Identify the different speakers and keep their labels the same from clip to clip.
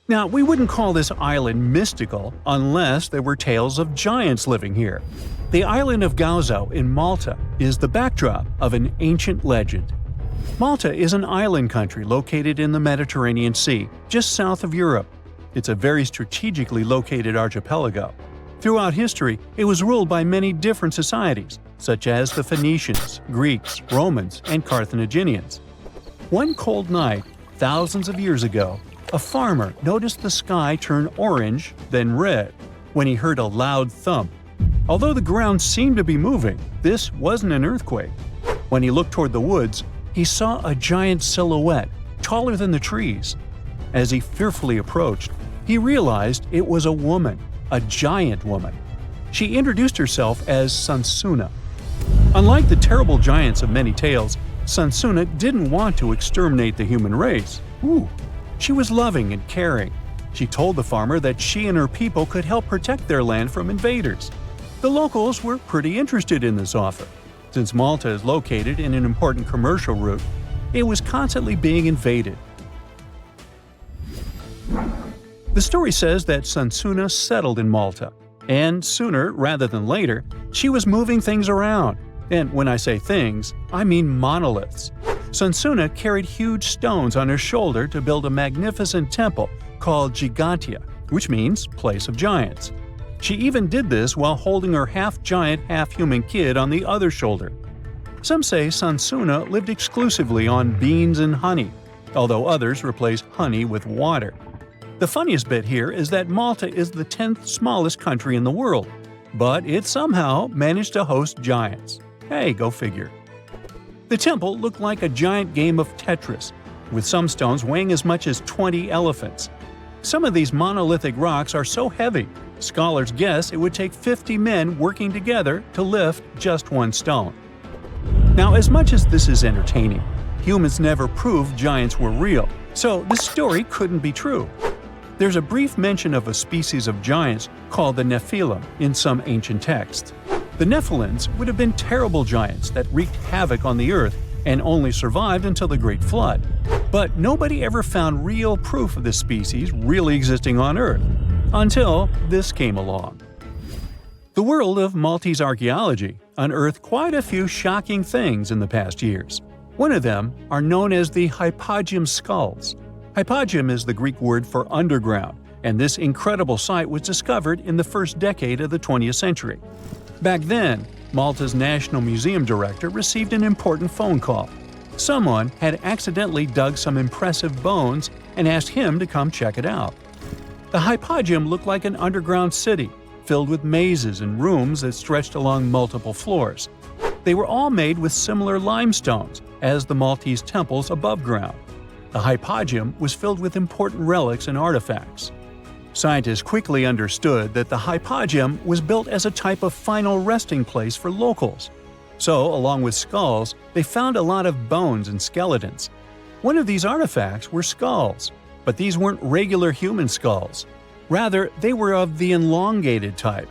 Speaker 1: Now, we wouldn't call this island mystical unless there were tales of giants living here. The island of Gozo in Malta is the backdrop of an ancient legend. Malta is an island country located in the Mediterranean Sea, just south of Europe. It's a very strategically located archipelago. Throughout history, it was ruled by many different societies, such as the Phoenicians, Greeks, Romans, and Carthaginians. One cold night, thousands of years ago, a farmer noticed the sky turn orange, then red, when he heard a loud thump. Although the ground seemed to be moving, this wasn't an earthquake. When he looked toward the woods, he saw a giant silhouette, taller than the trees. As he fearfully approached, he realized it was a woman, a giant woman. She introduced herself as Sansuna. Unlike the terrible giants of many tales, Sansuna didn't want to exterminate the human race. She was loving and caring. She told the farmer that she and her people could help protect their land from invaders. The locals were pretty interested in this offer. Since Malta is located in an important commercial route, it was constantly being invaded. The story says that Sansuna settled in Malta, and sooner rather than later, she was moving things around. And when I say things, I mean monoliths. Sansuna carried huge stones on her shoulder to build a magnificent temple called Gigantia, which means place of giants. She even did this while holding her half-giant, half-human kid on the other shoulder. Some say Sansuna lived exclusively on beans and honey, although others replaced honey with water. The funniest bit here is that Malta is the 10th smallest country in the world, but it somehow managed to host giants. Hey, go figure. The temple looked like a giant game of Tetris, with some stones weighing as much as 20 elephants. Some of these monolithic rocks are so heavy, scholars guess it would take 50 men working together to lift just one stone. Now, as much as this is entertaining, humans never proved giants were real, so this story couldn't be true. There's a brief mention of a species of giants called the Nephilim in some ancient texts. The Nephilims would have been terrible giants that wreaked havoc on the earth and only survived until the Great Flood. But nobody ever found real proof of this species really existing on Earth, until this came along. The world of Maltese archaeology unearthed quite a few shocking things in the past years. One of them are known as the hypogeum skulls. Hypogeum is the Greek word for underground, and this incredible site was discovered in the first decade of the 20th century. Back then, Malta's National Museum director received an important phone call. Someone had accidentally dug some impressive bones and asked him to come check it out. The hypogeum looked like an underground city, filled with mazes and rooms that stretched along multiple floors. They were all made with similar limestones as the Maltese temples above ground. The hypogeum was filled with important relics and artifacts. Scientists quickly understood that the hypogeum was built as a type of final resting place for locals. So, along with skulls, they found a lot of bones and skeletons. One of these artifacts were skulls, but these weren't regular human skulls. Rather, they were of the elongated type.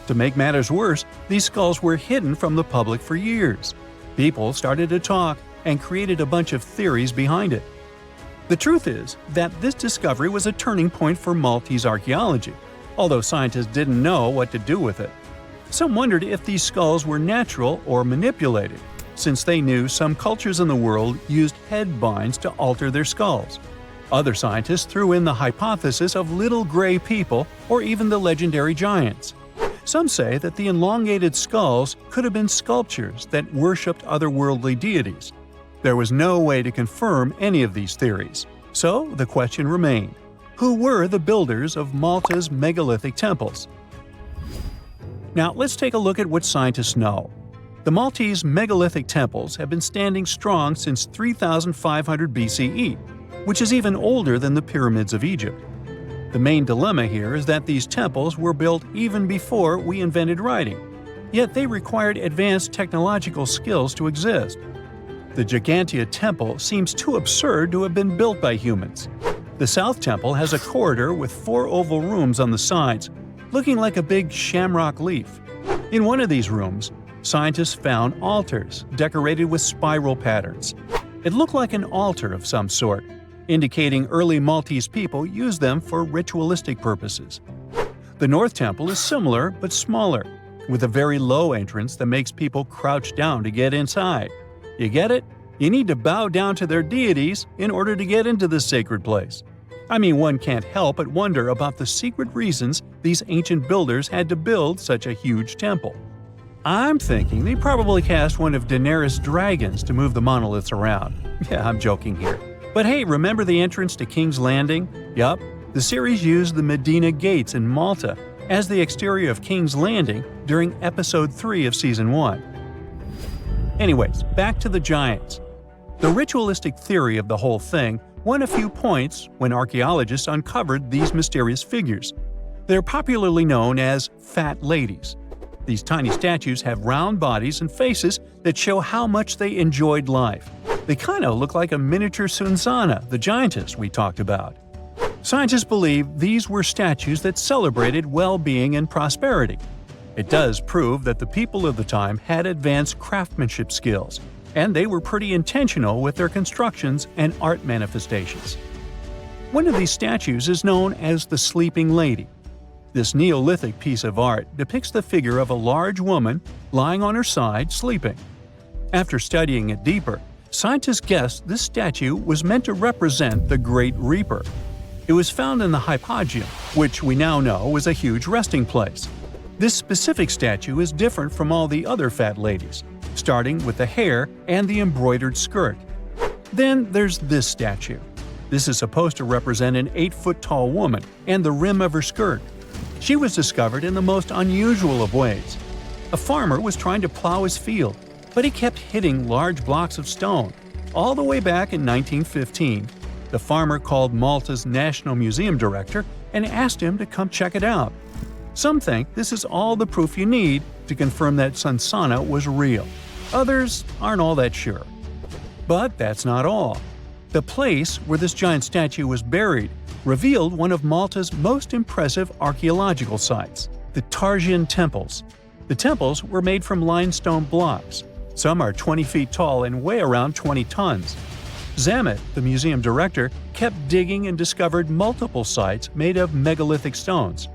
Speaker 1: To make matters worse, these skulls were hidden from the public for years. People started to talk and created a bunch of theories behind it. The truth is that this discovery was a turning point for Maltese archaeology, although scientists didn't know what to do with it. Some wondered if these skulls were natural or manipulated, since they knew some cultures in the world used head binds to alter their skulls. Other scientists threw in the hypothesis of little gray people or even the legendary giants. Some say that the elongated skulls could have been sculptures that worshipped otherworldly deities. There was no way to confirm any of these theories, so the question remained: who were the builders of Malta's megalithic temples? Now let's take a look at what scientists know. The Maltese megalithic temples have been standing strong since 3500 BCE, which is even older than the pyramids of Egypt. The main dilemma here is that these temples were built even before we invented writing, yet they required advanced technological skills to exist. The Gigantia Temple seems too absurd to have been built by humans. The South Temple has a corridor with 4 oval rooms on the sides, looking like a big shamrock leaf. In one of these rooms, scientists found altars decorated with spiral patterns. It looked like an altar of some sort. indicating early Maltese people used them for ritualistic purposes. The North Temple is similar but smaller, with a very low entrance that makes people crouch down to get inside. You get it? You need to bow down to their deities in order to get into this sacred place. I mean, one can't help but wonder about the secret reasons these ancient builders had to build such a huge temple. I'm thinking they probably cast one of Daenerys' dragons to move the monoliths around. Yeah, I'm joking here. But hey, remember the entrance to King's Landing? Yup, the series used the Medina Gates in Malta as the exterior of King's Landing during Episode 3 of Season 1. Anyways, back to the giants. The ritualistic theory of the whole thing won a few points when archaeologists uncovered these mysterious figures. They're popularly known as fat ladies. These tiny statues have round bodies and faces that show how much they enjoyed life. They kind of look like a miniature Sunsana, the giantess we talked about. Scientists believe these were statues that celebrated well-being and prosperity. It does prove that the people of the time had advanced craftsmanship skills, and they were pretty intentional with their constructions and art manifestations. One of these statues is known as the Sleeping Lady. This Neolithic piece of art depicts the figure of a large woman lying on her side sleeping. After studying it deeper, scientists guessed this statue was meant to represent the Great Reaper. It was found in the hypogeum, which we now know was a huge resting place. This specific statue is different from all the other fat ladies, starting with the hair and the embroidered skirt. Then there's this statue. This is supposed to represent an 8-foot-tall woman and the rim of her skirt. She was discovered in the most unusual of ways. A farmer was trying to plow his field, but he kept hitting large blocks of stone. All the way back in 1915, the farmer called Malta's National Museum director and asked him to come check it out. Some think this is all the proof you need to confirm that Sunsana was real. Others aren't all that sure. But that's not all. The place where this giant statue was buried revealed one of Malta's most impressive archaeological sites, the Tarsian temples. The temples were made from limestone blocks. Some are 20 feet tall and weigh around 20 tons. Zamet, the museum director, kept digging and discovered multiple sites made of megalithic stones.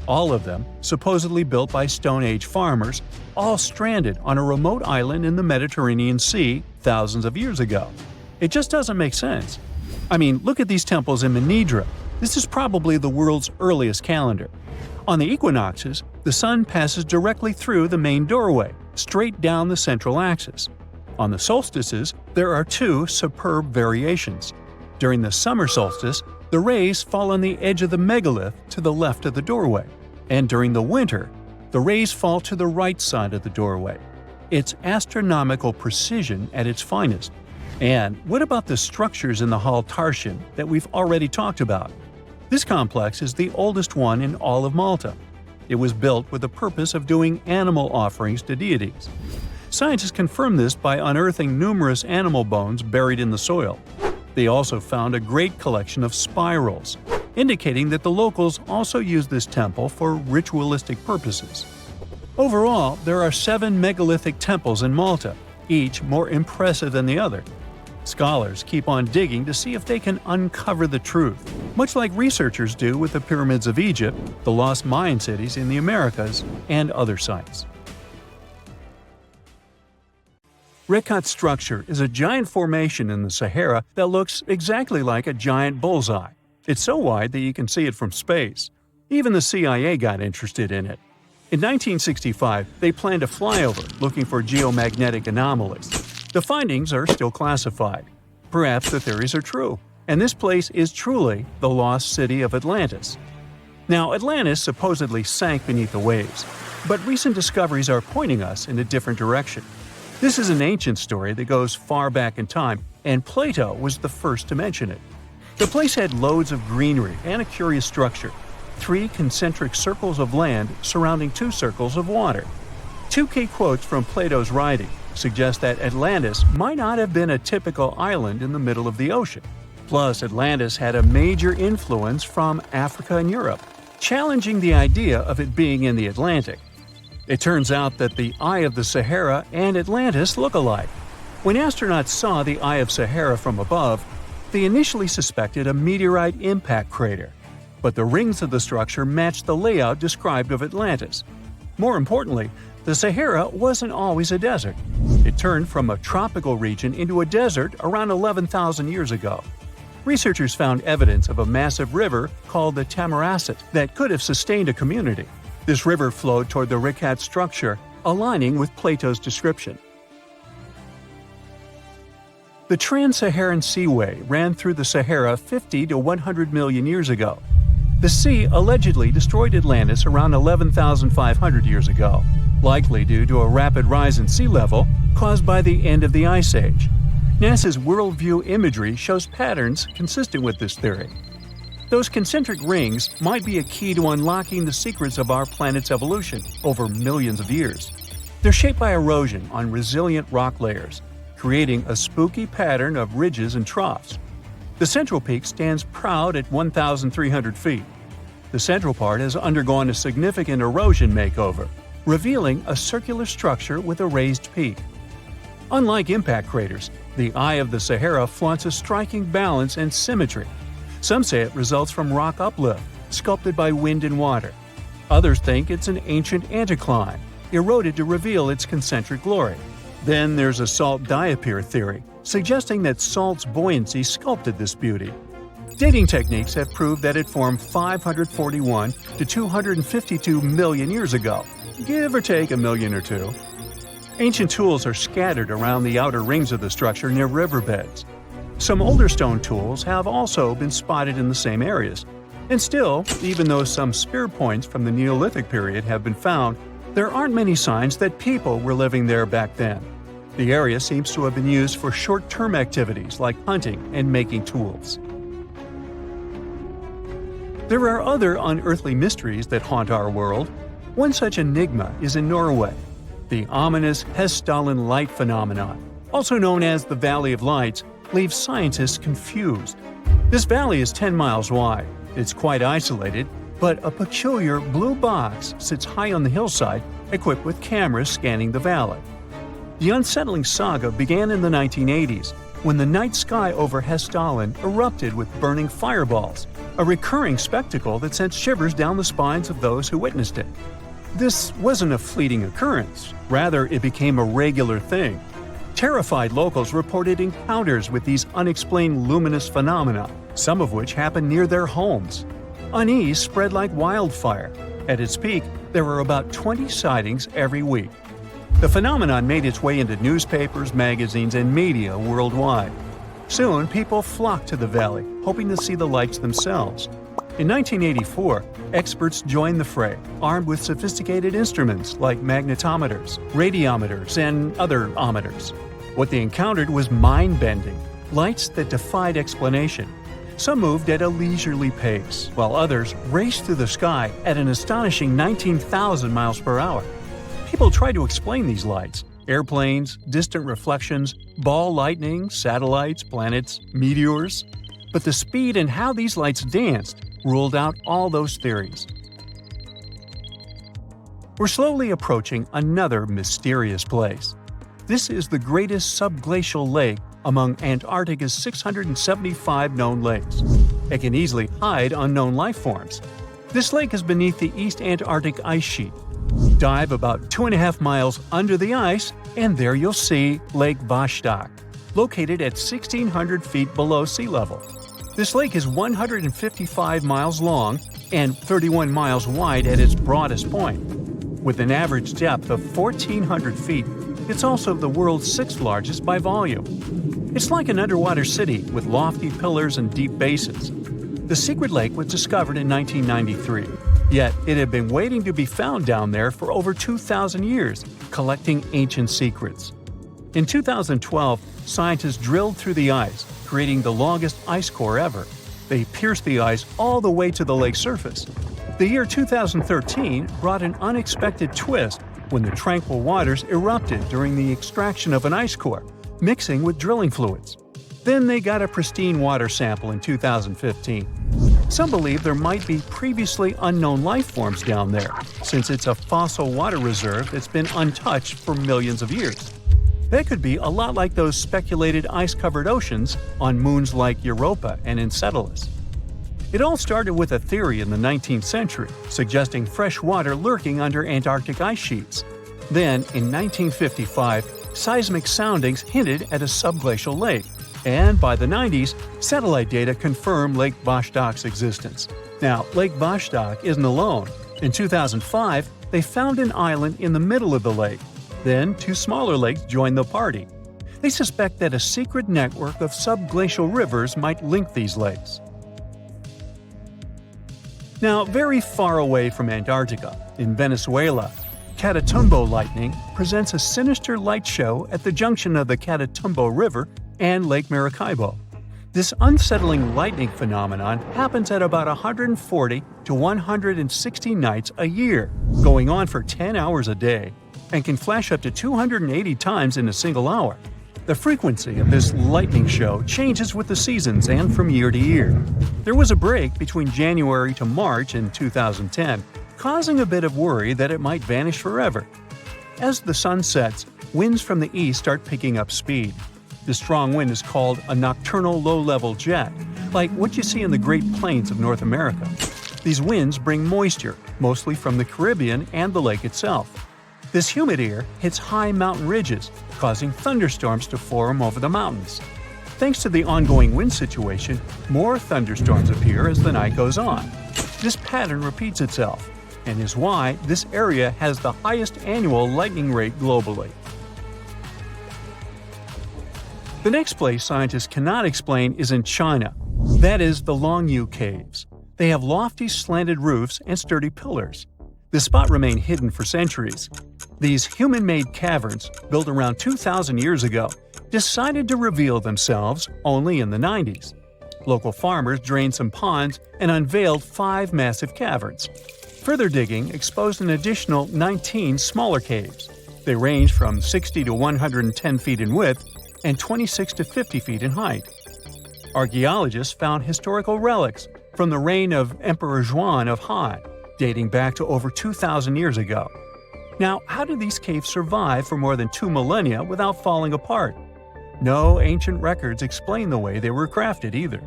Speaker 1: All of them supposedly built by Stone Age farmers, all stranded on a remote island in the Mediterranean Sea thousands of years ago. It just doesn't make sense. I mean, look at these temples in Manidra. This is probably the world's earliest calendar. On the equinoxes, the sun passes directly through the main doorway, straight down the central axis. On the solstices, there are two superb variations. During the summer solstice, the rays fall on the edge of the megalith to the left of the doorway, and during the winter, the rays fall to the right side of the doorway. It's astronomical precision at its finest. And what about the structures in the Hall Tarsian that we've already talked about? This complex is the oldest one in all of Malta. It was built with the purpose of doing animal offerings to deities. Scientists confirmed this by unearthing numerous animal bones buried in the soil. They also found a great collection of spirals, indicating that the locals also used this temple for ritualistic purposes. Overall, there are 7 megalithic temples in Malta, each more impressive than the other. Scholars keep on digging to see if they can uncover the truth, much like researchers do with the pyramids of Egypt, the lost Mayan cities in the Americas, and other sites. Rekat structure is a giant formation in the Sahara that looks exactly like a giant bullseye. It's so wide that you can see it from space. Even the CIA got interested in it. In 1965, they planned a flyover looking for geomagnetic anomalies. The findings are still classified. Perhaps the theories are true, and this place is truly the lost city of Atlantis. Now, Atlantis supposedly sank beneath the waves, but recent discoveries are pointing us in a different direction. This is an ancient story that goes far back in time, and Plato was the first to mention it. The place had loads of greenery and a curious structure, 3 concentric circles of land surrounding 2 circles of water. 2 key quotes from Plato's writing suggest that Atlantis might not have been a typical island in the middle of the ocean. Plus, Atlantis had a major influence from Africa and Europe, challenging the idea of it being in the Atlantic. It turns out that the Eye of the Sahara and Atlantis look alike. When astronauts saw the Eye of Sahara from above, They initially suspected a meteorite impact crater, but the rings of the structure matched the layout described of Atlantis. More importantly, the Sahara wasn't always a desert. It turned from a tropical region into a desert around 11,000 years ago. Researchers found evidence of a massive river called the Tamaracet that could have sustained a community. This river flowed toward the Rikat structure, aligning with Plato's description. The Trans-Saharan Seaway ran through the Sahara 50 to 100 million years ago. The sea allegedly destroyed Atlantis around 11,500 years ago, likely due to a rapid rise in sea level caused by the end of the Ice Age. NASA's worldview imagery shows patterns consistent with this theory. Those concentric rings might be a key to unlocking the secrets of our planet's evolution over millions of years. They're shaped by erosion on resilient rock layers, creating a spooky pattern of ridges and troughs. The central peak stands proud at 1,300 feet. The central part has undergone a significant erosion makeover, revealing a circular structure with a raised peak. Unlike impact craters, the Eye of the Sahara flaunts a striking balance and symmetry. Some say it results from rock uplift, sculpted by wind and water. Others think it's an ancient anticline, eroded to reveal its concentric glory. Then there's a salt diapir theory, suggesting that salt's buoyancy sculpted this beauty. Dating techniques have proved that it formed 541 to 252 million years ago, give or take a million or two. Ancient tools are scattered around the outer rings of the structure near riverbeds. Some older stone tools have also been spotted in the same areas. And still, even though some spear points from the Neolithic period have been found, there aren't many signs that people were living there back then. The area seems to have been used for short-term activities like hunting and making tools. There are other unearthly mysteries that haunt our world. One such enigma is in Norway, the ominous Hessdalen light phenomenon, also known as the Valley of Lights, leaves scientists confused. This valley is 10 miles wide. It's quite isolated, but a peculiar blue box sits high on the hillside, equipped with cameras scanning the valley. The unsettling saga began in the 1980s, when the night sky over Hessdalen erupted with burning fireballs, a recurring spectacle that sent shivers down the spines of those who witnessed it. This wasn't a fleeting occurrence, rather it became a regular thing. Terrified locals reported encounters with these unexplained luminous phenomena, some of which happened near their homes. Unease spread like wildfire. At its peak, there were about 20 sightings every week. The phenomenon made its way into newspapers, magazines, and media worldwide. Soon, people flocked to the valley, hoping to see the lights themselves. In 1984, experts joined the fray, armed with sophisticated instruments like magnetometers, radiometers, and other ometers. What they encountered was mind-bending, lights that defied explanation. Some moved at a leisurely pace, while others raced through the sky at an astonishing 19,000 miles per hour. People tried to explain these lights: airplanes, distant reflections, ball lightning, satellites, planets, meteors. But the speed and how these lights danced ruled out all those theories. We're slowly approaching another mysterious place. This is the greatest subglacial lake among Antarctica's 675 known lakes. It can easily hide unknown life forms. This lake is beneath the East Antarctic ice sheet. Dive about 2.5 miles under the ice, and there you'll see Lake Vostok, located at 1,600 feet below sea level. This lake is 155 miles long and 31 miles wide at its broadest point. With an average depth of 1,400 feet, it's also the world's sixth largest by volume. It's like an underwater city with lofty pillars and deep basins. The secret lake was discovered in 1993, yet it had been waiting to be found down there for over 2,000 years, collecting ancient secrets. In 2012, scientists drilled through the ice, creating the longest ice core ever. They pierced the ice all the way to the lake's surface. The year 2013 brought an unexpected twist when the tranquil waters erupted during the extraction of an ice core, mixing with drilling fluids. Then they got a pristine water sample in 2015. Some believe there might be previously unknown life forms down there, since it's a fossil water reserve that's been untouched for millions of years. That could be a lot like those speculated ice-covered oceans on moons like Europa and Enceladus. It all started with a theory in the 19th century suggesting fresh water lurking under Antarctic ice sheets. Then, in 1955, seismic soundings hinted at a subglacial lake, and by the 90s, satellite data confirmed Lake Vostok's existence. Now, Lake Vostok isn't alone. In 2005, they found an island in the middle of the lake. Then, two smaller lakes joined the party. They suspect that a secret network of subglacial rivers might link these lakes. Now, very far away from Antarctica, in Venezuela, Catatumbo lightning presents a sinister light show at the junction of the Catatumbo River and Lake Maracaibo. This unsettling lightning phenomenon happens at about 140 to 160 nights a year, going on for 10 hours a day, and can flash up to 280 times in a single hour. The frequency of this lightning show changes with the seasons and from year to year. There was a break between January to March in 2010, causing a bit of worry that it might vanish forever. As the sun sets, winds from the east start picking up speed. This strong wind is called a nocturnal low-level jet, like what you see in the Great Plains of North America. These winds bring moisture, mostly from the Caribbean and the lake itself. This humid air hits high mountain ridges, causing thunderstorms to form over the mountains. Thanks to the ongoing wind situation, more thunderstorms appear as the night goes on. This pattern repeats itself, and is why this area has the highest annual lightning rate globally. The next place scientists cannot explain is in China. That is the Longyu Caves. They have lofty slanted roofs and sturdy pillars. The spot remained hidden for centuries. These human-made caverns, built around 2,000 years ago, decided to reveal themselves only in the 90s. Local farmers drained some ponds and unveiled 5 massive caverns. Further digging exposed an additional 19 smaller caves. They range from 60 to 110 feet in width and 26 to 50 feet in height. Archaeologists found historical relics from the reign of Emperor Zhuan of Han, dating back to over 2,000 years ago. Now, how did these caves survive for more than 2 millennia without falling apart? No ancient records explain the way they were crafted either.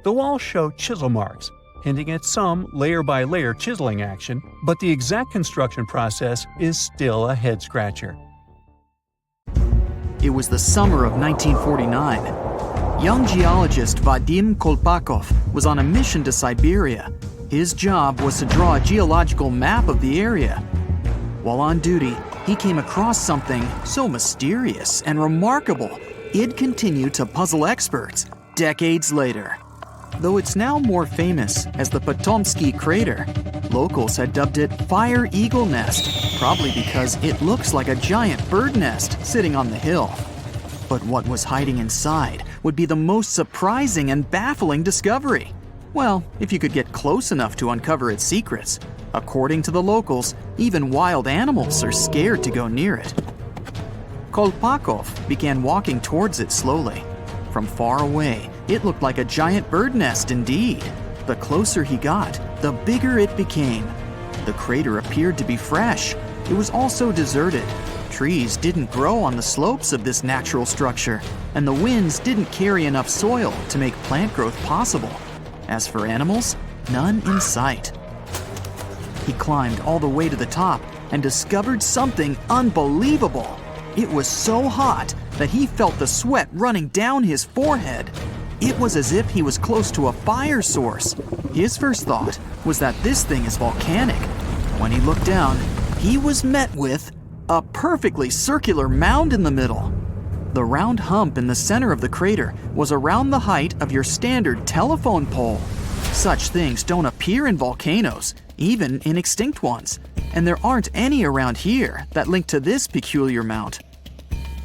Speaker 1: The walls show chisel marks, hinting at some layer-by-layer chiseling action, but the exact construction process is still a head-scratcher.
Speaker 2: It was the summer of 1949. Young geologist Vadim Kolpakov was on a mission to Siberia. His job was to draw a geological map of the area. While on duty, he came across something so mysterious and remarkable, it continued to puzzle experts decades later. Though it's now more famous as the Potomsky crater, locals had dubbed it Fire Eagle Nest, probably because it looks like a giant bird nest sitting on the hill. But what was hiding inside would be the most surprising and baffling discovery. Well, if you could get close enough to uncover its secrets. According to the locals, even wild animals are scared to go near it. Kolpakov began walking towards it slowly. From far away, it looked like a giant bird nest indeed. The closer he got, the bigger it became. The crater appeared to be fresh. It was also deserted. Trees didn't grow on the slopes of this natural structure, and the winds didn't carry enough soil to make plant growth possible. As for animals, none in sight. He climbed all the way to the top and discovered something unbelievable. It was so hot that he felt the sweat running down his forehead. It was as if he was close to a fire source. His first thought was that this thing is volcanic. When he looked down, he was met with a perfectly circular mound in the middle. The round hump in the center of the crater was around the height of your standard telephone pole. Such things don't appear in volcanoes, even in extinct ones, and there aren't any around here that link to this peculiar mount.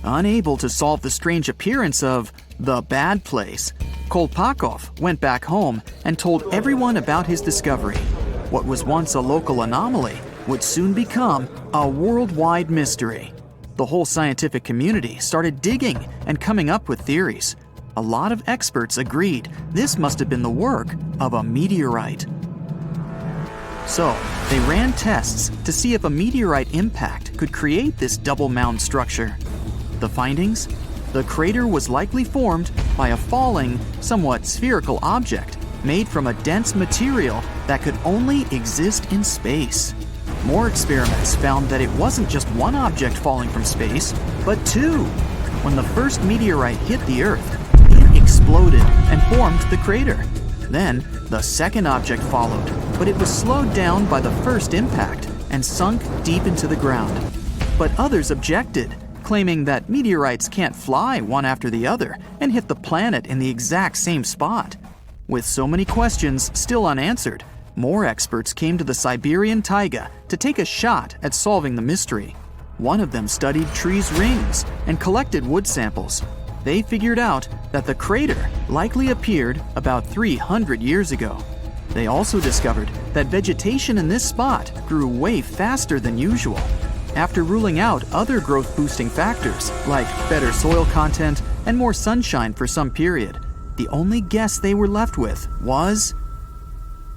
Speaker 2: Unable to solve the strange appearance of the bad place, Kolpakov went back home and told everyone about his discovery. What was once a local anomaly would soon become a worldwide mystery. The whole scientific community started digging and coming up with theories. A lot of experts agreed this must have been the work of a meteorite. So, they ran tests to see if a meteorite impact could create this double mound structure. The findings? The crater was likely formed by a falling, somewhat spherical object made from a dense material that could only exist in space. More experiments found that it wasn't just one object falling from space, but two. When the first meteorite hit the Earth, it exploded and formed the crater. Then, the second object followed, but it was slowed down by the first impact and sunk deep into the ground. But others objected, claiming that meteorites can't fly one after the other and hit the planet in the exact same spot. With so many questions still unanswered, more experts came to the Siberian taiga to take a shot at solving the mystery. One of them studied trees' rings and collected wood samples. They figured out that the crater likely appeared about 300 years ago. They also discovered that vegetation in this spot grew way faster than usual. After ruling out other growth-boosting factors like better soil content and more sunshine for some period, the only guess they were left with was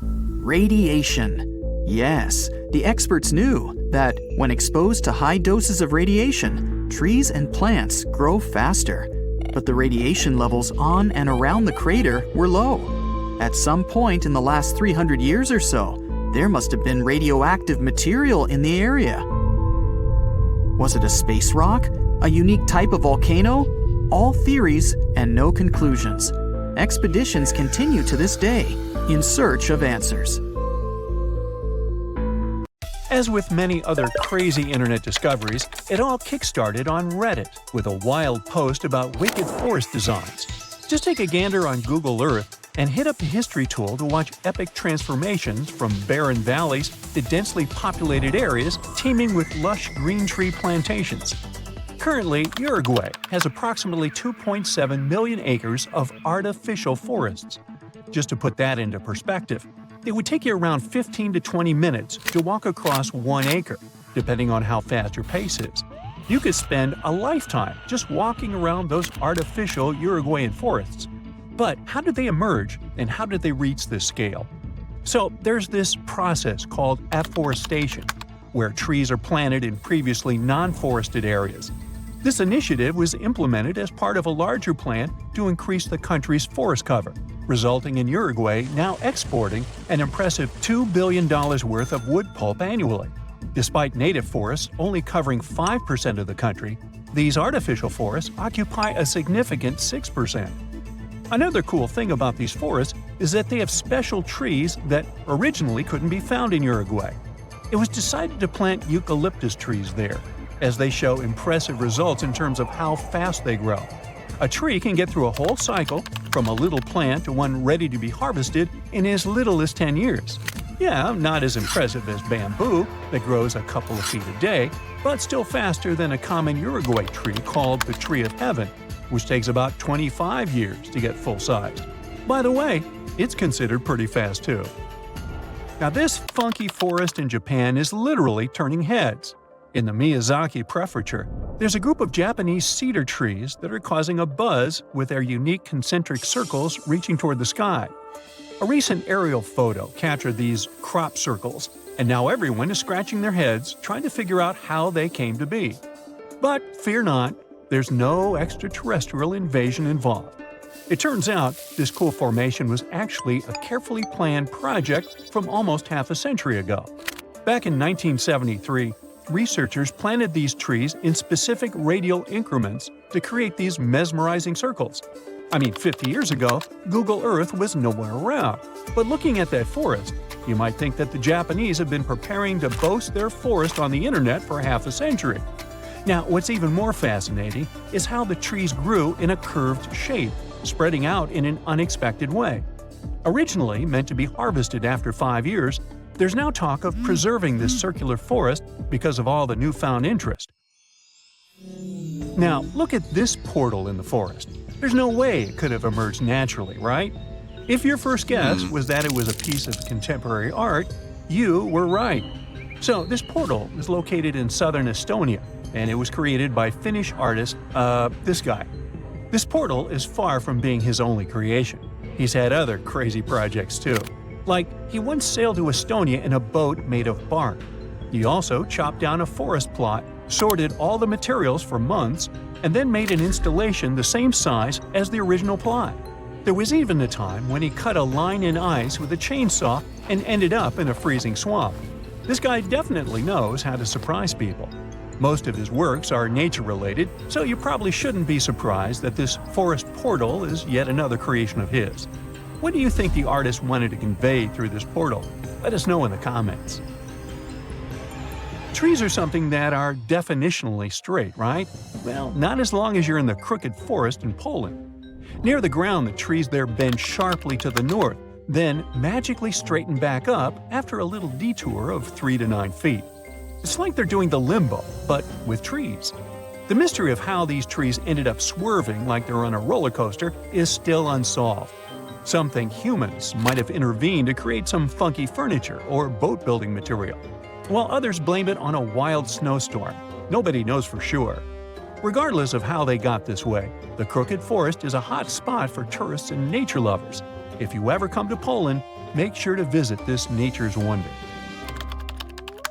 Speaker 2: radiation. Yes, the experts knew that when exposed to high doses of radiation, trees and plants grow faster. But the radiation levels on and around the crater were low. At some point in the last 300 years or so, there must have been radioactive material in the area. Was it a space rock? A unique type of volcano? All theories and no conclusions. Expeditions continue to this day in search of answers.
Speaker 1: As with many other crazy internet discoveries, it all kickstarted on Reddit with a wild post about wicked forest designs. Just take a gander on Google Earth and hit up the history tool to watch epic transformations from barren valleys to densely populated areas teeming with lush green tree plantations. Currently, Uruguay has approximately 2.7 million acres of artificial forests. Just to put that into perspective, it would take you around 15 to 20 minutes to walk across 1 acre, depending on how fast your pace is. You could spend a lifetime just walking around those artificial Uruguayan forests. But how did they emerge, and how did they reach this scale? So there's this process called afforestation, where trees are planted in previously non-forested areas. This initiative was implemented as part of a larger plan to increase the country's forest cover, resulting in Uruguay now exporting an impressive $2 billion worth of wood pulp annually. Despite native forests only covering 5% of the country, these artificial forests occupy a significant 6%. Another cool thing about these forests is that they have special trees that originally couldn't be found in Uruguay. It was decided to plant eucalyptus trees there, as they show impressive results in terms of how fast they grow. A tree can get through a whole cycle, from a little plant to one ready to be harvested, in as little as 10 years. Yeah, not as impressive as bamboo, that grows a couple of feet a day, but still faster than a common Uruguay tree called the Tree of Heaven, which takes about 25 years to get full size. By the way, it's considered pretty fast too. Now this funky forest in Japan is literally turning heads. In the Miyazaki Prefecture, there's a group of Japanese cedar trees that are causing a buzz with their unique concentric circles reaching toward the sky. A recent aerial photo captured these crop circles, and now everyone is scratching their heads trying to figure out how they came to be. But fear not, there's no extraterrestrial invasion involved. It turns out this cool formation was actually a carefully planned project from almost half a century ago. Back in 1973, researchers planted these trees in specific radial increments to create these mesmerizing circles. I mean, 50 years ago, Google Earth was nowhere around. But looking at that forest, you might think that the Japanese have been preparing to boast their forest on the internet for half a century. Now, what's even more fascinating is how the trees grew in a curved shape, spreading out in an unexpected way. Originally meant to be harvested after 5 years, there's now talk of preserving this circular forest because of all the newfound interest. Now, look at this portal in the forest. There's no way it could have emerged naturally, right? If your first guess was that it was a piece of contemporary art, you were right. So, this portal is located in southern Estonia, and it was created by Finnish artist, this guy. This portal is far from being his only creation. He's had other crazy projects too. Like, he once sailed to Estonia in a boat made of bark. He also chopped down a forest plot, sorted all the materials for months, and then made an installation the same size as the original plot. There was even a time when he cut a line in ice with a chainsaw and ended up in a freezing swamp. This guy definitely knows how to surprise people. Most of his works are nature-related, so you probably shouldn't be surprised that this forest portal is yet another creation of his. What do you think the artist wanted to convey through this portal? Let us know in the comments. Trees are something that are definitionally straight, right? Well, not as long as you're in the crooked forest in Poland. Near the ground, the trees there bend sharply to the north, then magically straighten back up after a little detour of 3 to 9 feet. It's like they're doing the limbo, but with trees. The mystery of how these trees ended up swerving like they're on a roller coaster is still unsolved. Some think humans might have intervened to create some funky furniture or boat-building material, while others blame it on a wild snowstorm. Nobody knows for sure. Regardless of how they got this way, the Crooked Forest is a hot spot for tourists and nature lovers. If you ever come to Poland, make sure to visit this nature's wonder.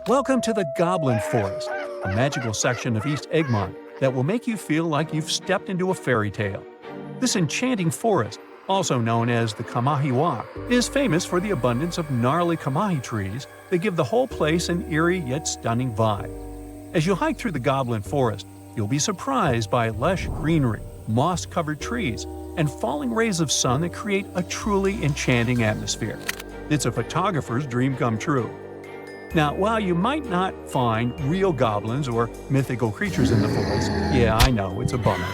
Speaker 1: Welcome to the Goblin Forest, a magical section of East Egmont that will make you feel like you've stepped into a fairy tale. This enchanting forest, also known as the Kamahiwa, is famous for the abundance of gnarly kamahi trees that give the whole place an eerie yet stunning vibe. As you hike through the Goblin Forest, you'll be surprised by lush greenery, moss-covered trees, and falling rays of sun that create a truly enchanting atmosphere. It's a photographer's dream come true. Now, while you might not find real goblins or mythical creatures in the forest, yeah, I know, it's a bummer,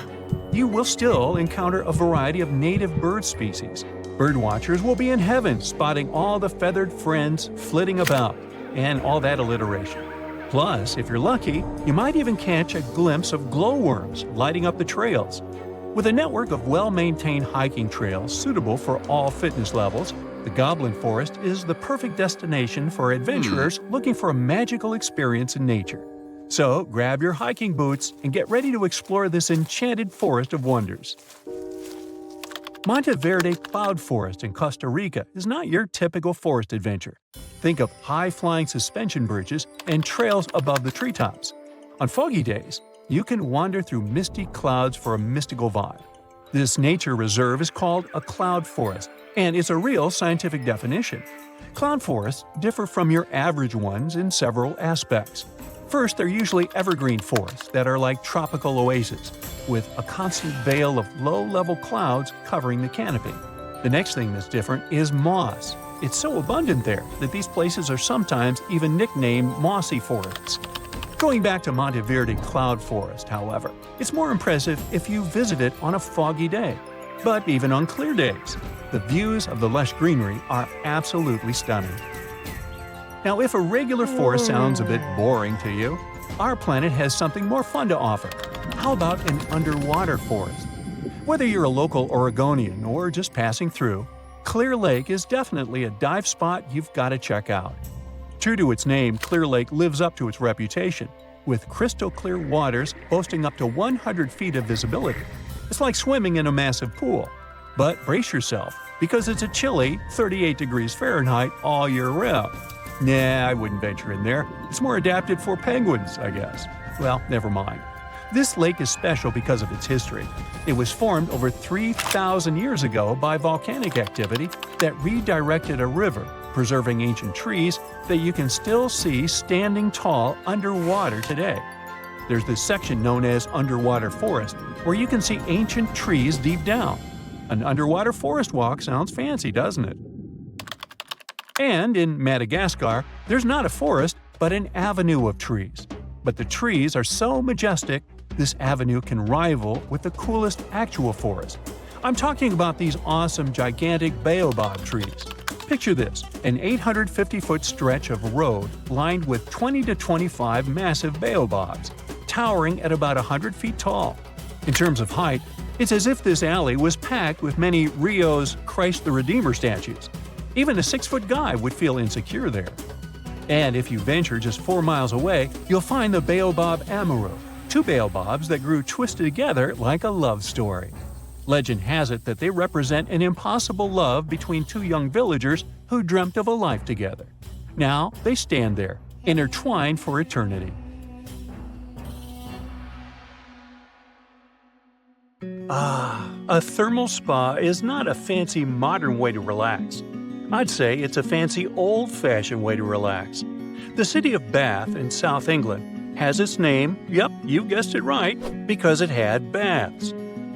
Speaker 1: you will still encounter a variety of native bird species. Birdwatchers will be in heaven spotting all the feathered friends flitting about, and all that alliteration. Plus, if you're lucky, you might even catch a glimpse of glowworms lighting up the trails. With a network of well-maintained hiking trails suitable for all fitness levels, the Goblin Forest is the perfect destination for adventurers looking for a magical experience in nature. So, grab your hiking boots and get ready to explore this enchanted forest of wonders. Monteverde Cloud Forest in Costa Rica is not your typical forest adventure. Think of high-flying suspension bridges and trails above the treetops. On foggy days, you can wander through misty clouds for a mystical vibe. This nature reserve is called a cloud forest, and it's a real scientific definition. Cloud forests differ from your average ones in several aspects. First, they're usually evergreen forests that are like tropical oases, with a constant veil of low-level clouds covering the canopy. The next thing that's different is moss. It's so abundant there that these places are sometimes even nicknamed mossy forests. Going back to Monteverde Cloud Forest, however, it's more impressive if you visit it on a foggy day. But even on clear days, the views of the lush greenery are absolutely stunning. Now, if a regular forest sounds a bit boring to you, our planet has something more fun to offer. How about an underwater forest? Whether you're a local Oregonian or just passing through, Clear Lake is definitely a dive spot you've got to check out. True to its name, Clear Lake lives up to its reputation, with crystal clear waters boasting up to 100 feet of visibility. It's like swimming in a massive pool. But brace yourself, because it's a chilly 38 degrees Fahrenheit all year round. Nah, I wouldn't venture in there. It's more adapted for penguins, I guess. Well, never mind. This lake is special because of its history. It was formed over 3,000 years ago by volcanic activity that redirected a river, preserving ancient trees that you can still see standing tall underwater today. There's this section known as underwater forest, where you can see ancient trees deep down. An underwater forest walk sounds fancy, doesn't it? And in Madagascar, there's not a forest, but an avenue of trees. But the trees are so majestic, this avenue can rival with the coolest actual forest. I'm talking about these awesome, gigantic baobab trees. Picture this, an 850-foot stretch of road lined with 20 to 25 massive baobabs, towering at about 100 feet tall. In terms of height, it's as if this alley was packed with many Rio's Christ the Redeemer statues. Even a 6-foot guy would feel insecure there. And if you venture just 4 miles away, you'll find the Baobab Amaru, 2 baobabs that grew twisted together like a love story. Legend has it that they represent an impossible love between 2 young villagers who dreamt of a life together. Now they stand there, intertwined for eternity. A thermal spa is not a fancy modern way to relax. I'd say it's a fancy old-fashioned way to relax. The city of Bath in South England has its name, yep, you guessed it right, because it had baths.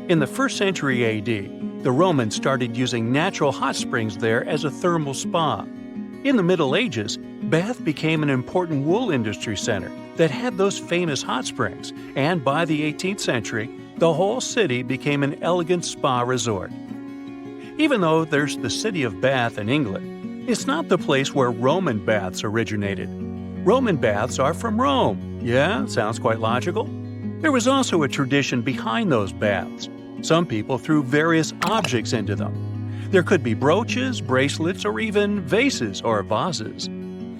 Speaker 1: In the 1st century AD, the Romans started using natural hot springs there as a thermal spa. In the Middle Ages, Bath became an important wool industry center that had those famous hot springs, and by the 18th century, the whole city became an elegant spa resort. Even though there's the city of Bath in England, it's not the place where Roman baths originated. Roman baths are from Rome. Yeah, sounds quite logical. There was also a tradition behind those baths. Some people threw various objects into them. There could be brooches, bracelets, or even vases or vases.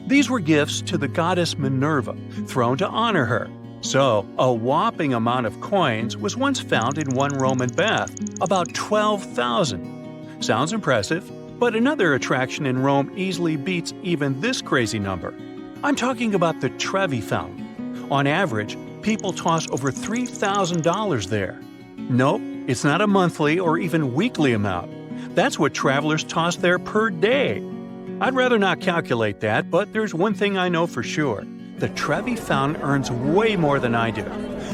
Speaker 1: These were gifts to the goddess Minerva, thrown to honor her. So, a whopping amount of coins was once found in one Roman bath, about 12,000. Sounds impressive, but another attraction in Rome easily beats even this crazy number. I'm talking about the Trevi Fountain. On average, people toss over $3,000 there. Nope, it's not a monthly or even weekly amount. That's what travelers toss there per day. I'd rather not calculate that, but there's one thing I know for sure. The Trevi Fountain earns way more than I do.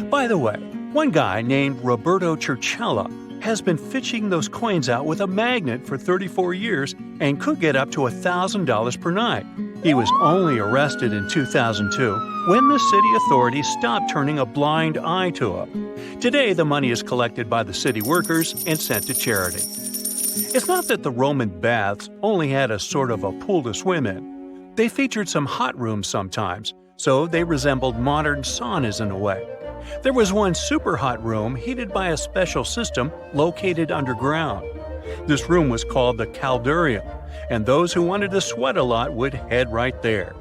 Speaker 1: By the way, one guy named Roberto Churchella has been fishing those coins out with a magnet for 34 years and could get up to $1,000 per night. He was only arrested in 2002 when the city authorities stopped turning a blind eye to him. Today, the money is collected by the city workers and sent to charity. It's not that the Roman baths only had a sort of a pool to swim in. They featured some hot rooms sometimes, so they resembled modern saunas in a way. There was one super hot room heated by a special system located underground. This room was called the caldarium, and those who wanted to sweat a lot would head right there.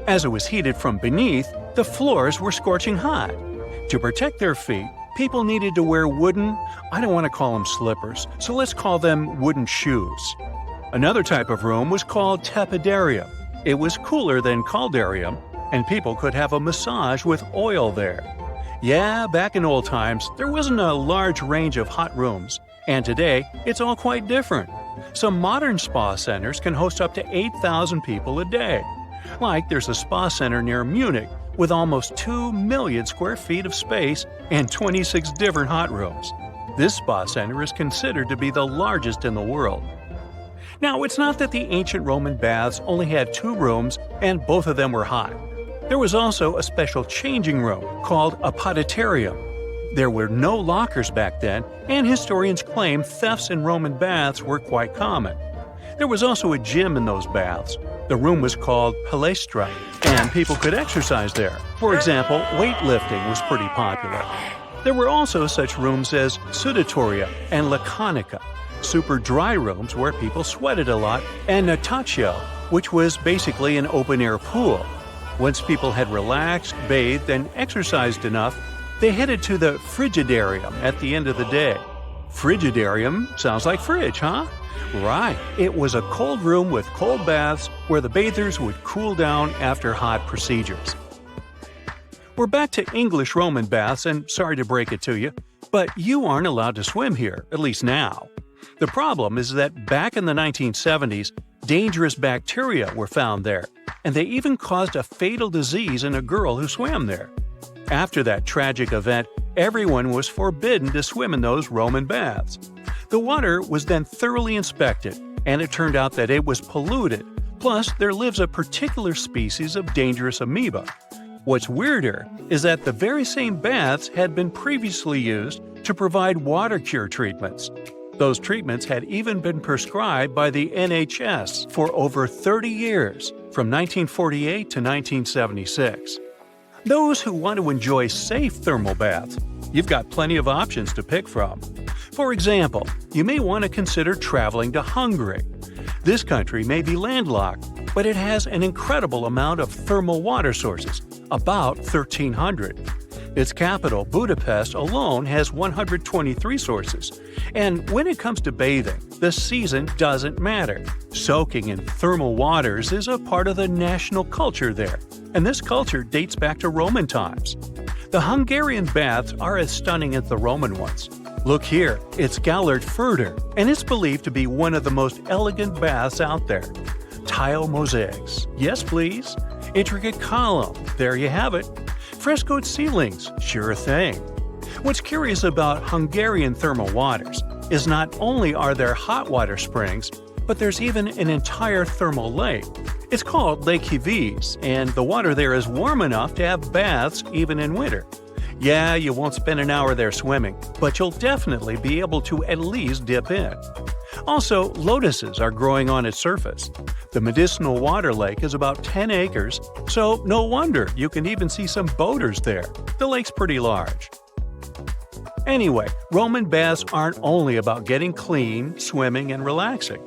Speaker 1: As it was heated from beneath, the floors were scorching hot. To protect their feet, people needed to wear wooden, I don't want to call them slippers, so let's call them wooden shoes. Another type of room was called tepidarium. It was cooler than caldarium, and people could have a massage with oil there. Yeah, back in old times, there wasn't a large range of hot rooms, and today, it's all quite different. Some modern spa centers can host up to 8,000 people a day. Like there's a spa center near Munich with almost 2 million square feet of space and 26 different hot rooms. This spa center is considered to be the largest in the world. Now, it's not that the ancient Roman baths only had 2 rooms and both of them were hot. There was also a special changing room called a poditarium. There were no lockers back then, and historians claim thefts in Roman baths were quite common. There was also a gym in those baths. The room was called palestra, and people could exercise there. For example, weightlifting was pretty popular. There were also such rooms as sudatoria and laconica, super dry rooms where people sweated a lot, and natatio, which was basically an open-air pool. Once people had relaxed, bathed, and exercised enough, they headed to the frigidarium at the end of the day. Frigidarium sounds like fridge, huh? Right, it was a cold room with cold baths where the bathers would cool down after hot procedures. We're back to English Roman baths, and sorry to break it to you, but you aren't allowed to swim here, at least now. The problem is that back in the 1970s, dangerous bacteria were found there, and they even caused a fatal disease in a girl who swam there. After that tragic event, everyone was forbidden to swim in those Roman baths. The water was then thoroughly inspected, and it turned out that it was polluted. Plus, there lives a particular species of dangerous amoeba. What's weirder is that the very same baths had been previously used to provide water cure treatments. Those treatments had even been prescribed by the NHS for over 30 years, from 1948 to 1976. Those who want to enjoy safe thermal baths, you've got plenty of options to pick from. For example, you may want to consider traveling to Hungary. This country may be landlocked, but it has an incredible amount of thermal water sources, about 1,300. Its capital, Budapest, alone has 123 sources. And when it comes to bathing, the season doesn't matter. Soaking in thermal waters is a part of the national culture there, and this culture dates back to Roman times. The Hungarian baths are as stunning as the Roman ones. Look here, it's Gellert-Furter, and it's believed to be one of the most elegant baths out there. Tile mosaics, yes please. Intricate column, there you have it. Frescoed ceilings, sure thing. What's curious about Hungarian thermal waters is not only are there hot water springs, but there's even an entire thermal lake. It's called Lake Hivis, and the water there is warm enough to have baths even in winter. Yeah, you won't spend an hour there swimming, but you'll definitely be able to at least dip in. Also, lotuses are growing on its surface. The medicinal water lake is about 10 acres, so no wonder you can even see some boaters there. The lake's pretty large. Anyway, Roman baths aren't only about getting clean, swimming, and relaxing.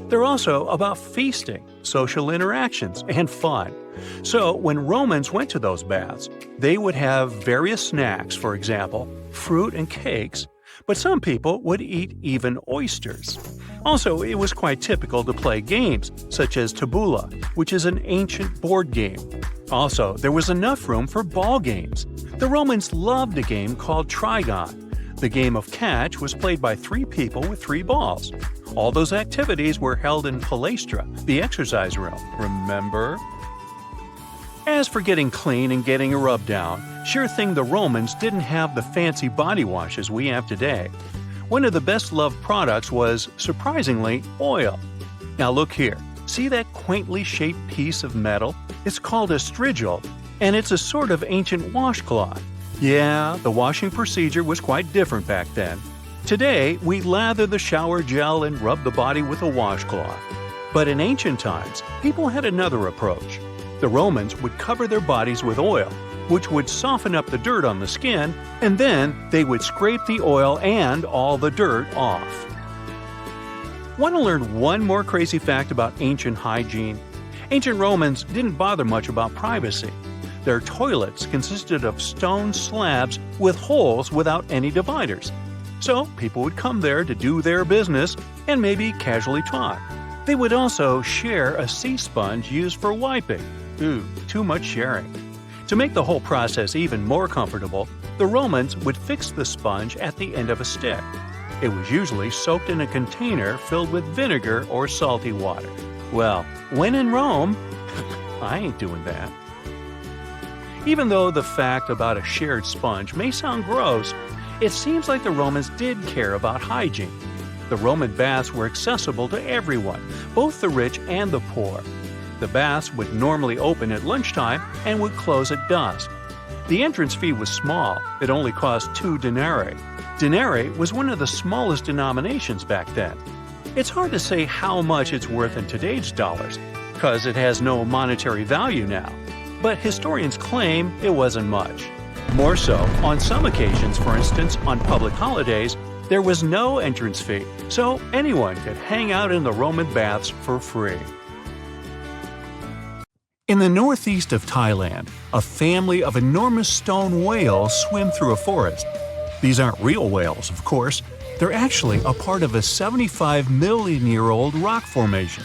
Speaker 1: They're also about feasting, social interactions, and fun. So when Romans went to those baths, they would have various snacks, for example, fruit and cakes, but some people would eat even oysters. Also, it was quite typical to play games, such as tabula, which is an ancient board game. Also, there was enough room for ball games. The Romans loved a game called trigon. The game of catch was played by 3 people with 3 balls. All those activities were held in Palaestra, the exercise room, remember? As for getting clean and getting a rub down, sure thing the Romans didn't have the fancy body washes we have today. One of the best-loved products was, surprisingly, oil. Now look here, see that quaintly shaped piece of metal? It's called a strigil, and it's a sort of ancient washcloth. Yeah, the washing procedure was quite different back then. Today, we lather the shower gel and rub the body with a washcloth. But in ancient times, people had another approach. The Romans would cover their bodies with oil, which would soften up the dirt on the skin, and then they would scrape the oil and all the dirt off. Want to learn one more crazy fact about ancient hygiene? Ancient Romans didn't bother much about privacy. Their toilets consisted of stone slabs with holes without any dividers. So people would come there to do their business and maybe casually talk. They would also share a sea sponge used for wiping. Ooh, too much sharing. To make the whole process even more comfortable, the Romans would fix the sponge at the end of a stick. It was usually soaked in a container filled with vinegar or salty water. Well, when in Rome, I ain't doing that. Even though the fact about a shared sponge may sound gross, it seems like the Romans did care about hygiene. The Roman baths were accessible to everyone, both the rich and the poor. The baths would normally open at lunchtime and would close at dusk. The entrance fee was small, it only cost 2 denarii. Denarii was one of the smallest denominations back then. It's hard to say how much it's worth in today's dollars, because it has no monetary value now. But historians claim it wasn't much. More so, on some occasions, for instance, on public holidays, there was no entrance fee, so anyone could hang out in the Roman baths for free. In the northeast of Thailand, a family of enormous stone whales swim through a forest. These aren't real whales, of course. They're actually a part of a 75-million-year-old rock formation.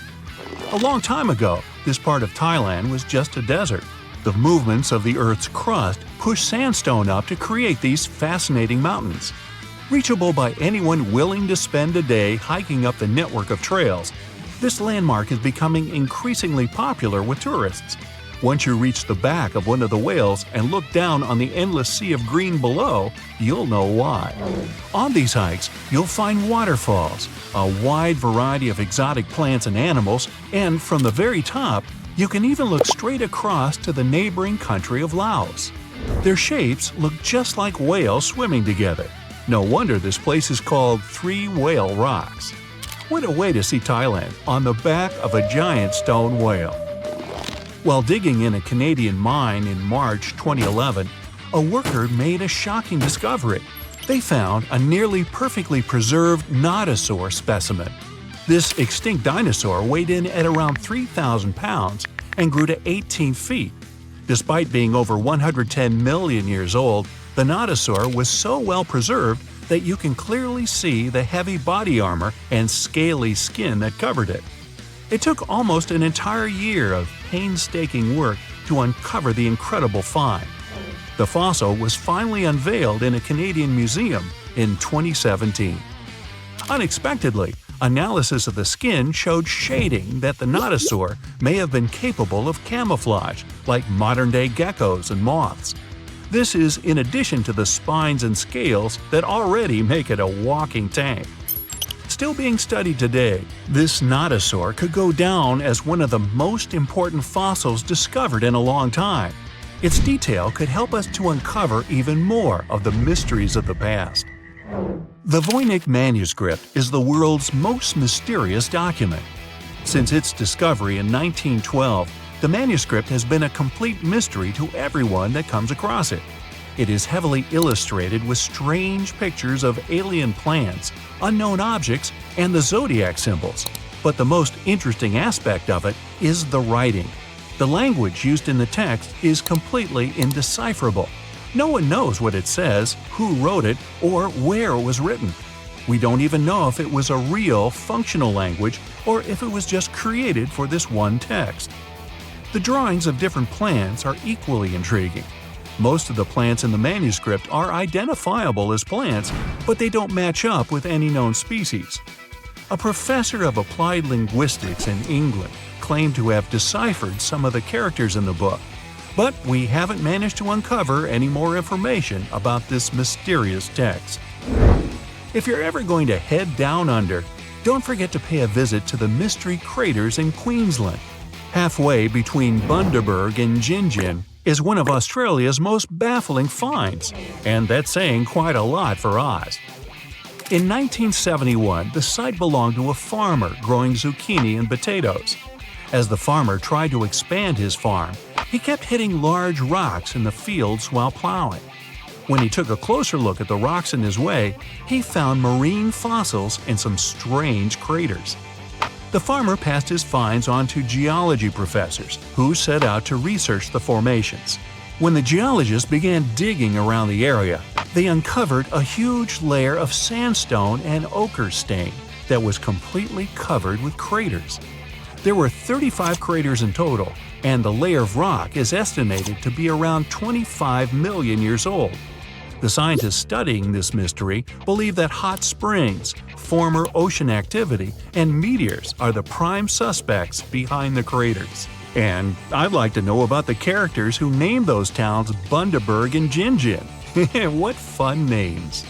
Speaker 1: A long time ago, this part of Thailand was just a desert. The movements of the Earth's crust pushed sandstone up to create these fascinating mountains. Reachable by anyone willing to spend a day hiking up the network of trails, this landmark is becoming increasingly popular with tourists. Once you reach the back of one of the whales and look down on the endless sea of green below, you'll know why. On these hikes, you'll find waterfalls, a wide variety of exotic plants and animals, and from the very top, you can even look straight across to the neighboring country of Laos. Their shapes look just like whales swimming together. No wonder this place is called Three Whale Rocks. What a way to see Thailand on the back of a giant stone whale. While digging in a Canadian mine in March 2011, a worker made a shocking discovery. They found a nearly perfectly preserved nodosaur specimen. This extinct dinosaur weighed in at around 3,000 pounds and grew to 18 feet. Despite being over 110 million years old, the nodosaur was so well preserved that you can clearly see the heavy body armor and scaly skin that covered it. It took almost an entire year of painstaking work to uncover the incredible find. The fossil was finally unveiled in a Canadian museum, in 2017. Unexpectedly, analysis of the skin showed shading that the nodosaur may have been capable of camouflage, like modern-day geckos and moths. This is in addition to the spines and scales that already make it a walking tank. Still being studied today, this nodosaur could go down as one of the most important fossils discovered in a long time. Its detail could help us to uncover even more of the mysteries of the past. The Voynich manuscript is the world's most mysterious document. Since its discovery in 1912, the manuscript has been a complete mystery to everyone that comes across it. It is heavily illustrated with strange pictures of alien plants, unknown objects, and the zodiac symbols. But the most interesting aspect of it is the writing. The language used in the text is completely indecipherable. No one knows what it says, who wrote it, or where it was written. We don't even know if it was a real, functional language or if it was just created for this one text. The drawings of different plants are equally intriguing. Most of the plants in the manuscript are identifiable as plants, but they don't match up with any known species. A professor of applied linguistics in England claimed to have deciphered some of the characters in the book, but we haven't managed to uncover any more information about this mysterious text. If you're ever going to head down under, don't forget to pay a visit to the Mystery Craters in Queensland. Halfway between Bundaberg and Gingin is one of Australia's most baffling finds, and that's saying quite a lot for Oz. In 1971, the site belonged to a farmer growing zucchini and potatoes. As the farmer tried to expand his farm, he kept hitting large rocks in the fields while plowing. When he took a closer look at the rocks in his way, he found marine fossils and some strange craters. The farmer passed his finds on to geology professors, who set out to research the formations. When the geologists began digging around the area, they uncovered a huge layer of sandstone and ochre stain that was completely covered with craters. There were 35 craters in total, and the layer of rock is estimated to be around 25 million years old. The scientists studying this mystery believe that hot springs, former ocean activity, and meteors are the prime suspects behind the craters. And I'd like to know about the characters who named those towns Bundaberg and Gingin. What fun names!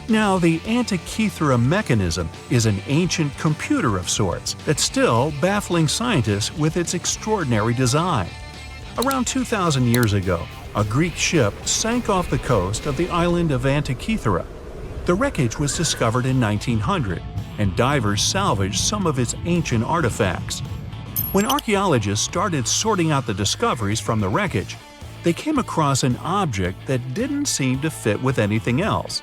Speaker 1: Now, the Antikythera mechanism is an ancient computer of sorts that's still baffling scientists with its extraordinary design. Around 2,000 years ago, a Greek ship sank off the coast of the island of Antikythera. The wreckage was discovered in 1900, and divers salvaged some of its ancient artifacts. When archaeologists started sorting out the discoveries from the wreckage, they came across an object that didn't seem to fit with anything else.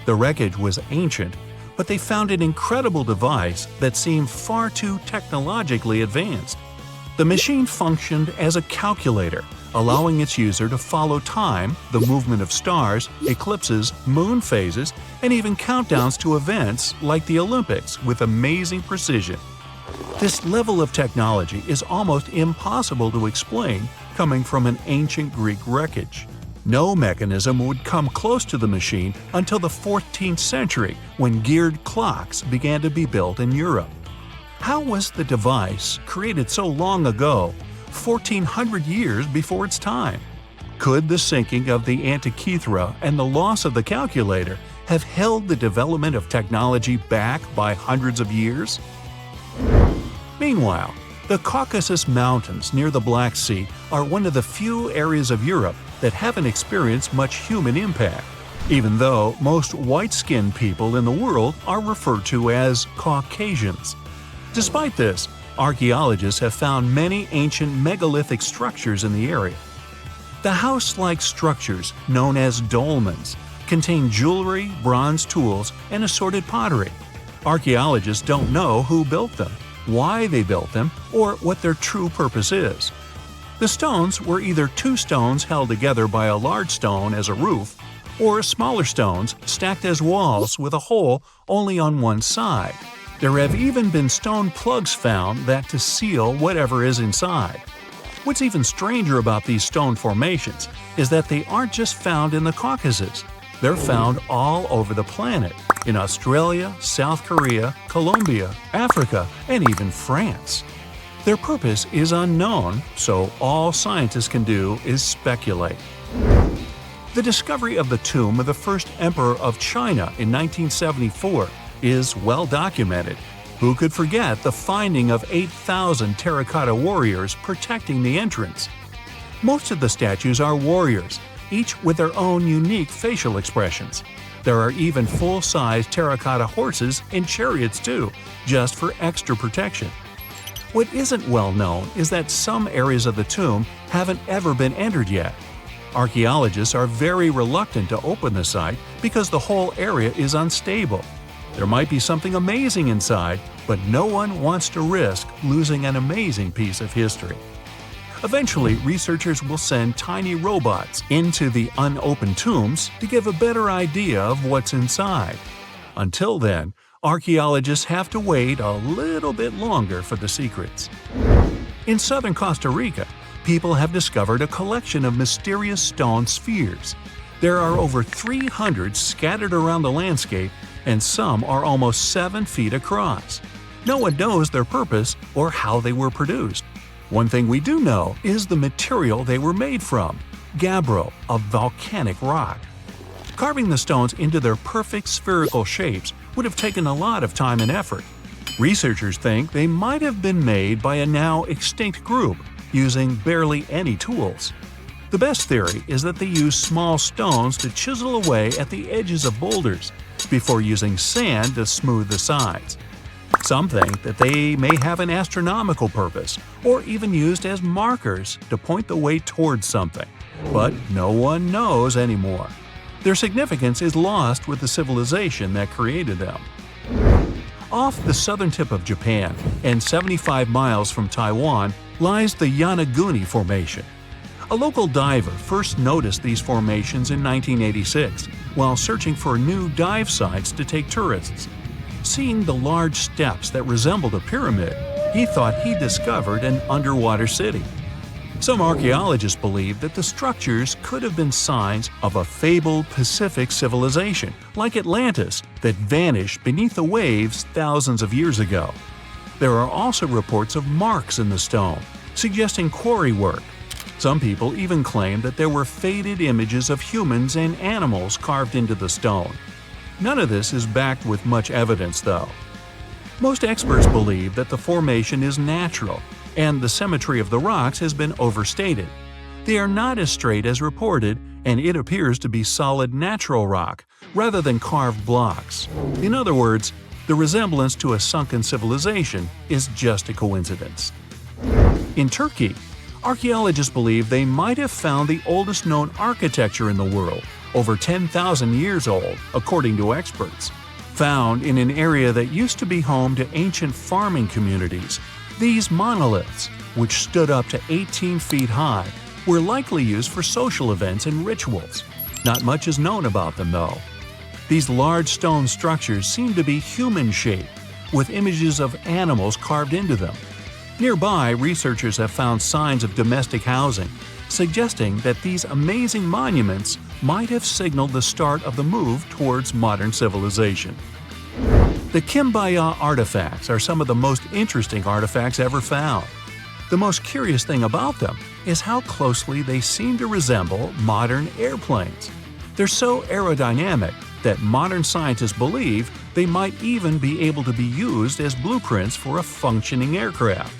Speaker 1: The wreckage was ancient, but they found an incredible device that seemed far too technologically advanced. The machine functioned as a calculator, allowing its user to follow time, the movement of stars, eclipses, moon phases, and even countdowns to events like the Olympics with amazing precision. This level of technology is almost impossible to explain coming from an ancient Greek wreckage. No mechanism would come close to the machine until the 14th century, when geared clocks began to be built in Europe. How was the device, created so long ago, 1,400 years before its time? Could the sinking of the Antikythera and the loss of the calculator have held the development of technology back by hundreds of years? Meanwhile, the Caucasus Mountains near the Black Sea are one of the few areas of Europe that haven't experienced much human impact, even though most white-skinned people in the world are referred to as Caucasians. Despite this, archaeologists have found many ancient megalithic structures in the area. The house-like structures, known as dolmens, contain jewelry, bronze tools, and assorted pottery. Archaeologists don't know who built them, why they built them, or what their true purpose is. The stones were either two stones held together by a large stone as a roof, or smaller stones stacked as walls with a hole only on one side. There have even been stone plugs found that to seal whatever is inside. What's even stranger about these stone formations is that they aren't just found in the Caucasus. They're found all over the planet, in Australia, South Korea, Colombia, Africa, and even France. Their purpose is unknown, so all scientists can do is speculate. The discovery of the tomb of the first emperor of China in 1974 is well documented. Who could forget the finding of 8,000 terracotta warriors protecting the entrance? Most of the statues are warriors, each with their own unique facial expressions. There are even full-size terracotta horses and chariots too, just for extra protection. What isn't well known is that some areas of the tomb haven't ever been entered yet. Archaeologists are very reluctant to open the site because the whole area is unstable. There might be something amazing inside, but no one wants to risk losing an amazing piece of history. Eventually, researchers will send tiny robots into the unopened tombs to give a better idea of what's inside. Until then, archaeologists have to wait a little bit longer for the secrets. In southern Costa Rica, people have discovered a collection of mysterious stone spheres. There are over 300 scattered around the landscape, and some are almost 7 feet across. No one knows their purpose or how they were produced. One thing we do know is the material they were made from: gabbro, a volcanic rock. Carving the stones into their perfect spherical shapes would have taken a lot of time and effort. Researchers think they might have been made by a now extinct group, using barely any tools. The best theory is that they used small stones to chisel away at the edges of boulders, before using sand to smooth the sides. Some think that they may have an astronomical purpose, or even used as markers to point the way towards something. But no one knows anymore. Their significance is lost with the civilization that created them. Off the southern tip of Japan, and 75 miles from Taiwan, lies the Yanaguni Formation. A local diver first noticed these formations in 1986 while searching for new dive sites to take tourists. Seeing the large steps that resembled a pyramid, he thought he discovered an underwater city. Some archaeologists believe that the structures could have been signs of a fabled Pacific civilization, like Atlantis, that vanished beneath the waves thousands of years ago. There are also reports of marks in the stone, suggesting quarry work. Some people even claim that there were faded images of humans and animals carved into the stone. None of this is backed with much evidence, though. Most experts believe that the formation is natural, and the symmetry of the rocks has been overstated. They are not as straight as reported, and it appears to be solid natural rock, rather than carved blocks. In other words, the resemblance to a sunken civilization is just a coincidence. In Turkey, archaeologists believe they might have found the oldest known architecture in the world, over 10,000 years old, according to experts. Found in an area that used to be home to ancient farming communities, these monoliths, which stood up to 18 feet high, were likely used for social events and rituals. Not much is known about them, though. These large stone structures seem to be human-shaped, with images of animals carved into them. Nearby, researchers have found signs of domestic housing, suggesting that these amazing monuments might have signaled the start of the move towards modern civilization. The Kimbaya artifacts are some of the most interesting artifacts ever found. The most curious thing about them is how closely they seem to resemble modern airplanes. They're so aerodynamic that modern scientists believe they might even be able to be used as blueprints for a functioning aircraft.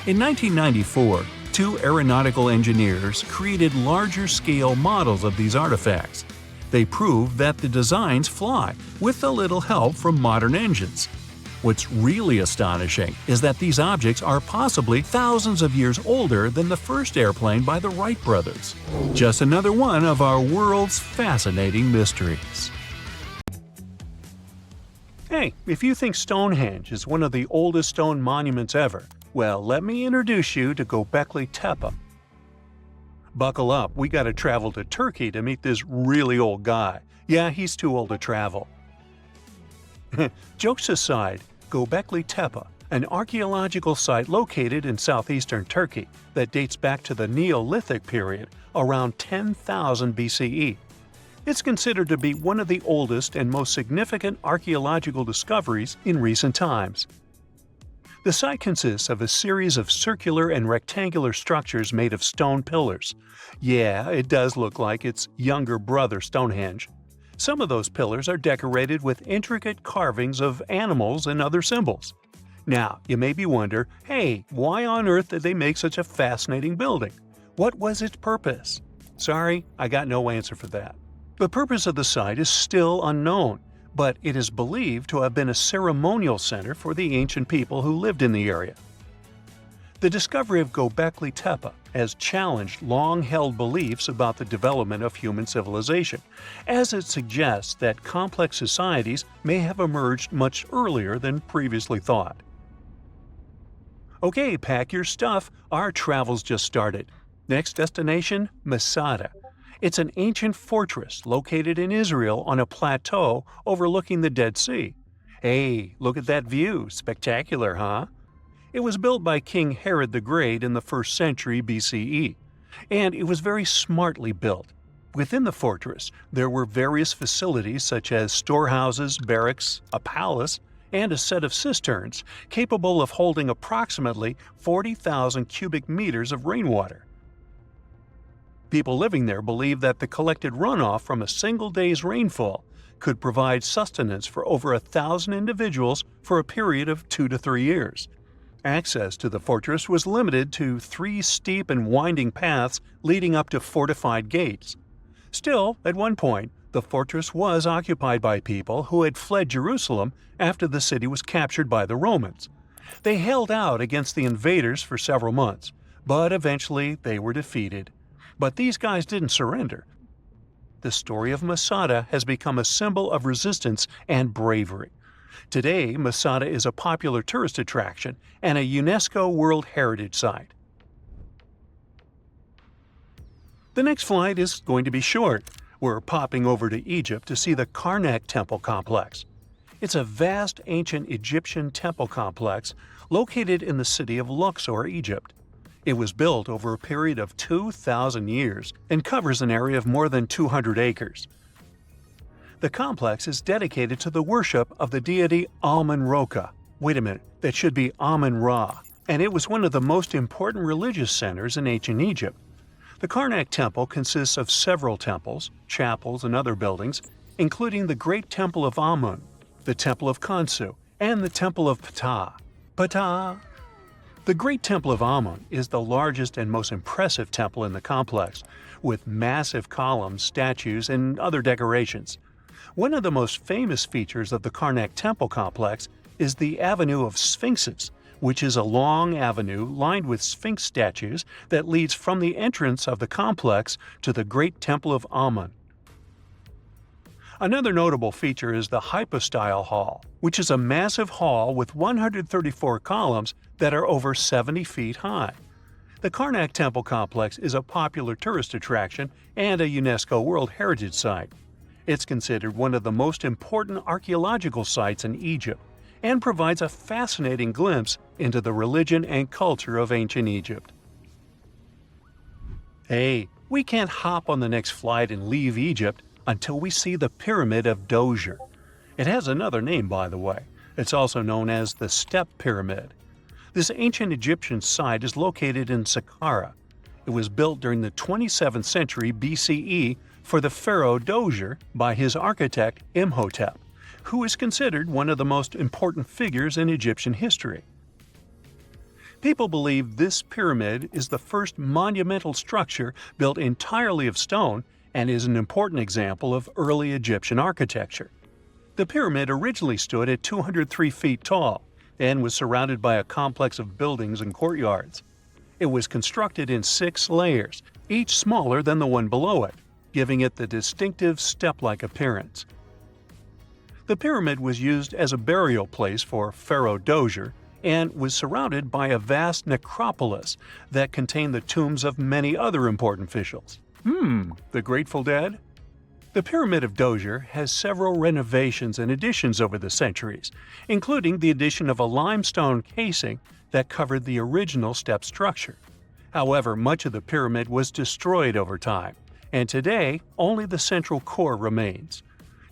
Speaker 1: In 1994, 2 aeronautical engineers created larger-scale models of these artifacts. They proved that the designs fly, with a little help from modern engines. What's really astonishing is that these objects are possibly thousands of years older than the first airplane by the Wright brothers. Just another one of our world's fascinating mysteries. Hey, if you think Stonehenge is one of the oldest stone monuments ever, well, let me introduce you to Göbekli Tepe. Buckle up, we gotta travel to Turkey to meet this really old guy. Yeah, he's too old to travel. Jokes aside, Göbekli Tepe, an archaeological site located in southeastern Turkey that dates back to the Neolithic period around 10,000 BCE. It's considered to be one of the oldest and most significant archaeological discoveries in recent times. The site consists of a series of circular and rectangular structures made of stone pillars. Yeah, it does look like its younger brother Stonehenge. Some of those pillars are decorated with intricate carvings of animals and other symbols. Now, you may be wondering, hey, why on earth did they make such a fascinating building? What was its purpose? Sorry, I got no answer for that. The purpose of the site is still unknown, but it is believed to have been a ceremonial center for the ancient people who lived in the area. The discovery of Göbekli Tepe has challenged long-held beliefs about the development of human civilization, as it suggests that complex societies may have emerged much earlier than previously thought. Okay, pack your stuff, our travels just started. Next destination, Masada. It's an ancient fortress located in Israel on a plateau overlooking the Dead Sea. Hey, look at that view, spectacular, huh? It was built by King Herod the Great in the 1st century BCE, and it was very smartly built. Within the fortress, there were various facilities such as storehouses, barracks, a palace, and a set of cisterns capable of holding approximately 40,000 cubic meters of rainwater. People living there believed that the collected runoff from a single day's rainfall could provide sustenance for over 1,000 individuals for a period of 2 to 3 years. Access to the fortress was limited to 3 steep and winding paths leading up to fortified gates. Still, at one point, the fortress was occupied by people who had fled Jerusalem after the city was captured by the Romans. They held out against the invaders for several months, but eventually they were defeated. But these guys didn't surrender. The story of Masada has become a symbol of resistance and bravery. Today, Masada is a popular tourist attraction and a UNESCO World Heritage Site. The next flight is going to be short. We're popping over to Egypt to see the Karnak Temple Complex. It's a vast ancient Egyptian temple complex located in the city of Luxor, Egypt. It was built over a period of 2,000 years and covers an area of more than 200 acres. The complex is dedicated to the worship of the deity Amun-Ra. Wait a minute, that should be Amun-Ra, and it was one of the most important religious centers in ancient Egypt. The Karnak Temple consists of several temples, chapels, and other buildings, including the Great Temple of Amun, the Temple of Khonsu, and the Temple of Ptah. Ptah! The Great Temple of Amun is the largest and most impressive temple in the complex, with massive columns, statues, and other decorations. One of the most famous features of the Karnak Temple complex is the Avenue of Sphinxes, which is a long avenue lined with Sphinx statues that leads from the entrance of the complex to the Great Temple of Amun. Another notable feature is the Hypostyle Hall, which is a massive hall with 134 columns that are over 70 feet high. The Karnak Temple Complex is a popular tourist attraction and a UNESCO World Heritage Site. It's considered one of the most important archaeological sites in Egypt and provides a fascinating glimpse into the religion and culture of ancient Egypt. Hey, we can't hop on the next flight and leave Egypt until we see the Pyramid of Djoser. It has another name, by the way. It's also known as the Step Pyramid. This ancient Egyptian site is located in Saqqara. It was built during the 27th century BCE for the pharaoh Djoser by his architect Imhotep, who is considered one of the most important figures in Egyptian history. People believe this pyramid is the first monumental structure built entirely of stone and is an important example of early Egyptian architecture. The pyramid originally stood at 203 feet tall and was surrounded by a complex of buildings and courtyards. It was constructed in 6 layers, each smaller than the one below it, giving it the distinctive step-like appearance. The pyramid was used as a burial place for Pharaoh Djoser and was surrounded by a vast necropolis that contained the tombs of many other important officials. The Grateful Dead? The Pyramid of Djoser has several renovations and additions over the centuries, including the addition of a limestone casing that covered the original step structure. However, much of the pyramid was destroyed over time, and today only the central core remains.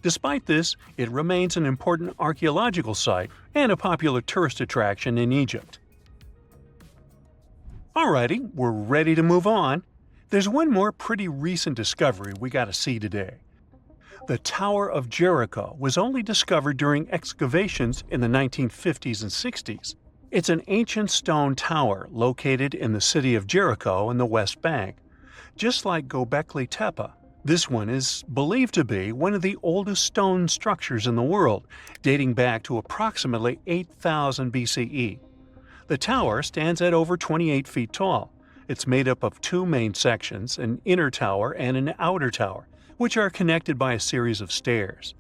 Speaker 1: Despite this, it remains an important archaeological site and a popular tourist attraction in Egypt. Alrighty, we're ready to move on. There's one more pretty recent discovery we gotta see today. The Tower of Jericho was only discovered during excavations in the 1950s and 60s. It's an ancient stone tower located in the city of Jericho in the West Bank. Just like Göbekli Tepe, this one is believed to be one of the oldest stone structures in the world, dating back to approximately 8000 BCE. The tower stands at over 28 feet tall. It's made up of two main sections, an inner tower and an outer tower, which are connected by a series of stairs.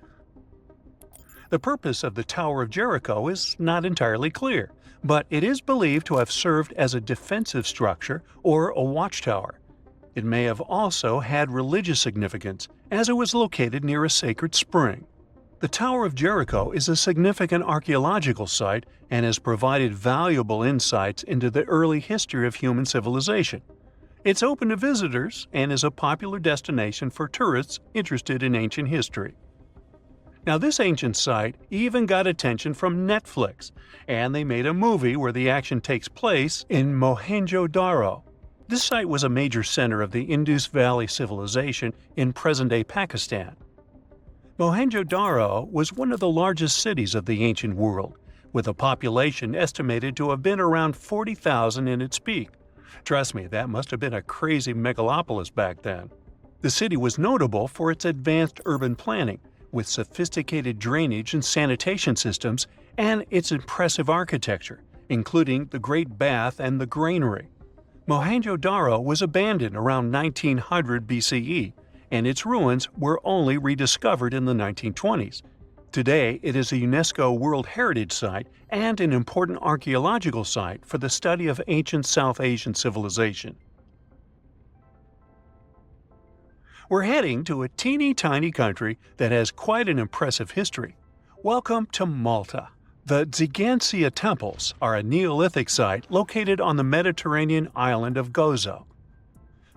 Speaker 1: The purpose of the Tower of Jericho is not entirely clear, but it is believed to have served as a defensive structure or a watchtower. It may have also had religious significance, as it was located near a sacred spring. The Tower of Jericho is a significant archaeological site and has provided valuable insights into the early history of human civilization. It's open to visitors and is a popular destination for tourists interested in ancient history. Now, this ancient site even got attention from Netflix, and they made a movie where the action takes place in Mohenjo-Daro. This site was a major center of the Indus Valley civilization in present-day Pakistan. Mohenjo-Daro was one of the largest cities of the ancient world, with a population estimated to have been around 40,000 in its peak. Trust me, that must have been a crazy megalopolis back then. The city was notable for its advanced urban planning, with sophisticated drainage and sanitation systems, and its impressive architecture, including the Great Bath and the Granary. Mohenjo-Daro was abandoned around 1900 BCE, and its ruins were only rediscovered in the 1920s. Today, it is a UNESCO World Heritage Site and an important archaeological site for the study of ancient South Asian civilization. We're heading to a teeny-tiny country that has quite an impressive history. Welcome to Malta. The Xigantia Temples are a Neolithic site located on the Mediterranean island of Gozo.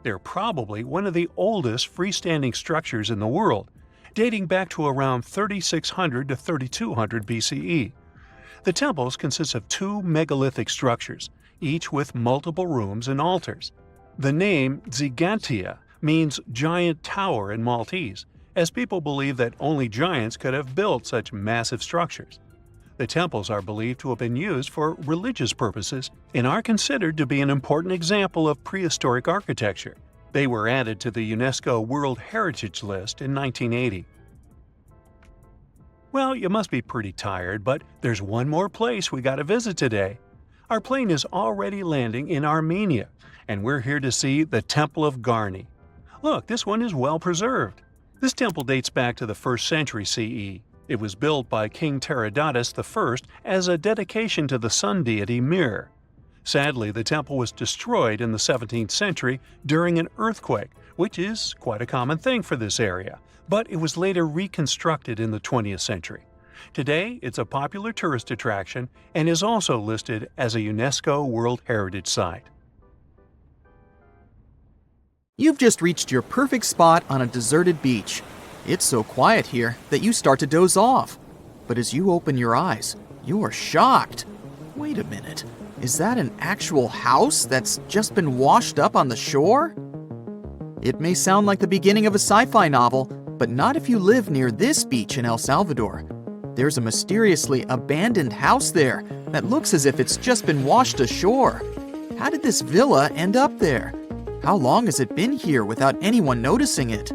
Speaker 1: They're probably one of the oldest freestanding structures in the world, dating back to around 3600 to 3200 BCE. The temples consist of two megalithic structures, each with multiple rooms and altars. The name Xigantia means giant tower in Maltese, as people believe that only giants could have built such massive structures. The temples are believed to have been used for religious purposes and are considered to be an important example of prehistoric architecture. They were added to the UNESCO World Heritage List in 1980. Well, you must be pretty tired, but there's one more place we gotta visit today. Our plane is already landing in Armenia, and we're here to see the Temple of Garni. Look, this one is well preserved. This temple dates back to the 1st century CE. It was built by King Tiridates I as a dedication to the sun deity Mir. Sadly, the temple was destroyed in the 17th century during an earthquake, which is quite a common thing for this area, but it was later reconstructed in the 20th century. Today, it's a popular tourist attraction and is also listed as a UNESCO World Heritage Site.
Speaker 2: You've just reached your perfect spot on a deserted beach. It's so quiet here that you start to doze off. But as you open your eyes, you are shocked. Wait a minute, is that an actual house that's just been washed up on the shore? It may sound like the beginning of a sci-fi novel, but not if you live near this beach in El Salvador. There's a mysteriously abandoned house there that looks as if it's just been washed ashore. How did this villa end up there? How long has it been here without anyone noticing it?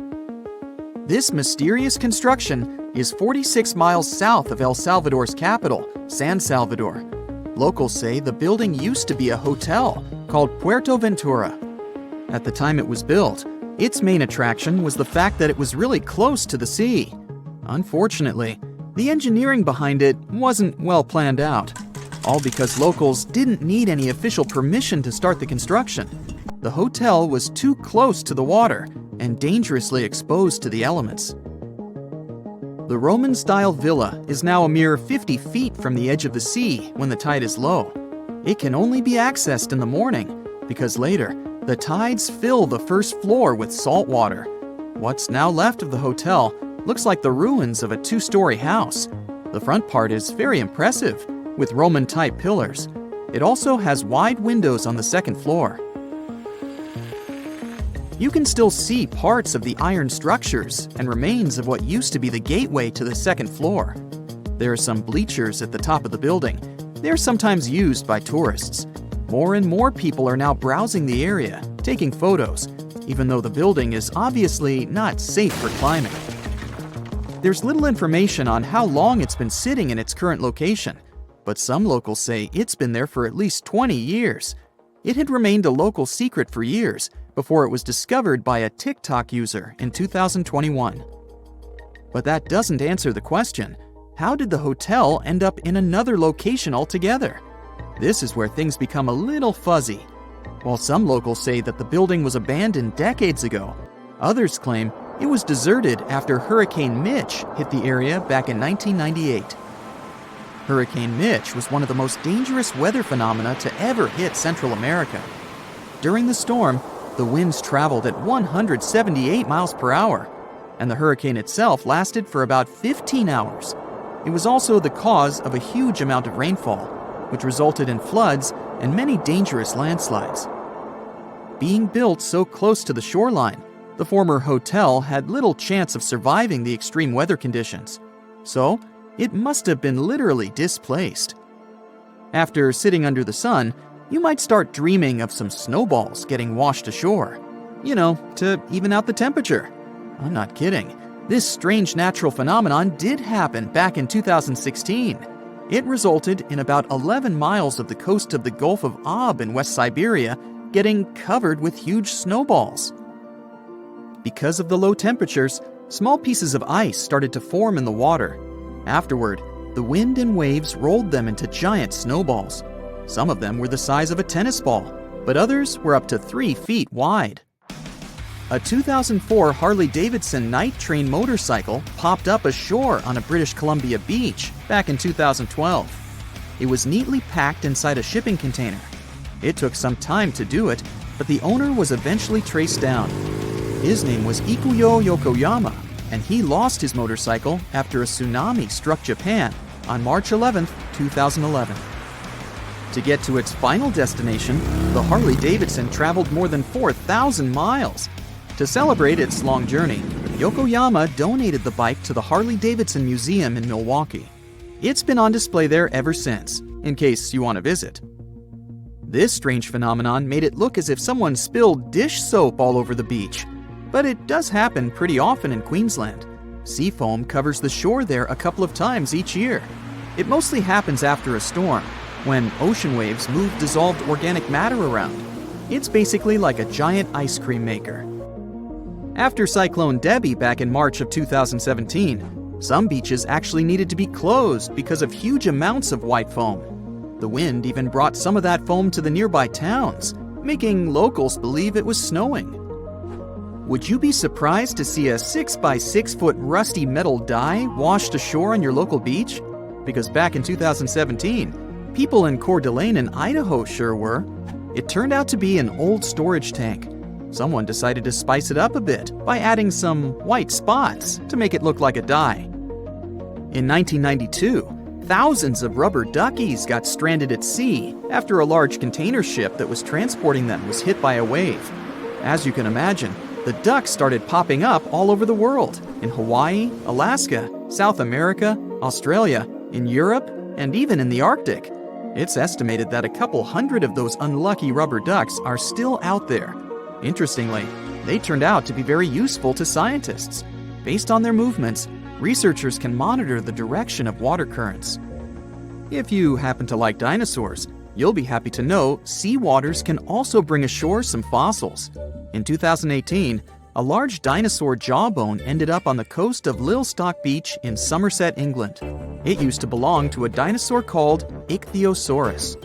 Speaker 2: This mysterious construction is 46 miles south of El Salvador's capital, San Salvador. Locals say the building used to be a hotel called Puerto Ventura. At the time it was built, its main attraction was the fact that it was really close to the sea. Unfortunately, the engineering behind it wasn't well planned out, all because locals didn't need any official permission to start the construction. The hotel was too close to the water and dangerously exposed to the elements. The Roman-style villa is now a mere 50 feet from the edge of the sea when the tide is low. It can only be accessed in the morning because later, the tides fill the first floor with salt water, What's now left of the hotel looks like the ruins of a two-story house. The front part is very impressive, with Roman-type pillars. It also has wide windows on the second floor. You can still see parts of the iron structures and remains of what used to be the gateway to the second floor. There are some bleachers at the top of the building. They're sometimes used by tourists. More and more people are now browsing the area, taking photos, even though the building is obviously not safe for climbing. There's little information on how long it's been sitting in its current location, but some locals say it's been there for at least 20 years. It had remained a local secret for years before it was discovered by a TikTok user in 2021. But that doesn't answer the question. How did the hotel end up in another location altogether? This is where things become a little fuzzy. While some locals say that the building was abandoned decades ago, others claim it was deserted after Hurricane Mitch hit the area back in 1998. Hurricane Mitch was one of the most dangerous weather phenomena to ever hit Central America. During the storm, the winds traveled at 178 miles per hour, and the hurricane itself lasted for about 15 hours. It was also the cause of a huge amount of rainfall, which resulted in floods and many dangerous landslides. Being built so close to the shoreline, the former hotel had little chance of surviving the extreme weather conditions, so it must have been literally displaced. After sitting under the sun, you might start dreaming of some snowballs getting washed ashore. To even out the temperature. I'm not kidding. This strange natural phenomenon did happen back in 2016. It resulted in about 11 miles of the coast of the Gulf of Ob in West Siberia getting covered with huge snowballs. Because of the low temperatures, small pieces of ice started to form in the water. Afterward, the wind and waves rolled them into giant snowballs. Some of them were the size of a tennis ball, but others were up to 3 feet wide. A 2004 Harley-Davidson night train motorcycle popped up ashore on a British Columbia beach back in 2012. It was neatly packed inside a shipping container. It took some time to do it, but the owner was eventually traced down. His name was Ikuyo Yokoyama, and he lost his motorcycle after a tsunami struck Japan on March 11, 2011. To get to its final destination, the Harley-Davidson traveled more than 4,000 miles. To celebrate its long journey, Yokoyama donated the bike to the Harley-Davidson Museum in Milwaukee. It's been on display there ever since, in case you want to visit. This strange phenomenon made it look as if someone spilled dish soap all over the beach. But it does happen pretty often in Queensland. Sea foam covers the shore there a couple of times each year. It mostly happens after a storm, when ocean waves move dissolved organic matter around. It's basically like a giant ice cream maker. After Cyclone Debbie back in March of 2017, some beaches actually needed to be closed because of huge amounts of white foam. The wind even brought some of that foam to the nearby towns, making locals believe it was snowing. Would you be surprised to see a 6-by-6-foot rusty metal die washed ashore on your local beach? Because back in 2017, people in Coeur d'Alene in Idaho sure were. It turned out to be an old storage tank. Someone decided to spice it up a bit by adding some white spots to make it look like a die. In 1992, thousands of rubber duckies got stranded at sea after a large container ship that was transporting them was hit by a wave. As you can imagine, the ducks started popping up all over the world, in Hawaii, Alaska, South America, Australia, in Europe, and even in the Arctic. It's estimated that a couple hundred of those unlucky rubber ducks are still out there. Interestingly, they turned out to be very useful to scientists. Based on their movements, researchers can monitor the direction of water currents. If you happen to like dinosaurs, you'll be happy to know sea waters can also bring ashore some fossils. In 2018, a large dinosaur jawbone ended up on the coast of Lilstock Beach in Somerset, England. It used to belong to a dinosaur called Ichthyosaurus.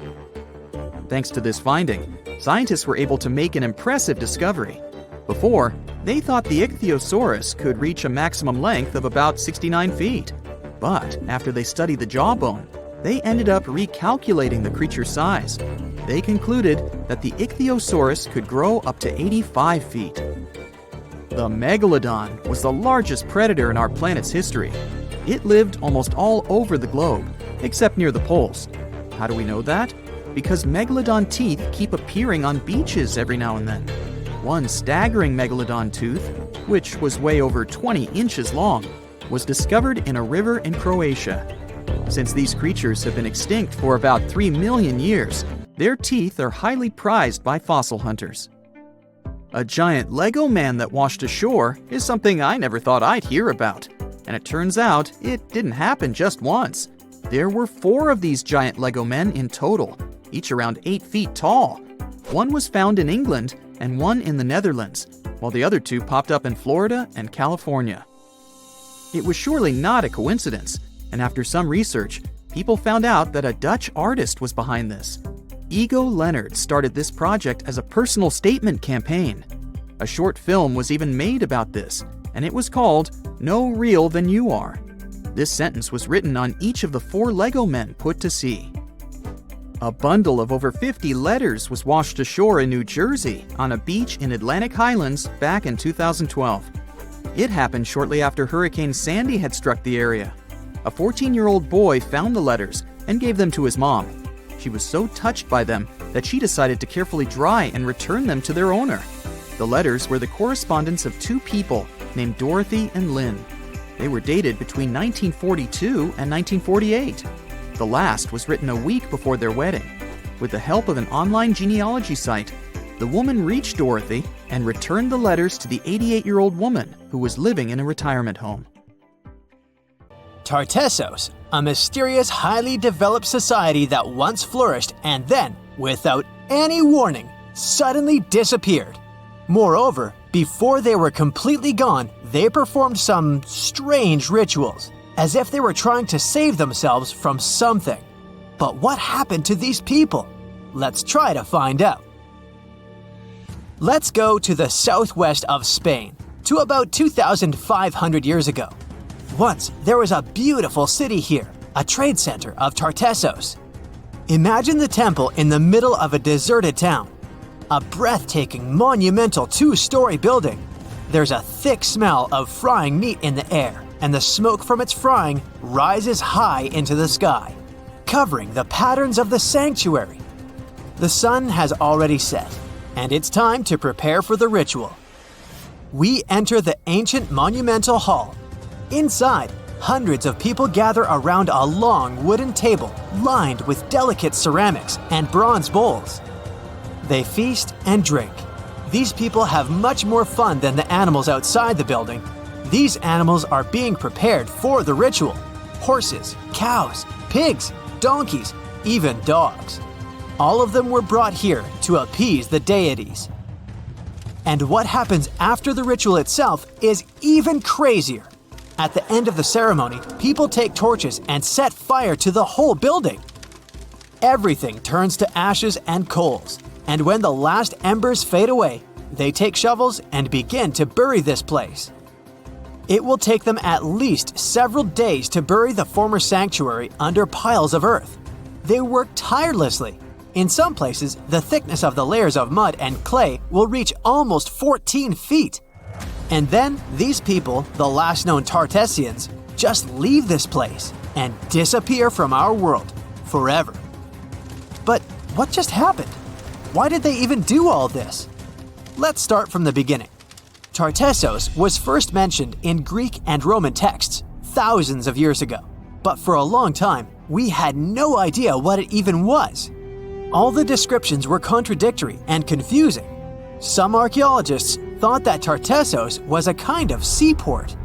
Speaker 2: Thanks to this finding, scientists were able to make an impressive discovery. Before, they thought the Ichthyosaurus could reach a maximum length of about 69 feet. But after they studied the jawbone, they ended up recalculating the creature's size. They concluded that the Ichthyosaurus could grow up to 85 feet. The megalodon was the largest predator in our planet's history. It lived almost all over the globe, except near the poles. How do we know that? Because megalodon teeth keep appearing on beaches every now and then. One staggering megalodon tooth, which was way over 20 inches long, was discovered in a river in Croatia. Since these creatures have been extinct for about 3 million years, their teeth are highly prized by fossil hunters. A giant Lego man that washed ashore is something I never thought I'd hear about. And it turns out it didn't happen just once. There were 4 of these giant Lego men in total, each around 8 feet tall. One was found in England and one in the Netherlands, while the other 2 popped up in Florida and California. It was surely not a coincidence, and after some research, people found out that a Dutch artist was behind this. Ego Leonard started this project as a personal statement campaign. A short film was even made about this, and it was called No Real Than You Are. This sentence was written on each of the 4 Lego men put to sea. A bundle of over 50 letters was washed ashore in New Jersey on a beach in Atlantic Highlands back in 2012. It happened shortly after Hurricane Sandy had struck the area. A 14-year-old boy found the letters and gave them to his mom. She was so touched by them that she decided to carefully dry and return them to their owner. The letters were the correspondence of 2 people named Dorothy and Lynn. They were dated between 1942 and 1948. The last was written a week before their wedding. With the help of an online genealogy site, the woman reached Dorothy and returned the letters to the 88-year-old woman who was living in a retirement home.
Speaker 3: Tartessos, a mysterious, highly developed society that once flourished and then, without any warning, suddenly disappeared. Moreover, before they were completely gone, they performed some strange rituals, as if they were trying to save themselves from something. But what happened to these people? Let's try to find out. Let's go to the southwest of Spain, to about 2,500 years ago. Once, there was a beautiful city here, a trade center of Tartessos. Imagine the temple in the middle of a deserted town. A breathtaking, monumental 2-story building. There's a thick smell of frying meat in the air, and the smoke from its frying rises high into the sky, covering the patterns of the sanctuary. The sun has already set, and it's time to prepare for the ritual. We enter the ancient monumental hall. Inside, hundreds of people gather around a long wooden table lined with delicate ceramics and bronze bowls. They feast and drink. These people have much more fun than the animals outside the building. These animals are being prepared for the ritual. Horses, cows, pigs, donkeys, even dogs. All of them were brought here to appease the deities. And what happens after the ritual itself is even crazier. At the end of the ceremony, people take torches and set fire to the whole building. Everything turns to ashes and coals, and when the last embers fade away, they take shovels and begin to bury this place. It will take them at least several days to bury the former sanctuary under piles of earth. They work tirelessly. In some places, the thickness of the layers of mud and clay will reach almost 14 feet. And then, these people, the last known Tartessians, just leave this place and disappear from our world forever. But what just happened? Why did they even do all this? Let's start from the beginning. Tartessos was first mentioned in Greek and Roman texts thousands of years ago, but for a long time, we had no idea what it even was. All the descriptions were contradictory and confusing. Some archaeologists thought that Tartessos was a kind of seaport.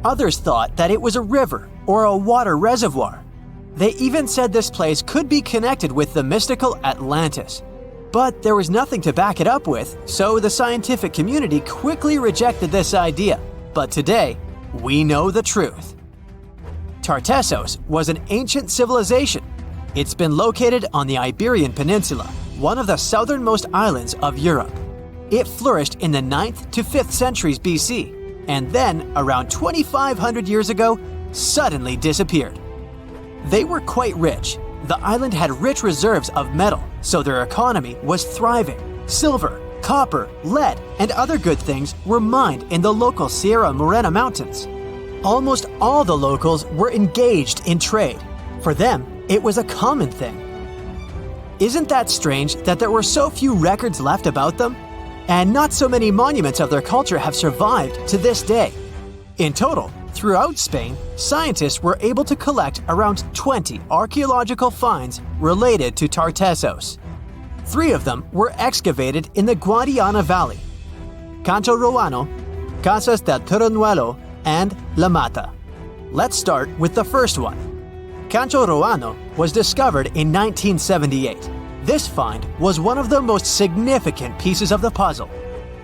Speaker 3: Others thought that it was a river or a water reservoir. They even said this place could be connected with the mystical Atlantis. But there was nothing to back it up with, so the scientific community quickly rejected this idea. But today, we know the truth. Tartessos was an ancient civilization. It's been located on the Iberian Peninsula, one of the southernmost islands of Europe. It flourished in the 9th to 5th centuries BC, and then, around 2,500 years ago, suddenly disappeared. They were quite rich. The island had rich reserves of metal, so their economy was thriving. Silver, copper, lead, and other good things were mined in the local Sierra Morena mountains. Almost all the locals were engaged in trade. For them, it was a common thing. Isn't that strange that there were so few records left about them? And not so many monuments of their culture have survived to this day. In total, throughout Spain, scientists were able to collect around 20 archaeological finds related to Tartessos. 3 of them were excavated in the Guadiana Valley: Cancho Roano, Casas del Turrunuelo, and La Mata. Let's start with the first one. Cancho Roano was discovered in 1978. This find was one of the most significant pieces of the puzzle.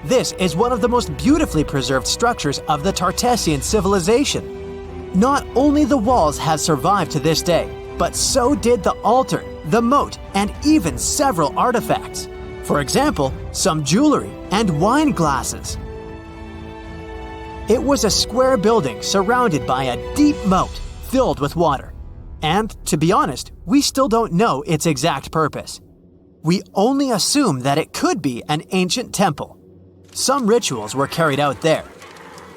Speaker 3: This is one of the most beautifully preserved structures of the Tartessian civilization. Not only the walls have survived to this day, but so did the altar, the moat, and even several artifacts. For example, some jewelry and wine glasses. It was a square building surrounded by a deep moat filled with water. And, to be honest, we still don't know its exact purpose. We only assume that it could be an ancient temple. Some rituals were carried out there.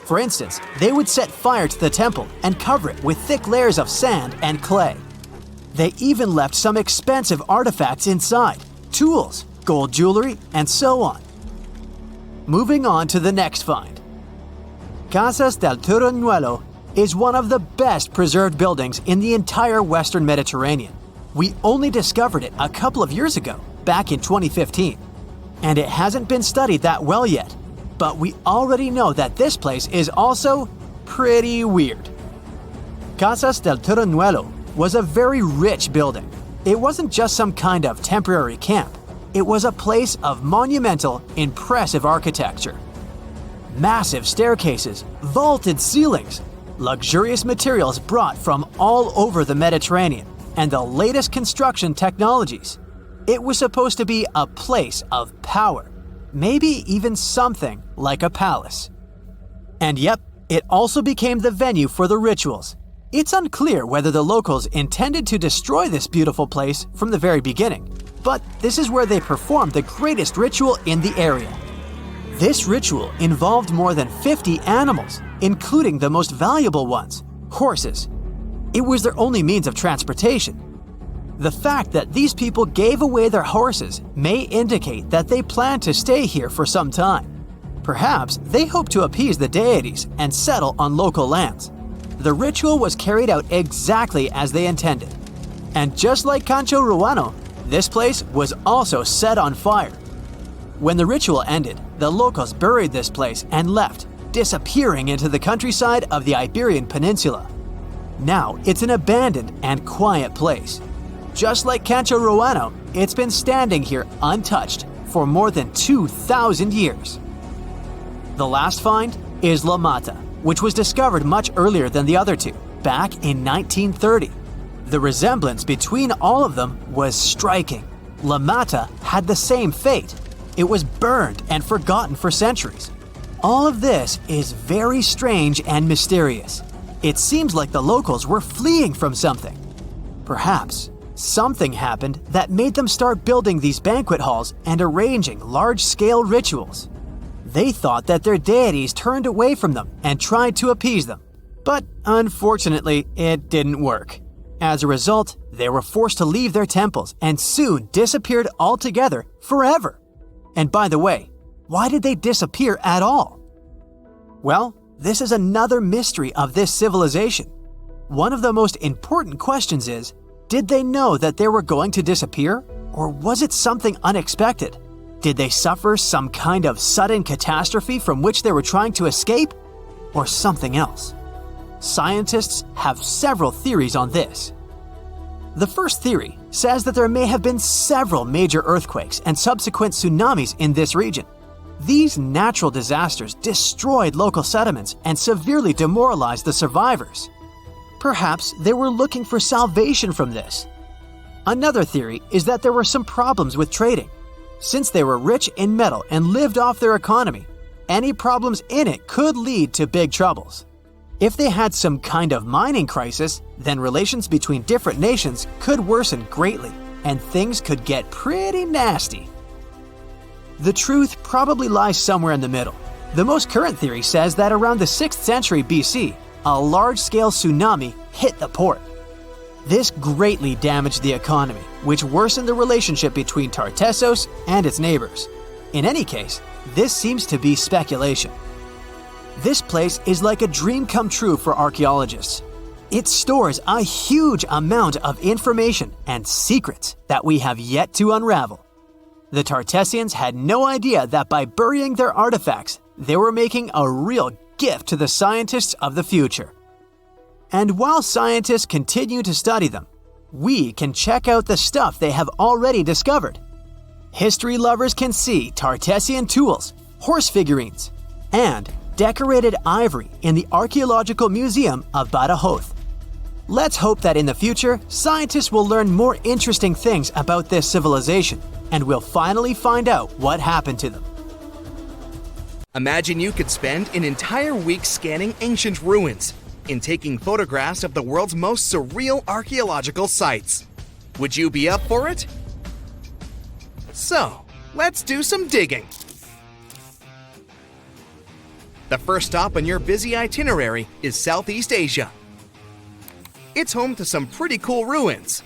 Speaker 3: For instance, they would set fire to the temple and cover it with thick layers of sand and clay. They even left some expensive artifacts inside, tools, gold jewelry, and so on. Moving on to the next find. Casas del Turrunuelo is one of the best preserved buildings in the entire Western Mediterranean. We only discovered it a couple of years ago, back in 2015. And it hasn't been studied that well yet, but we already know that this place is also pretty weird. Casas del Turrunuelo was a very rich building. It wasn't just some kind of temporary camp. It was a place of monumental, impressive architecture. Massive staircases, vaulted ceilings, luxurious materials brought from all over the Mediterranean, and the latest construction technologies. It was supposed to be a place of power, maybe even something like a palace. And yep, it also became the venue for the rituals. It's unclear whether the locals intended to destroy this beautiful place from the very beginning, but this is where they performed the greatest ritual in the area. This ritual involved more than 50 animals, including the most valuable ones, horses. It was their only means of transportation. The fact that these people gave away their horses may indicate that they plan to stay here for some time. Perhaps they hope to appease the deities and settle on local lands. The ritual was carried out exactly as they intended. And just like Cancho Roano, this place was also set on fire. When the ritual ended, the locals buried this place and left, disappearing into the countryside of the Iberian Peninsula. Now it's an abandoned and quiet place. Just like Cancho Roano, it's been standing here untouched for more than 2,000 years. The last find is La Mata, which was discovered much earlier than the other two, back in 1930. The resemblance between all of them was striking. La Mata had the same fate. It was burned and forgotten for centuries. All of this is very strange and mysterious. It seems like the locals were fleeing from something. Perhaps something happened that made them start building these banquet halls and arranging large-scale rituals. They thought that their deities turned away from them and tried to appease them. But unfortunately, it didn't work. As a result, they were forced to leave their temples and soon disappeared altogether forever. And by the way, why did they disappear at all? Well, this is another mystery of this civilization. One of the most important questions is, did they know that they were going to disappear? Or was it something unexpected? Did they suffer some kind of sudden catastrophe from which they were trying to escape? Or something else? Scientists have several theories on this. The first theory says that there may have been several major earthquakes and subsequent tsunamis in this region. These natural disasters destroyed local settlements and severely demoralized the survivors. Perhaps they were looking for salvation from this. Another theory is that there were some problems with trading. Since they were rich in metal and lived off their economy, any problems in it could lead to big troubles. If they had some kind of mining crisis, then relations between different nations could worsen greatly, and things could get pretty nasty. The truth probably lies somewhere in the middle. The most current theory says that around the 6th century BC, a large-scale tsunami hit the port. This greatly damaged the economy, which worsened the relationship between Tartessos and its neighbors. In any case, this seems to be speculation. This place is like a dream come true for archaeologists. It stores a huge amount of information and secrets that we have yet to unravel. The Tartessians had no idea that by burying their artifacts, they were making a real gift to the scientists of the future. And while scientists continue to study them, we can check out the stuff they have already discovered. History lovers can see Tartessian tools, horse figurines, and decorated ivory in the Archaeological Museum of Badajoz. Let's hope that in the future, scientists will learn more interesting things about this civilization, and we'll finally find out what happened to them.
Speaker 4: Imagine you could spend an entire week scanning ancient ruins and taking photographs of the world's most surreal archaeological sites. Would you be up for it? So, let's do some digging. The first stop on your busy itinerary is Southeast Asia. It's home to some pretty cool ruins.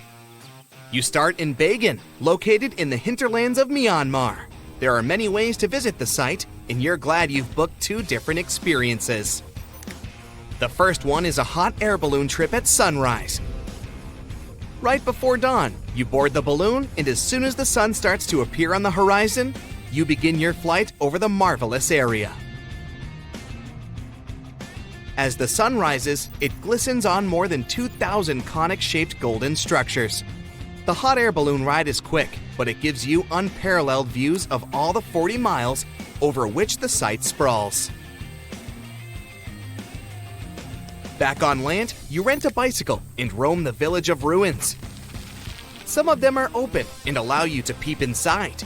Speaker 4: You start in Bagan, located in the hinterlands of Myanmar. There are many ways to visit the site, and you're glad you've booked 2 different experiences. The first one is a hot air balloon trip at sunrise. Right before dawn, you board the balloon, and as soon as the sun starts to appear on the horizon, you begin your flight over the marvelous area. As the sun rises, it glistens on more than 2,000 conic-shaped golden structures. The hot air balloon ride is quick, but it gives you unparalleled views of all the 40 miles over which the site sprawls. Back on land, you rent a bicycle and roam the village of ruins. Some of them are open and allow you to peep inside.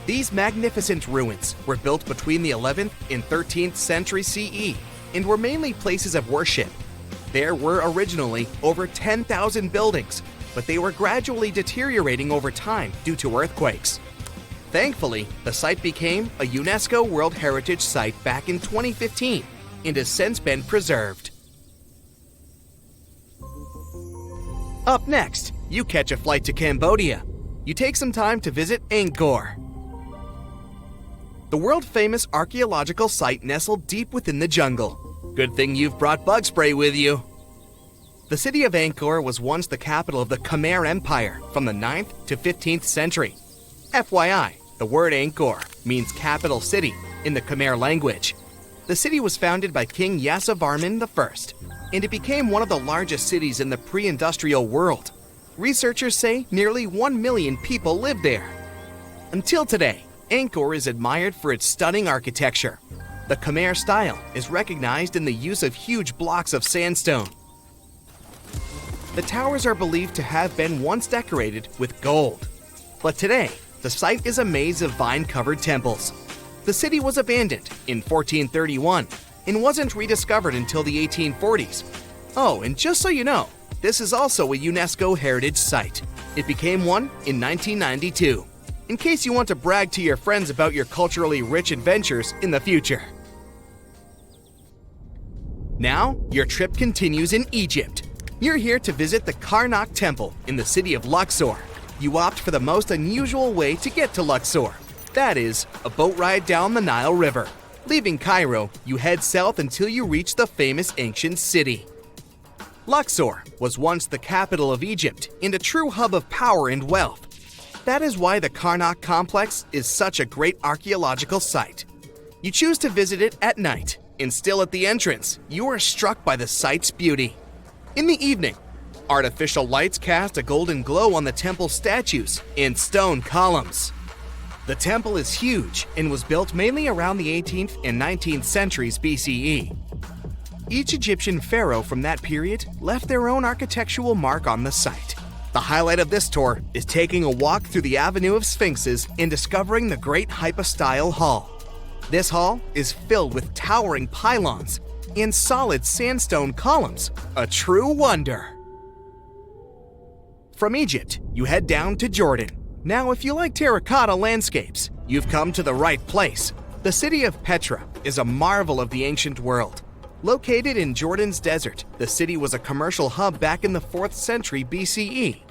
Speaker 4: These magnificent ruins were built between the 11th and 13th century CE and were mainly places of worship. There were originally over 10,000 buildings, but they were gradually deteriorating over time due to earthquakes. Thankfully, the site became a UNESCO World Heritage Site back in 2015 and has since been preserved. Up next, you catch a flight to Cambodia. You take some time to visit Angkor. The world-famous archaeological site nestled deep within the jungle. Good thing you've brought bug spray with you. The city of Angkor was once the capital of the Khmer Empire from the 9th to 15th century. FYI, the word Angkor means capital city in the Khmer language. The city was founded by King Yasovarman I, and it became one of the largest cities in the pre-industrial world. Researchers say nearly 1 million people live there. Until today, Angkor is admired for its stunning architecture. The Khmer style is recognized in the use of huge blocks of sandstone. The towers are believed to have been once decorated with gold. But today, the site is a maze of vine-covered temples. The city was abandoned in 1431 and wasn't rediscovered until the 1840s. Oh, and just so you know, this is also a UNESCO Heritage Site. It became one in 1992. In case you want to brag to your friends about your culturally rich adventures in the future. Now, your trip continues in Egypt. You're here to visit the Karnak Temple in the city of Luxor. You opt for the most unusual way to get to Luxor. That is, a boat ride down the Nile River. Leaving Cairo, you head south until you reach the famous ancient city. Luxor was once the capital of Egypt and a true hub of power and wealth. That is why the Karnak complex is such a great archaeological site. You choose to visit it at night, and still at the entrance, you are struck by the site's beauty. In the evening, artificial lights cast a golden glow on the temple statues and stone columns. The temple is huge and was built mainly around the 18th and 19th centuries BCE. Each Egyptian pharaoh from that period left their own architectural mark on the site. The highlight of this tour is taking a walk through the Avenue of Sphinxes and discovering the Great Hypostyle Hall. This hall is filled with towering pylons and solid sandstone columns, a true wonder. From Egypt, you head down to Jordan. Now, if you like terracotta landscapes, you've come to the right place. The city of Petra is a marvel of the ancient world. Located in Jordan's desert, the city was a commercial hub back in the 4th century BCE.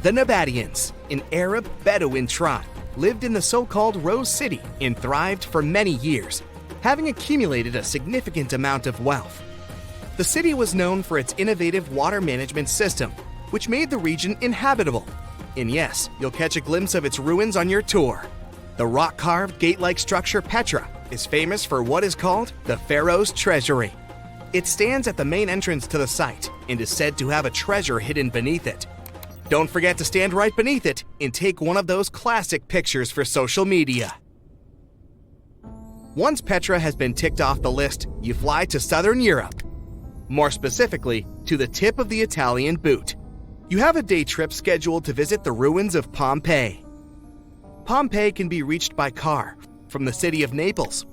Speaker 4: The Nabateans, an Arab Bedouin tribe, lived in the so-called Rose City and thrived for many years, having accumulated a significant amount of wealth. The city was known for its innovative water management system, which made the region inhabitable. And yes, you'll catch a glimpse of its ruins on your tour. The rock-carved gate-like structure Petra is famous for what is called the Pharaoh's Treasury. It stands at the main entrance to the site and is said to have a treasure hidden beneath it. Don't forget to stand right beneath it and take one of those classic pictures for social media. Once Petra has been ticked off the list, you fly to southern Europe. More specifically, to the tip of the Italian boot. You have a day trip scheduled to visit the ruins of Pompeii. Pompeii can be reached by car from the city of Naples.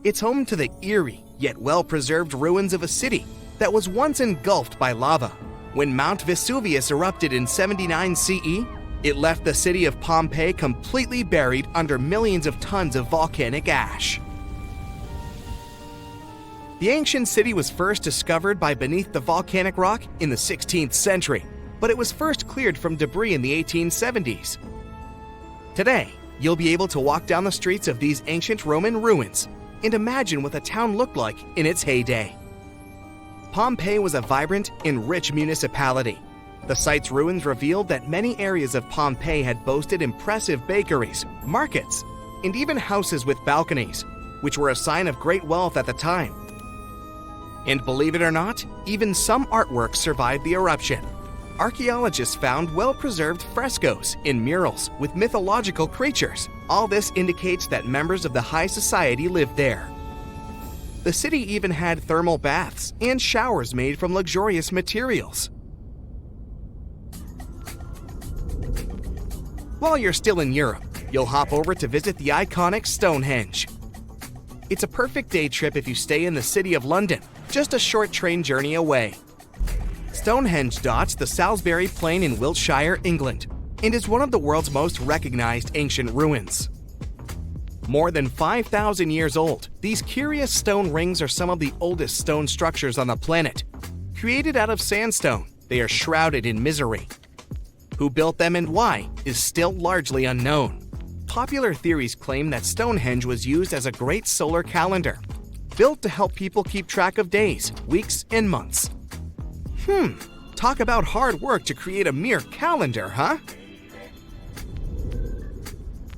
Speaker 4: It's home to the eerie yet well-preserved ruins of a city that was once engulfed by lava. When Mount Vesuvius erupted in 79 CE, it left the city of Pompeii completely buried under millions of tons of volcanic ash. The ancient city was first discovered by beneath the volcanic rock in the 16th century, but it was first cleared from debris in the 1870s. Today, you'll be able to walk down the streets of these ancient Roman ruins and imagine what the town looked like in its heyday. Pompeii was a vibrant and rich municipality. The site's ruins revealed that many areas of Pompeii had boasted impressive bakeries, markets, and even houses with balconies, which were a sign of great wealth at the time. And believe it or not, even some artworks survived the eruption. Archaeologists found well-preserved frescoes and murals with mythological creatures. All this indicates that members of the high society lived there. The city even had thermal baths and showers made from luxurious materials. While you're still in Europe, you'll hop over to visit the iconic Stonehenge. It's a perfect day trip if you stay in the city of London, just a short train journey away. Stonehenge dots the Salisbury Plain in Wiltshire, England, and is one of the world's most recognized ancient ruins. More than 5,000 years old, these curious stone rings are some of the oldest stone structures on the planet. Created out of sandstone, they are shrouded in misery. Who built them and why is still largely unknown. Popular theories claim that Stonehenge was used as a great solar calendar, built to help people keep track of days, weeks, and months. Talk about hard work to create a mere calendar, huh?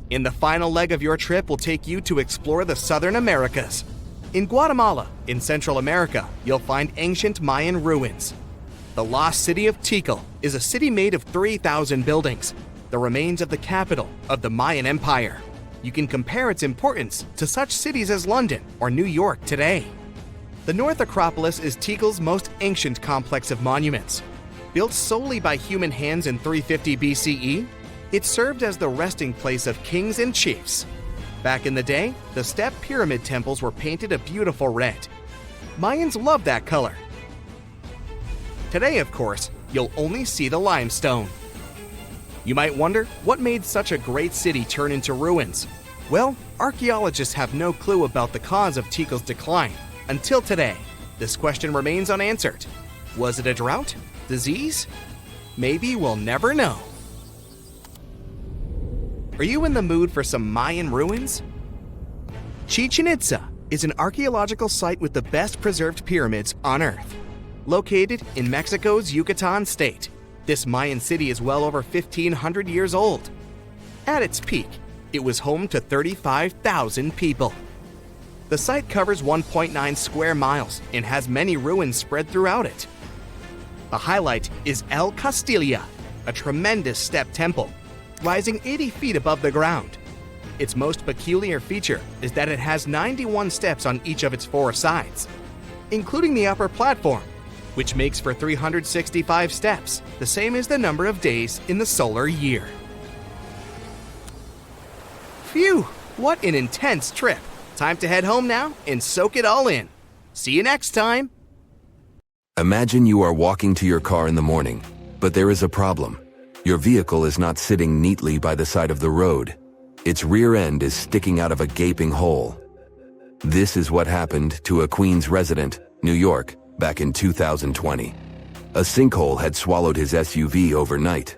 Speaker 4: In the final leg of your trip, we'll take you to explore the Southern Americas. In Guatemala, in Central America, you'll find ancient Mayan ruins. The lost city of Tikal is a city made of 3,000 buildings, the remains of the capital of the Mayan Empire. You can compare its importance to such cities as London or New York today. The North Acropolis is Tikal's most ancient complex of monuments. Built solely by human hands in 350 BCE, it served as the resting place of kings and chiefs. Back in the day, the step pyramid temples were painted a beautiful red. Mayans loved that color. Today, of course, you'll only see the limestone. You might wonder what made such a great city turn into ruins. Well, archaeologists have no clue about the cause of Tikal's decline. Until today, this question remains unanswered. Was it a drought? Disease? Maybe we'll never know. Are you in the mood for some Mayan ruins? Chichen Itza is an archaeological site with the best preserved pyramids on Earth. Located in Mexico's Yucatan state, this Mayan city is well over 1,500 years old. At its peak, it was home to 35,000 people. The site covers 1.9 square miles and has many ruins spread throughout it. The highlight is El Castilla, a tremendous step temple, rising 80 feet above the ground. Its most peculiar feature is that it has 91 steps on each of its 4 sides, including the upper platform, which makes for 365 steps, the same as the number of days in the solar year. Phew, what an intense trip. Time to head home now and soak it all in. See you next time.
Speaker 5: Imagine you are walking to your car in the morning, but there is a problem. Your vehicle is not sitting neatly by the side of the road. Its rear end is sticking out of a gaping hole. This is what happened to a Queens resident, New York, back in 2020. A sinkhole had swallowed his SUV overnight.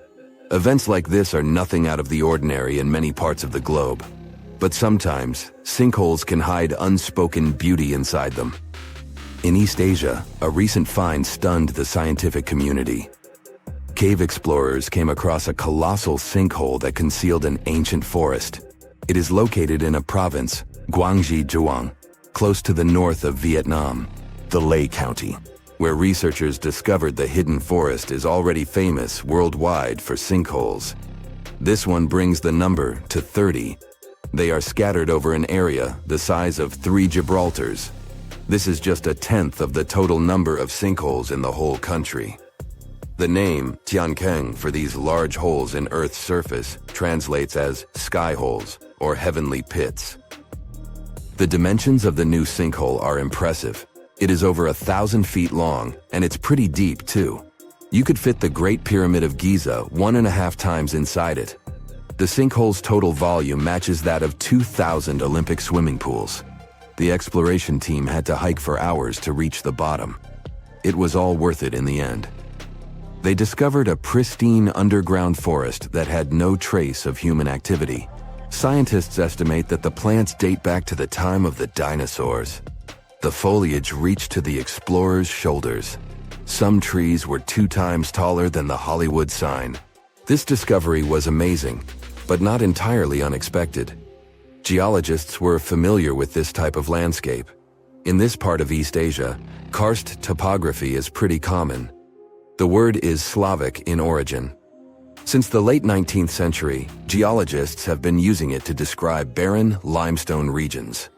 Speaker 5: Events like this are nothing out of the ordinary in many parts of the globe. But sometimes, sinkholes can hide unspoken beauty inside them. In East Asia, a recent find stunned the scientific community. Cave explorers came across a colossal sinkhole that concealed an ancient forest. It is located in a province, Guangxi Zhuang, close to the north of Vietnam, the Lê County, where researchers discovered the hidden forest is already famous worldwide for sinkholes. This one brings the number to 30. They are scattered over an area the size of 3 Gibraltars. This is just 1/10 of the total number of sinkholes in the whole country. The name Tiankeng for these large holes in Earth's surface translates as sky holes or heavenly pits. The dimensions of the new sinkhole are impressive. It is over 1,000 feet long, and it's pretty deep too. You could fit the Great Pyramid of Giza 1.5 times inside it. The sinkhole's total volume matches that of 2,000 Olympic swimming pools. The exploration team had to hike for hours to reach the bottom. It was all worth it in the end. They discovered a pristine underground forest that had no trace of human activity. Scientists estimate that the plants date back to the time of the dinosaurs. The foliage reached to the explorers' shoulders. Some trees were 2 times taller than the Hollywood sign. This discovery was amazing, but not entirely unexpected. Geologists were familiar with this type of landscape. In this part of East Asia, karst topography is pretty common. The word is Slavic in origin. Since the late 19th century, geologists have been using it to describe barren limestone regions.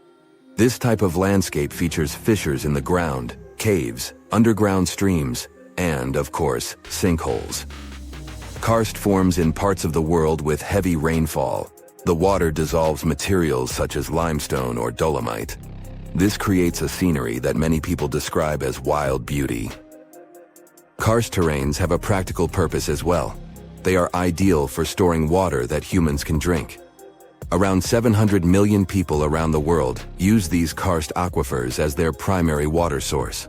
Speaker 5: This type of landscape features fissures in the ground, caves, underground streams, and, of course, sinkholes. Karst forms in parts of the world with heavy rainfall. The water dissolves materials such as limestone or dolomite. This creates a scenery that many people describe as wild beauty. Karst terrains have a practical purpose as well. They are ideal for storing water that humans can drink. Around 700 million people around the world use these karst aquifers as their primary water source.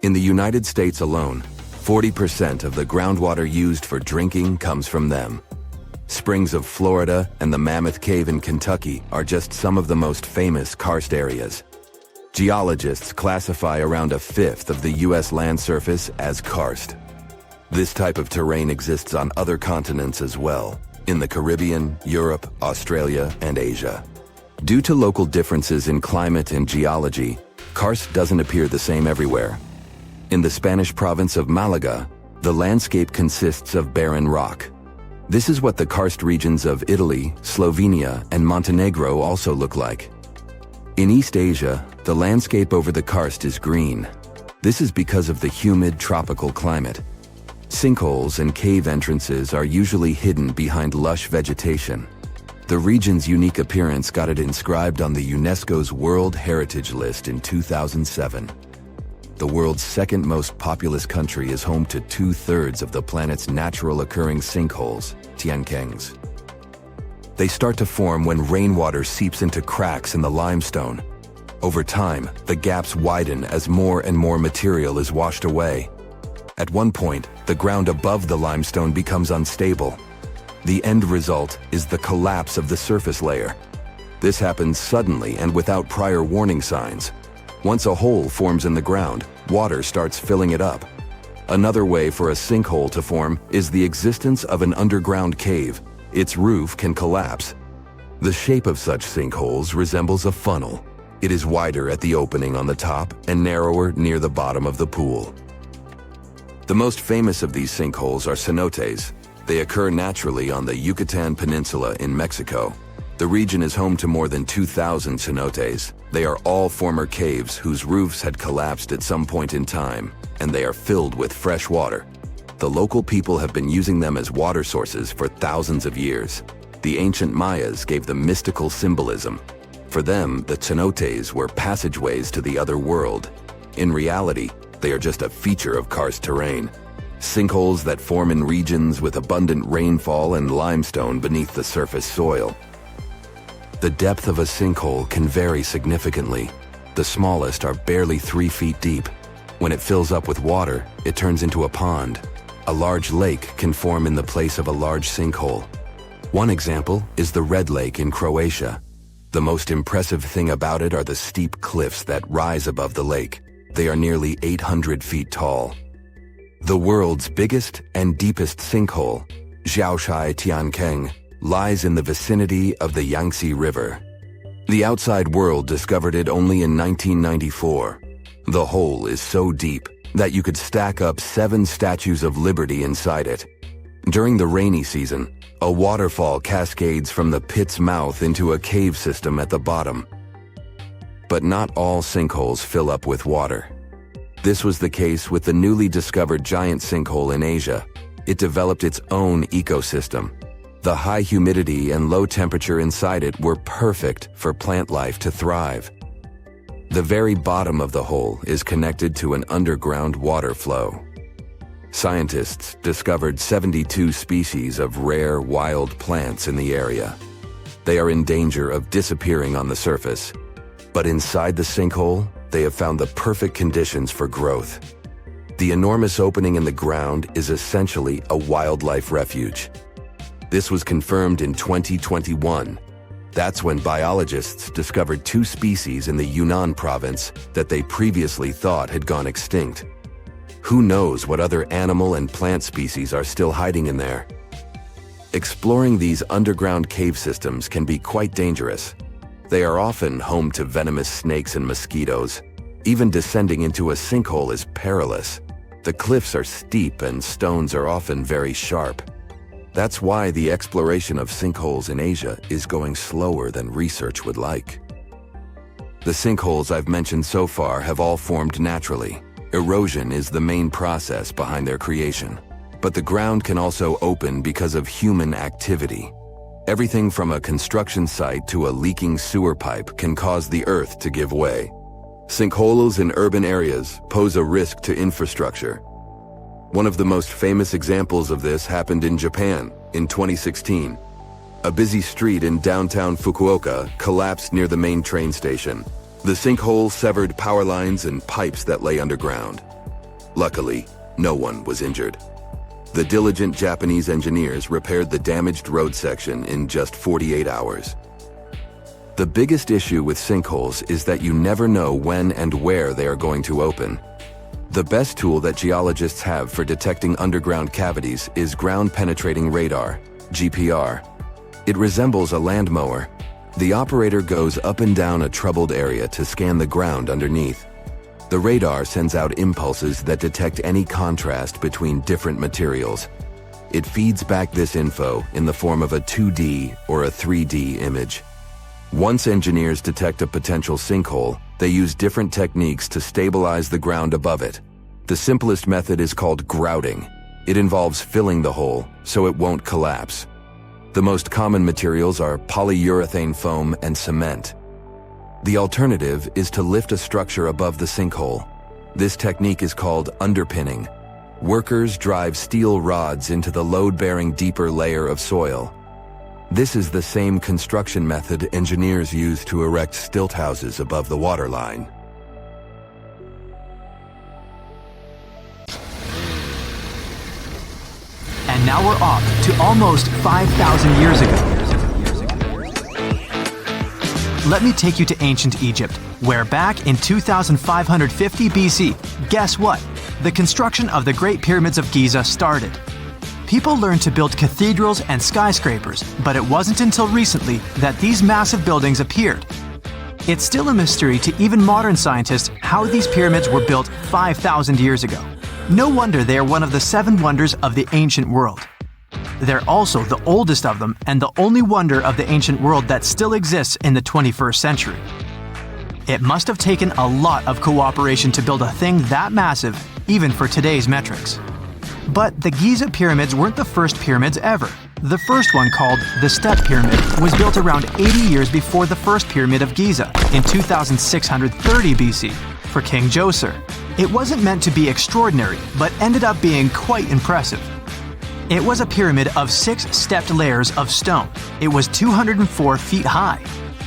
Speaker 5: In the United States alone, 40% of the groundwater used for drinking comes from them. Springs of Florida and the Mammoth Cave in Kentucky are just some of the most famous karst areas. Geologists classify around 1/5 of the U.S. land surface as karst. This type of terrain exists on other continents as well, in the Caribbean, Europe, Australia, and Asia. Due to local differences in climate and geology, karst doesn't appear the same everywhere. In the Spanish province of Malaga, the landscape consists of barren rock. This is what the karst regions of Italy, Slovenia, and Montenegro also look like. In East Asia, the landscape over the karst is green. This is because of the humid tropical climate. Sinkholes and cave entrances are usually hidden behind lush vegetation. The region's unique appearance got it inscribed on the UNESCO's World Heritage List in 2007. The world's second most populous country is home to 2/3 of the planet's natural occurring sinkholes, tiankengs. They start to form when rainwater seeps into cracks in the limestone. Over time, the gaps widen as more and more material is washed away. At one point, the ground above the limestone becomes unstable. The end result is the collapse of the surface layer. This happens suddenly and without prior warning signs. Once a hole forms in the ground, water starts filling it up. Another way for a sinkhole to form is the existence of an underground cave. Its roof can collapse. The shape of such sinkholes resembles a funnel. It is wider at the opening on the top and narrower near the bottom of the pool. The most famous of these sinkholes are cenotes. They occur naturally on the Yucatan Peninsula in Mexico. The region is home to more than 2,000 cenotes. They are all former caves whose roofs had collapsed at some point in time, and they are filled with fresh water. The local people have been using them as water sources for thousands of years. The ancient Mayas gave them mystical symbolism. For them, the cenotes were passageways to the other world. In reality, they are just a feature of karst terrain. sinkholes that form in regions with abundant rainfall and limestone beneath the surface soil. The depth of a sinkhole can vary significantly. The smallest are barely 3 feet deep. When it fills up with water, it turns into a pond. A large lake can form in the place of a large sinkhole. One example is the Red Lake in Croatia. The most impressive thing about it are the steep cliffs that rise above the lake. They are nearly 800 feet tall. The world's biggest and deepest sinkhole, Xiaoshui Tiankeng, lies in the vicinity of the Yangtze River. The outside world discovered it only in 1994. The hole is so deep that you could stack up 7 statues of liberty inside it. During the rainy season, a waterfall cascades from the pit's mouth into a cave system at the bottom. But not all sinkholes fill up with water. This was the case with the newly discovered giant sinkhole in Asia. It developed its own ecosystem. The high humidity and low temperature inside it were perfect for plant life to thrive. The very bottom of the hole is connected to an underground water flow. Scientists discovered 72 species of rare wild plants in the area. They are in danger of disappearing on the surface, but inside the sinkhole, they have found the perfect conditions for growth. The enormous opening in the ground is essentially a wildlife refuge. This was confirmed in 2021. That's when biologists discovered 2 species in the Yunnan province that they previously thought had gone extinct. Who knows what other animal and plant species are still hiding in there? Exploring these underground cave systems can be quite dangerous. They are often home to venomous snakes and mosquitoes. Even descending into a sinkhole is perilous. The cliffs are steep and stones are often very sharp. That's why the exploration of sinkholes in Asia is going slower than research would like. The sinkholes I've mentioned so far have all formed naturally. Erosion is the main process behind their creation. But the ground can also open because of human activity. Everything from a construction site to a leaking sewer pipe can cause the earth to give way. Sinkholes in urban areas pose a risk to infrastructure. One of the most famous examples of this happened in Japan in 2016. A busy street in downtown Fukuoka collapsed near the main train station. The sinkhole severed power lines and pipes that lay underground. Luckily, no one was injured. The diligent Japanese engineers repaired the damaged road section in just 48 hours. The biggest issue with sinkholes is that you never know when and where they are going to open. The best tool that geologists have for detecting underground cavities is ground-penetrating radar, GPR. It resembles a land mower. The operator goes up and down a troubled area to scan the ground underneath. The radar sends out impulses that detect any contrast between different materials. It feeds back this info in the form of a 2D or a 3D image. Once engineers detect a potential sinkhole, they use different techniques to stabilize the ground above it. The simplest method is called grouting. It involves filling the hole so it won't collapse. The most common materials are polyurethane foam and cement. The alternative is to lift a structure above the sinkhole. This technique is called underpinning. Workers drive steel rods into the load-bearing deeper layer of soil. This is the same construction method engineers use to erect stilt houses above the waterline.
Speaker 3: And now we're off to almost 5,000 years ago. Let me take you to ancient Egypt, where back in 2550 BC, guess what? The construction of the Great Pyramids of Giza started. People learned to build cathedrals and skyscrapers, but it wasn't until recently that these massive buildings appeared. It's still a mystery to even modern scientists how these pyramids were built 5,000 years ago. No wonder they are one of the 7 wonders of the ancient world. They're also the oldest of them and the only wonder of the ancient world that still exists in the 21st century. It must have taken a lot of cooperation to build a thing that massive, even for today's metrics. But the Giza pyramids weren't the first pyramids ever. The first one, called the Step Pyramid, was built around 80 years before the first pyramid of Giza in 2630 BC for King Djoser. It wasn't meant to be extraordinary, but ended up being quite impressive. It was a pyramid of 6 stepped layers of stone. It was 204 feet high,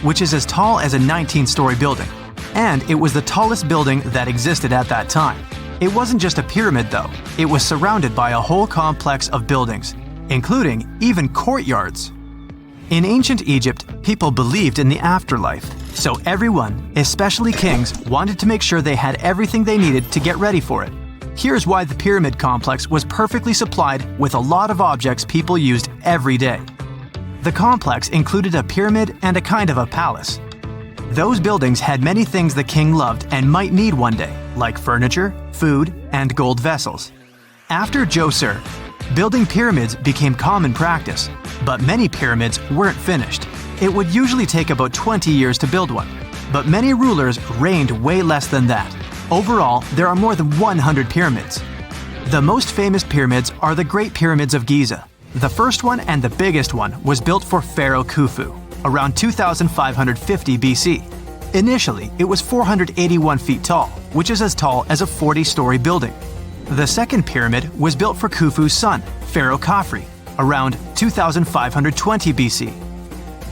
Speaker 3: which is as tall as a 19-story building. And it was the tallest building that existed at that time. It wasn't just a pyramid though, it was surrounded by a whole complex of buildings, including even courtyards. In ancient Egypt, people believed in the afterlife, so everyone, especially kings, wanted to make sure they had everything they needed to get ready for it. Here's why the pyramid complex was perfectly supplied with a lot of objects people used every day. The complex included a pyramid and a kind of a palace. Those buildings had many things the king loved and might need one day, like furniture, food, and gold vessels. After Djoser, building pyramids became common practice, but many pyramids weren't finished. It would usually take about 20 years to build one, but many rulers reigned way less than that. Overall, there are more than 100 pyramids. The most famous pyramids are the Great Pyramids of Giza. The first one and the biggest one was built for Pharaoh Khufu, around 2550 BC. Initially, it was 481 feet tall, which is as tall as a 40-story building. The second pyramid was built for Khufu's son, Pharaoh Khafre, around 2520 BC.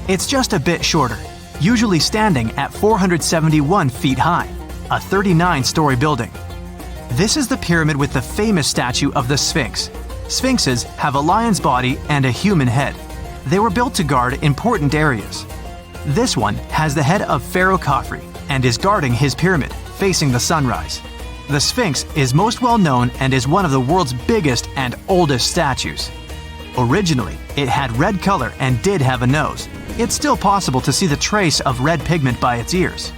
Speaker 3: It's just a bit shorter, usually standing at 471 feet high, a 39-story building. This is the pyramid with the famous statue of the Sphinx. Sphinxes have a lion's body and a human head. They were built to guard important areas. This one has the head of Pharaoh Khafre and is guarding his pyramid, facing the sunrise. The Sphinx is most well known and is one of the world's biggest and oldest statues. Originally, it had red color and did have a nose. It's still possible to see the trace of red pigment by its ears.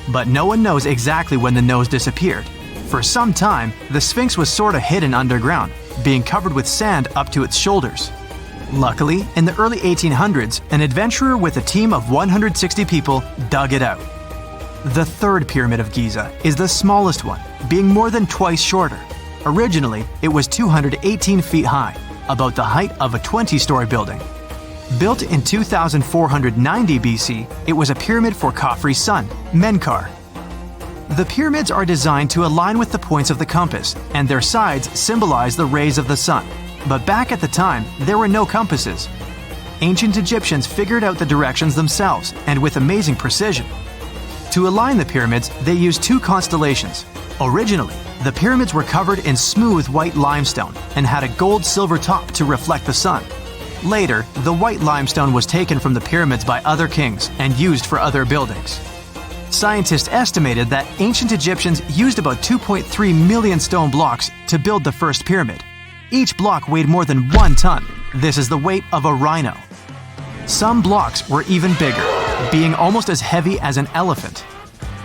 Speaker 3: But no one knows exactly when the nose disappeared. For some time, the Sphinx was sort of hidden underground, being covered with sand up to its shoulders. Luckily, in the early 1800s, an adventurer with a team of 160 people dug it out. The third pyramid of Giza is the smallest one, being more than twice shorter. Originally, it was 218 feet high, about the height of a 20-story building. Built in 2490 BC, it was a pyramid for Khafre's son, Menkaure. The pyramids are designed to align with the points of the compass, and their sides symbolize the rays of the sun. But back at the time, there were no compasses. Ancient Egyptians figured out the directions themselves, and with amazing precision. To align the pyramids, they used 2 constellations. Originally, the pyramids were covered in smooth white limestone and had a gold-silver top to reflect the sun. Later, the white limestone was taken from the pyramids by other kings and used for other buildings. Scientists estimated that ancient Egyptians used about 2.3 million stone blocks to build the first pyramid. Each block weighed more than 1 ton. This is the weight of a rhino. Some blocks were even bigger, being almost as heavy as an elephant.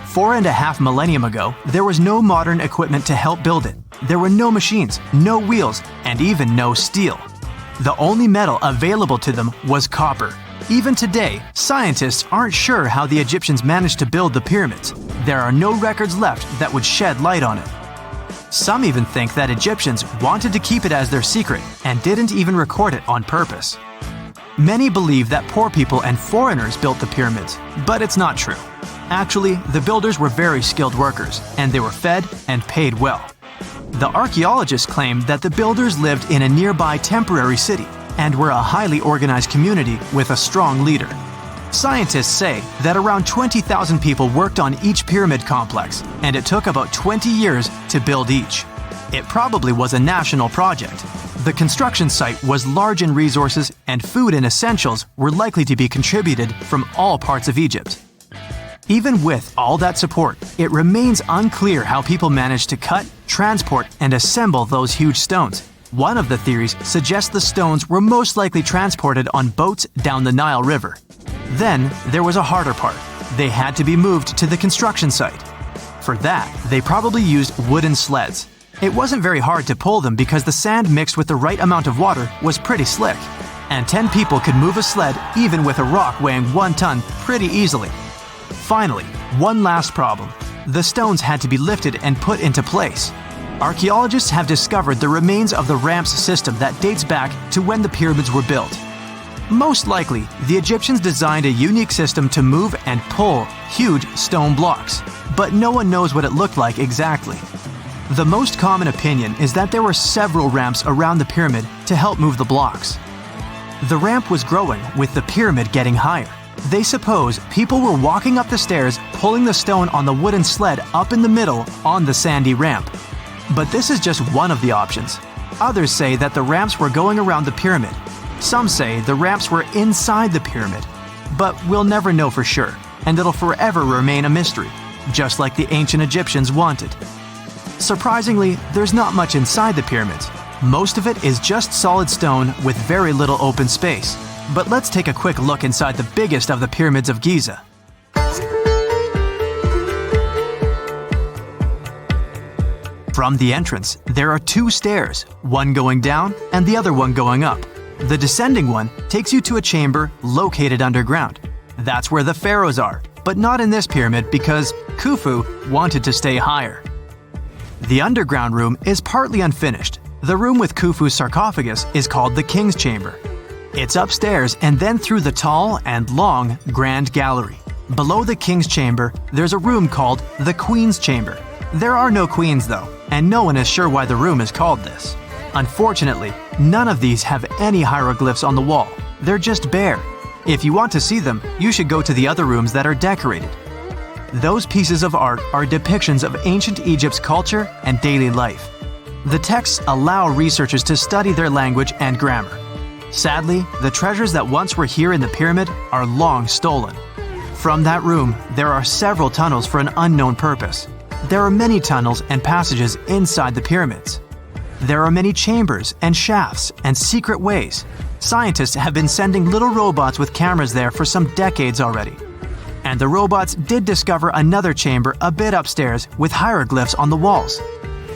Speaker 3: 4.5 millennia ago, there was no modern equipment to help build it. There were no machines, no wheels, and even no steel. The only metal available to them was copper. Even today, scientists aren't sure how the Egyptians managed to build the pyramids. There are no records left that would shed light on it. Some even think that Egyptians wanted to keep it as their secret and didn't even record it on purpose. Many believe that poor people and foreigners built the pyramids, but it's not true. Actually, the builders were very skilled workers, and they were fed and paid well. The archaeologists claim that the builders lived in a nearby temporary city and were a highly organized community with a strong leader. Scientists say that around 20,000 people worked on each pyramid complex, and it took about 20 years to build each. It probably was a national project. The construction site was large in resources, and food and essentials were likely to be contributed from all parts of Egypt. Even with all that support, it remains unclear how people managed to cut, transport, and assemble those huge stones. One of the theories suggests the stones were most likely transported on boats down the Nile River. Then, there was a harder part. They had to be moved to the construction site. For that, they probably used wooden sleds. It wasn't very hard to pull them because the sand mixed with the right amount of water was pretty slick. And 10 people could move a sled even with a rock weighing 1 ton pretty easily. Finally, one last problem. The stones had to be lifted and put into place. Archaeologists have discovered the remains of the ramps system that dates back to when the pyramids were built. Most likely, the Egyptians designed a unique system to move and pull huge stone blocks, but no one knows what it looked like exactly. The most common opinion is that there were several ramps around the pyramid to help move the blocks. The ramp was growing with the pyramid getting higher. They suppose people were walking up the stairs, pulling the stone on the wooden sled up in the middle on the sandy ramp. But this is just one of the options. Others say that the ramps were going around the pyramid. Some say the ramps were inside the pyramid. But we'll never know for sure, and it'll forever remain a mystery, just like the ancient Egyptians wanted. Surprisingly, there's not much inside the pyramids. Most of it is just solid stone with very little open space. But let's take a quick look inside the biggest of the pyramids of Giza. From the entrance, there are two stairs, one going down and the other one going up. The descending one takes you to a chamber located underground. That's where the pharaohs are, but not in this pyramid because Khufu wanted to stay higher. The underground room is partly unfinished. The room with Khufu's sarcophagus is called the King's Chamber. It's upstairs and then through the tall and long Grand Gallery. Below the King's Chamber, there's a room called the Queen's Chamber. There are no queens though, and no one is sure why the room is called this. Unfortunately, none of these have any hieroglyphs on the wall. They're just bare. If you want to see them, you should go to the other rooms that are decorated. Those pieces of art are depictions of ancient Egypt's culture and daily life. The texts allow researchers to study their language and grammar. Sadly, the treasures that once were here in the pyramid are long stolen. From that room, there are several tunnels for an unknown purpose. There are many tunnels and passages inside the pyramids. There are many chambers and shafts and secret ways. Scientists have been sending little robots with cameras there for some decades already. And the robots did discover another chamber a bit upstairs with hieroglyphs on the walls.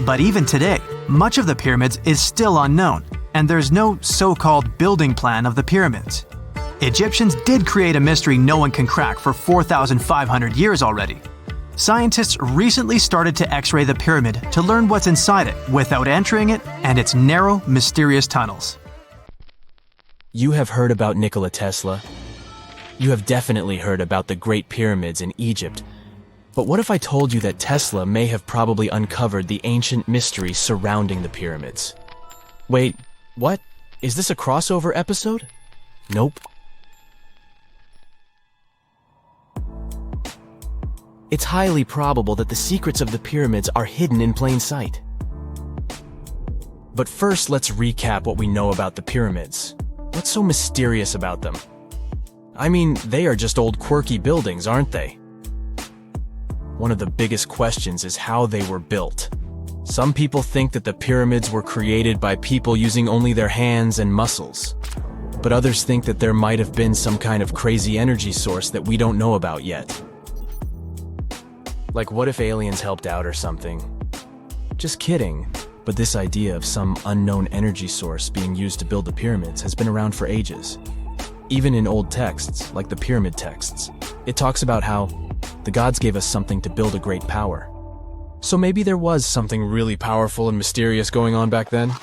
Speaker 3: But even today, much of the pyramids is still unknown, and there's no so-called building plan of the pyramids. Egyptians did create a mystery no one can crack for 4,500 years already. Scientists recently started to X-ray the pyramid to learn what's inside it without entering it and its narrow, mysterious tunnels.
Speaker 6: You have heard about Nikola Tesla. You have definitely heard about the Great Pyramids in Egypt. But what if I told you that Tesla may have probably uncovered the ancient mystery surrounding the pyramids? Wait, what? Is this a crossover episode? Nope. It's highly probable that the secrets of the pyramids are hidden in plain sight. But first, let's recap what we know about the pyramids. What's so mysterious about them? I mean, they are just old quirky buildings, aren't they? One of the biggest questions is how they were built. Some people think that the pyramids were created by people using only their hands and muscles. But others think that there might have been some kind of crazy energy source that we don't know about yet. Like, what if aliens helped out or something? Just kidding, but this idea of some unknown energy source being used to build the pyramids has been around for ages. Even in old texts, like the pyramid texts, it talks about how the gods gave us something to build a great power. So maybe there was something really powerful and mysterious going on back then?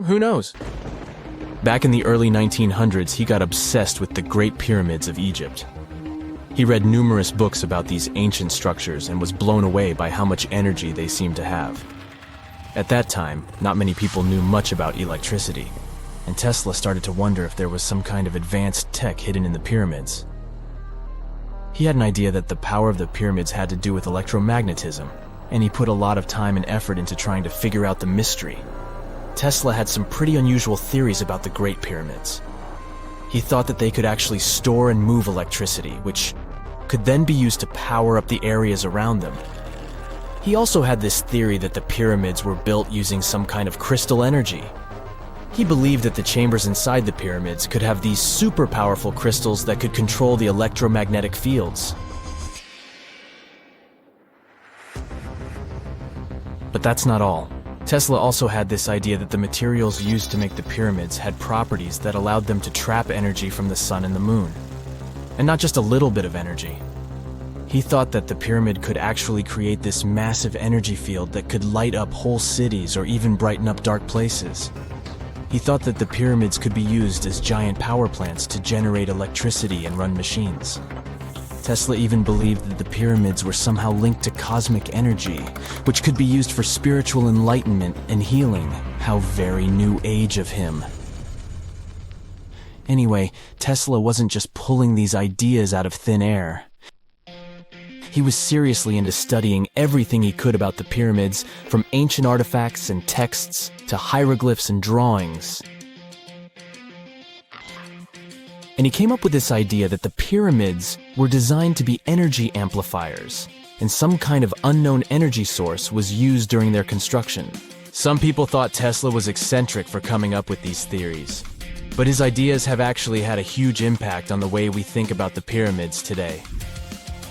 Speaker 6: Who knows? Back in the early 1900s, he got obsessed with the Great Pyramids of Egypt. He read numerous books about these ancient structures and was blown away by how much energy they seemed to have. At that time, not many people knew much about electricity, and Tesla started to wonder if there was some kind of advanced tech hidden in the pyramids. He had an idea that the power of the pyramids had to do with electromagnetism, and he put a lot of time and effort into trying to figure out the mystery. Tesla had some pretty unusual theories about the Great Pyramids. He thought that they could actually store and move electricity, which could then be used to power up the areas around them. He also had this theory that the pyramids were built using some kind of crystal energy. He believed that the chambers inside the pyramids could have these super powerful crystals that could control the electromagnetic fields. But that's not all. Tesla also had this idea that the materials used to make the pyramids had properties that allowed them to trap energy from the sun and the moon. And not just a little bit of energy. He thought that the pyramid could actually create this massive energy field that could light up whole cities or even brighten up dark places. He thought that the pyramids could be used as giant power plants to generate electricity and run machines. Tesla even believed that the pyramids were somehow linked to cosmic energy, which could be used for spiritual enlightenment and healing. How very new age of him. Anyway, Tesla wasn't just pulling these ideas out of thin air. He was seriously into studying everything he could about the pyramids, from ancient artifacts and texts to hieroglyphs and drawings. And he came up with this idea that the pyramids were designed to be energy amplifiers, and some kind of unknown energy source was used during their construction. Some people thought Tesla was eccentric for coming up with these theories, but his ideas have actually had a huge impact on the way we think about the pyramids today.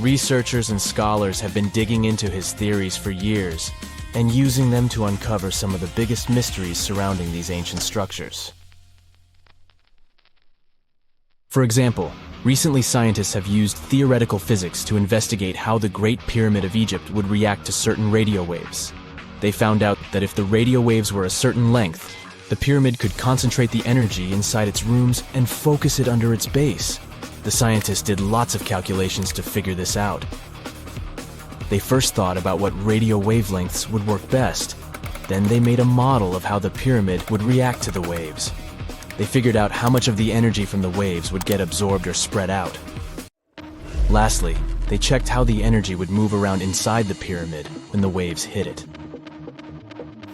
Speaker 6: Researchers and scholars have been digging into his theories for years and using them to uncover some of the biggest mysteries surrounding these ancient structures. For example, recently scientists have used theoretical physics to investigate how the Great Pyramid of Egypt would react to certain radio waves. They found out that if the radio waves were a certain length, the pyramid could concentrate the energy inside its rooms and focus it under its base. The scientists did lots of calculations to figure this out. They first thought about what radio wavelengths would work best. Then they made a model of how the pyramid would react to the waves. They figured out how much of the energy from the waves would get absorbed or spread out. Lastly, they checked how the energy would move around inside the pyramid when the waves hit it.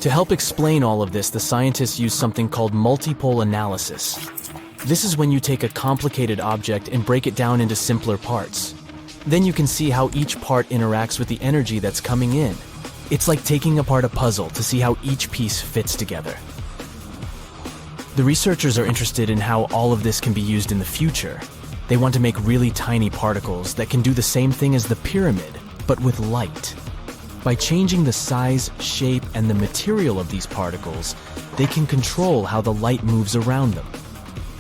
Speaker 6: To help explain all of this, the scientists used something called multipole analysis. This is when you take a complicated object and break it down into simpler parts. Then you can see how each part interacts with the energy that's coming in. It's like taking apart a puzzle to see how each piece fits together. The researchers are interested in how all of this can be used in the future. They want to make really tiny particles that can do the same thing as the pyramid, but with light. By changing the size, shape, and the material of these particles, they can control how the light moves around them.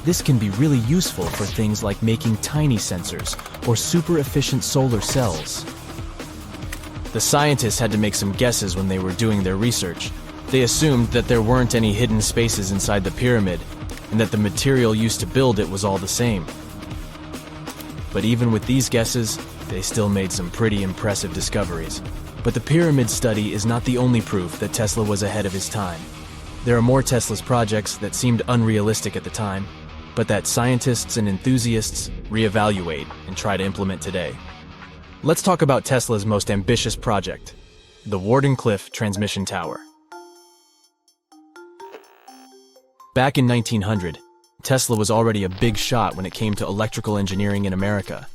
Speaker 6: This can be really useful for things like making tiny sensors or super efficient solar cells. The scientists had to make some guesses when they were doing their research. They assumed that there weren't any hidden spaces inside the pyramid, and that the material used to build it was all the same. But even with these guesses, they still made some pretty impressive discoveries. But the pyramid study is not the only proof that Tesla was ahead of his time. There are more Tesla's projects that seemed unrealistic at the time, but that scientists and enthusiasts reevaluate and try to implement today. Let's talk about Tesla's most ambitious project, the Wardenclyffe Transmission Tower. Back in 1900, Tesla was already a big shot when it came to electrical engineering in America.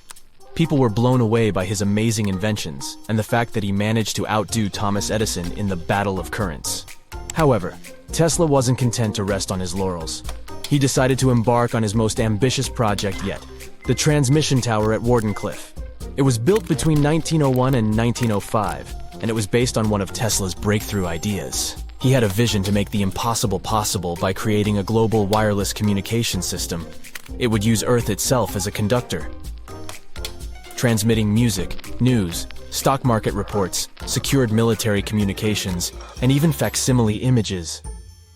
Speaker 6: People were blown away by his amazing inventions and the fact that he managed to outdo Thomas Edison in the battle of currents. However, Tesla wasn't content to rest on his laurels. He decided to embark on his most ambitious project yet, the transmission tower at Wardenclyffe. It was built between 1901 and 1905, and it was based on one of Tesla's breakthrough ideas. He had a vision to make the impossible possible by creating a global wireless communication system. It would use Earth itself as a conductor, transmitting music, news, stock market reports, secured military communications, and even facsimile images.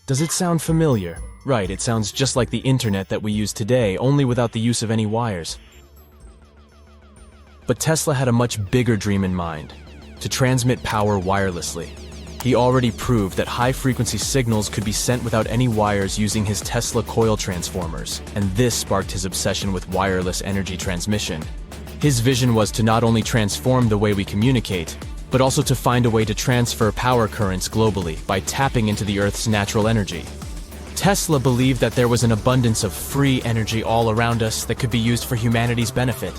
Speaker 6: Does it sound familiar? Right, it sounds just like the internet that we use today, only without the use of any wires. But Tesla had a much bigger dream in mind, to transmit power wirelessly. He already proved that high-frequency signals could be sent without any wires using his Tesla coil transformers, and this sparked his obsession with wireless energy transmission. His vision was to not only transform the way we communicate, but also to find a way to transfer power currents globally by tapping into the Earth's natural energy. Tesla believed that there was an abundance of free energy all around us that could be used for humanity's benefit.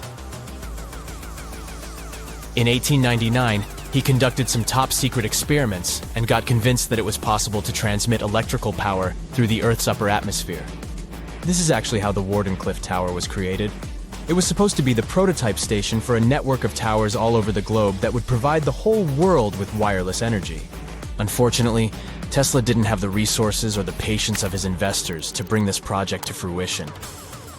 Speaker 6: In 1899, he conducted some top-secret experiments and got convinced that it was possible to transmit electrical power through the Earth's upper atmosphere. This is actually how the Wardenclyffe Tower was created. It was supposed to be the prototype station for a network of towers all over the globe that would provide the whole world with wireless energy. Unfortunately, Tesla didn't have the resources or the patience of his investors to bring this project to fruition.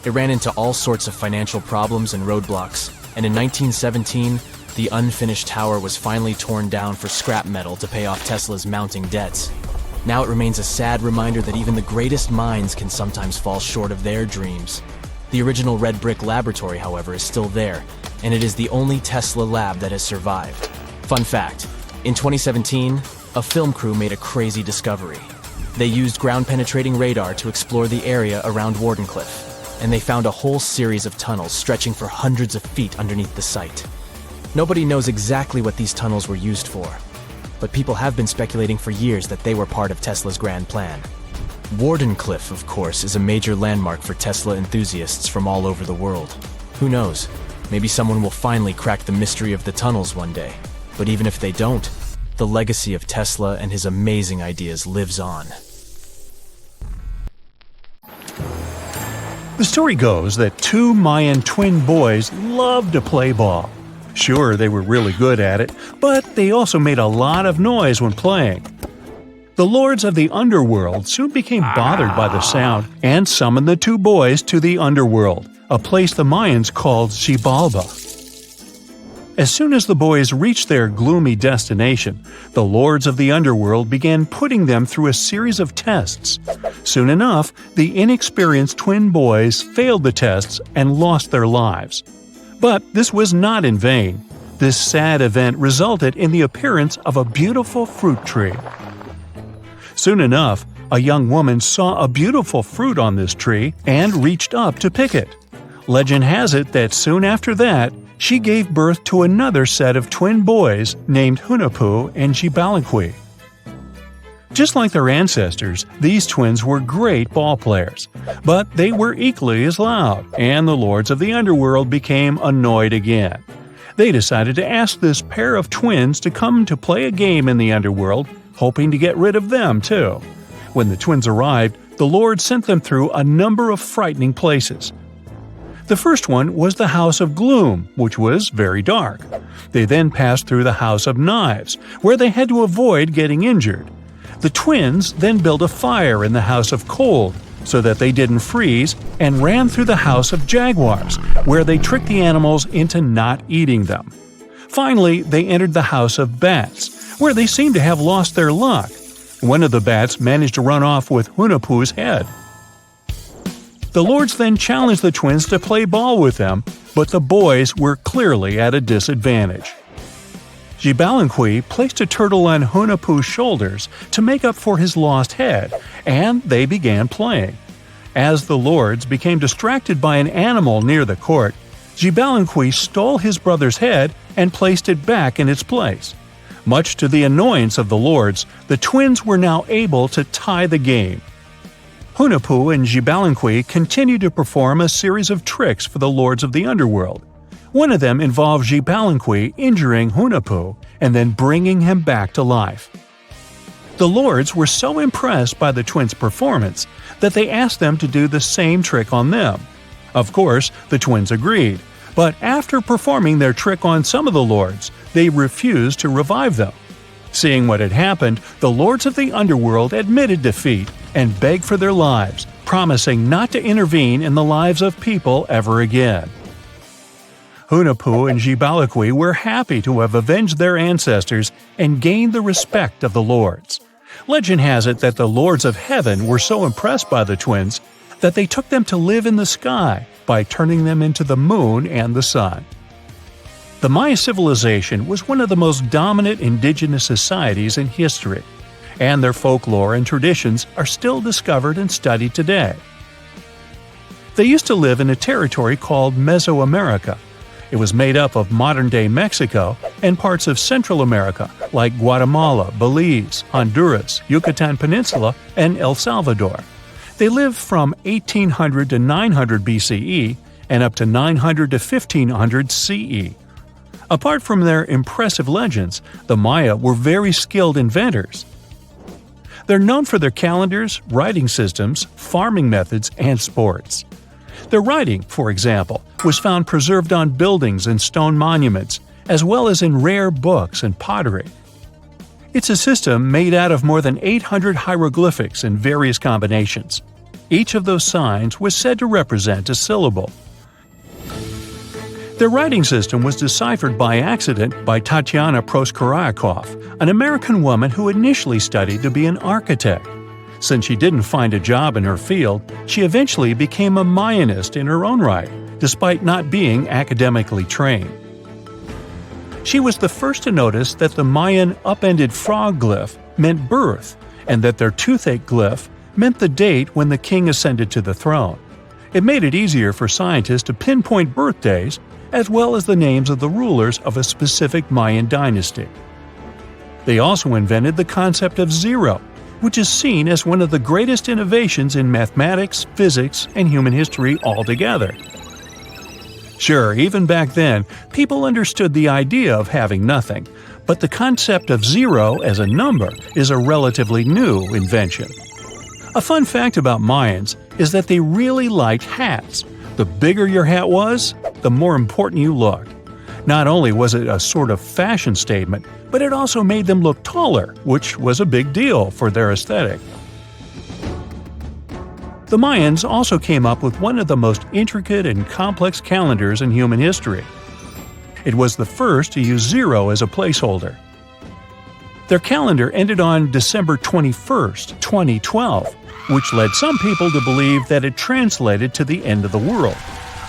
Speaker 6: It ran into all sorts of financial problems and roadblocks, and in 1917, the unfinished tower was finally torn down for scrap metal to pay off Tesla's mounting debts. Now it remains a sad reminder that even the greatest minds can sometimes fall short of their dreams. The original red brick laboratory, however, is still there, and it is the only Tesla lab that has survived. Fun fact, in 2017, a film crew made a crazy discovery. They used ground-penetrating radar to explore the area around Wardenclyffe, and they found a whole series of tunnels stretching for hundreds of feet underneath the site. Nobody knows exactly what these tunnels were used for, but people have been speculating for years that they were part of Tesla's grand plan. Wardenclyffe, of course, is a major landmark for Tesla enthusiasts from all over the world. Who knows? Maybe someone will finally crack the mystery of the tunnels one day. But even if they don't, the legacy of Tesla and his amazing ideas lives on.
Speaker 1: The story goes that two Mayan twin boys loved to play ball. Sure, they were really good at it, but they also made a lot of noise when playing. The lords of the underworld soon became bothered by the sound and summoned the two boys to the underworld, a place the Mayans called Xibalba. As soon as the boys reached their gloomy destination, the lords of the underworld began putting them through a series of tests. Soon enough, the inexperienced twin boys failed the tests and lost their lives. But this was not in vain. This sad event resulted in the appearance of a beautiful fruit tree. Soon enough, a young woman saw a beautiful fruit on this tree and reached up to pick it. Legend has it that soon after that, she gave birth to another set of twin boys named Hunahpu and Xibalba. Just like their ancestors, these twins were great ball players, but they were equally as loud, and the lords of the underworld became annoyed again. They decided to ask this pair of twins to come to play a game in the underworld, hoping to get rid of them too. When the twins arrived, the lord sent them through a number of frightening places. The first one was the House of Gloom, which was very dark. They then passed through the House of Knives, where they had to avoid getting injured. The twins then built a fire in the House of Cold, so that they didn't freeze, and ran through the House of Jaguars, where they tricked the animals into not eating them. Finally, they entered the House of Bats, where they seemed to have lost their luck. One of the bats managed to run off with Hunahpu's head. The lords then challenged the twins to play ball with them, but the boys were clearly at a disadvantage. Xibalba placed a turtle on Hunahpu's shoulders to make up for his lost head, and they began playing. As the lords became distracted by an animal near the court, Xibalba stole his brother's head and placed it back in its place. Much to the annoyance of the lords, the twins were now able to tie the game. Hunahpu and Xibalba continued to perform a series of tricks for the lords of the underworld. One of them involved Xibalba injuring Hunahpu and then bringing him back to life. The lords were so impressed by the twins' performance that they asked them to do the same trick on them. Of course, the twins agreed, but after performing their trick on some of the lords, they refused to revive them. Seeing what had happened, the lords of the underworld admitted defeat and begged for their lives, promising not to intervene in the lives of people ever again. Hunahpu and Xibalba were happy to have avenged their ancestors and gained the respect of the lords. Legend has it that the lords of heaven were so impressed by the twins that they took them to live in the sky by turning them into the moon and the sun. The Maya civilization was one of the most dominant indigenous societies in history, and their folklore and traditions are still discovered and studied today. They used to live in a territory called Mesoamerica. It was made up of modern-day Mexico and parts of Central America like Guatemala, Belize, Honduras, Yucatan Peninsula, and El Salvador. They lived from 1800 to 900 BCE and up to 900 to 1500 CE. Apart from their impressive legends, the Maya were very skilled inventors. They're known for their calendars, writing systems, farming methods, and sports. Their writing, for example, was found preserved on buildings and stone monuments, as well as in rare books and pottery. It's a system made out of more than 800 hieroglyphics in various combinations. Each of those signs was said to represent a syllable. Their writing system was deciphered by accident by Tatiana Proskorakov, an American woman who initially studied to be an architect. Since she didn't find a job in her field, she eventually became a Mayanist in her own right, despite not being academically trained. She was the first to notice that the Mayan upended frog glyph meant birth, and that their toothache glyph meant the date when the king ascended to the throne. It made it easier for scientists to pinpoint birthdays, as well as the names of the rulers of a specific Mayan dynasty. They also invented the concept of zero, which is seen as one of the greatest innovations in mathematics, physics, and human history altogether. Sure, even back then, people understood the idea of having nothing, but the concept of zero as a number is a relatively new invention. A fun fact about Mayans is that they really liked hats. The bigger your hat was, the more important you looked. Not only was it a sort of fashion statement, but it also made them look taller, which was a big deal for their aesthetic. The Mayans also came up with one of the most intricate and complex calendars in human history. It was the first to use zero as a placeholder. Their calendar ended on December 21st, 2012, which led some people to believe that it translated to the end of the world.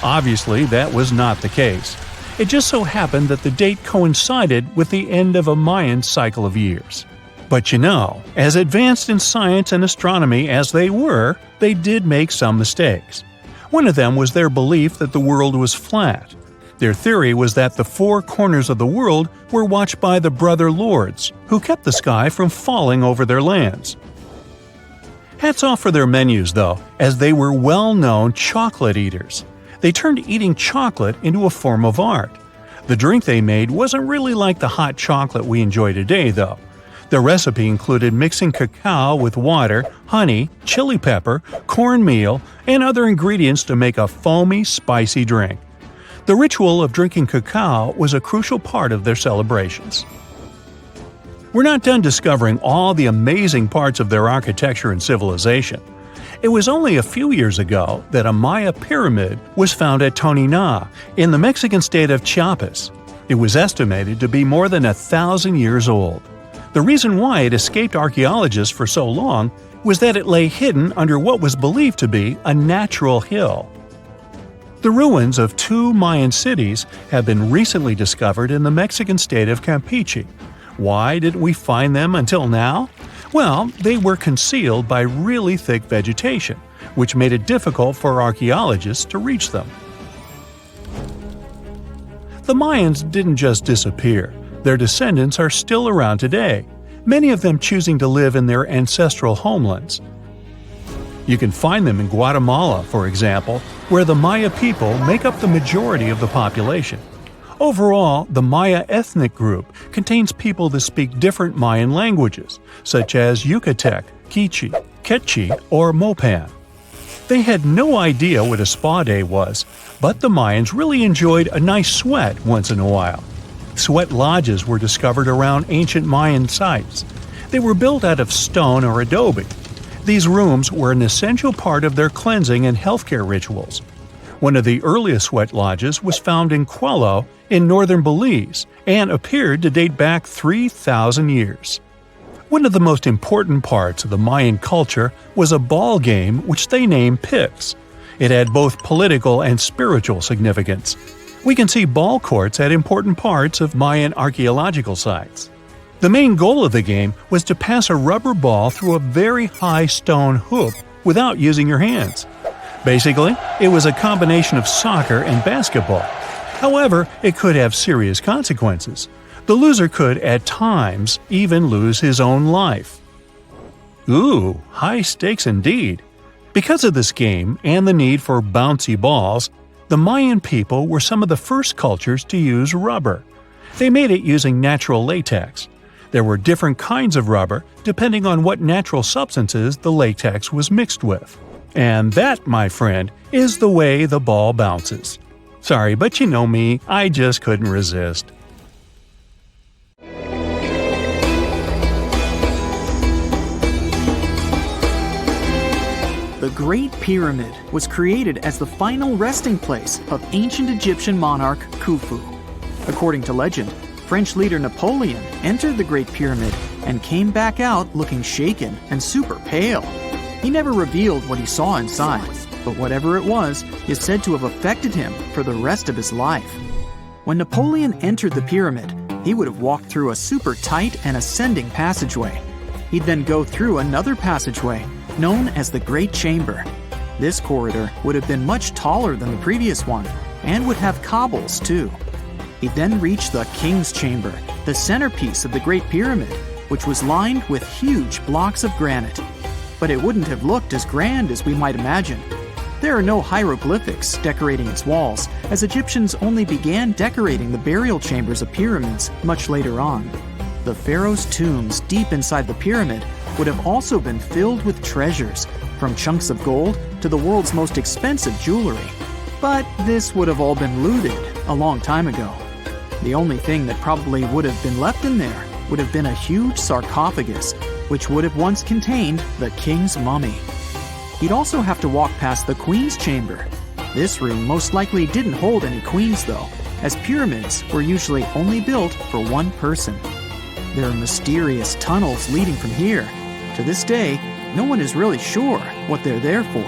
Speaker 1: Obviously, that was not the case. It just so happened that the date coincided with the end of a Mayan cycle of years. But you know, as advanced in science and astronomy as they were, they did make some mistakes. One of them was their belief that the world was flat. Their theory was that the four corners of the world were watched by the Brother Lords, who kept the sky from falling over their lands. Hats off for their menus, though, as they were well-known chocolate eaters. They turned eating chocolate into a form of art. The drink they made wasn't really like the hot chocolate we enjoy today, though. The recipe included mixing cacao with water, honey, chili pepper, cornmeal, and other ingredients to make a foamy, spicy drink. The ritual of drinking cacao was a crucial part of their celebrations. We're not done discovering all the amazing parts of their architecture and civilization. It was only a few years ago that a Maya pyramid was found at Tonina, in the Mexican state of Chiapas. It was estimated to be more than 1,000 years old. The reason why it escaped archaeologists for so long was that it lay hidden under what was believed to be a natural hill. The ruins of two Mayan cities have been recently discovered in the Mexican state of Campeche. Why didn't we find them until now? Well, they were concealed by really thick vegetation, which made it difficult for archaeologists to reach them. The Mayans didn't just disappear. Their descendants are still around today, many of them choosing to live in their ancestral homelands. You can find them in Guatemala, for example, where the Maya people make up the majority of the population. Overall, the Maya ethnic group contains people that speak different Mayan languages, such as Yucatec, Quiche, Quechua, or Mopan. They had no idea what a spa day was, but the Mayans really enjoyed a nice sweat once in a while. Sweat lodges were discovered around ancient Mayan sites. They were built out of stone or adobe. These rooms were an essential part of their cleansing and healthcare rituals. One of the earliest sweat lodges was found in Quello in northern Belize and appeared to date back 3,000 years. One of the most important parts of the Mayan culture was a ball game which they named Pix. It had both political and spiritual significance. We can see ball courts at important parts of Mayan archaeological sites. The main goal of the game was to pass a rubber ball through a very high stone hoop without using your hands. Basically, it was a combination of soccer and basketball. However, it could have serious consequences. The loser could, at times, even lose his own life. Ooh, high stakes indeed. Because of this game and the need for bouncy balls, the Mayan people were some of the first cultures to use rubber. They made it using natural latex. There were different kinds of rubber depending on what natural substances the latex was mixed with. And that, my friend, is the way the ball bounces. Sorry, but you know me, I just couldn't resist.
Speaker 2: The Great Pyramid was created as the final resting place of ancient Egyptian monarch Khufu. According to legend, French leader Napoleon entered the Great Pyramid and came back out looking shaken and super pale. He never revealed what he saw inside, but whatever it was is said to have affected him for the rest of his life. When Napoleon entered the pyramid, he would have walked through a super tight and ascending passageway. He'd then go through another passageway, known as the Great Chamber. This corridor would have been much taller than the previous one, and would have cobbles too. He'd then reach the King's Chamber, the centerpiece of the Great Pyramid, which was lined with huge blocks of granite. But it wouldn't have looked as grand as we might imagine. There are no hieroglyphics decorating its walls, as Egyptians only began decorating the burial chambers of pyramids much later on. The pharaoh's tombs deep inside the pyramid would have also been filled with treasures, from chunks of gold to the world's most expensive jewelry. But this would have all been looted a long time ago. The only thing that probably would have been left in there would have been a huge sarcophagus, which would have once contained the king's mummy. He'd also have to walk past the queen's chamber. This room most likely didn't hold any queens though, as pyramids were usually only built for one person. There are mysterious tunnels leading from here. To this day, no one is really sure what they're there for.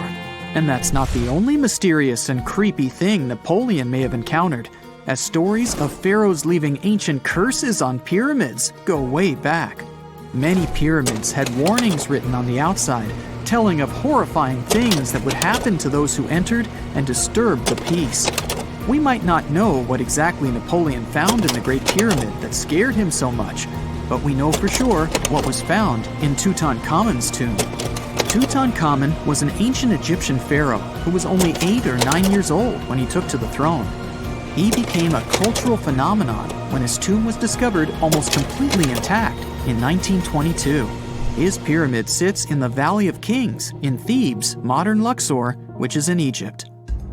Speaker 2: And that's not the only mysterious and creepy thing Napoleon may have encountered, as stories of pharaohs leaving ancient curses on pyramids go way back. Many pyramids had warnings written on the outside, telling of horrifying things that would happen to those who entered and disturbed the peace. We might not know what exactly Napoleon found in the Great Pyramid that scared him so much, but we know for sure what was found in Tutankhamun's tomb. Tutankhamun was an ancient Egyptian pharaoh who was only 8 or 9 years old when he took to the throne. He became a cultural phenomenon when his tomb was discovered almost completely intact in 1922. His pyramid sits in the Valley of Kings in Thebes, modern Luxor, which is in Egypt.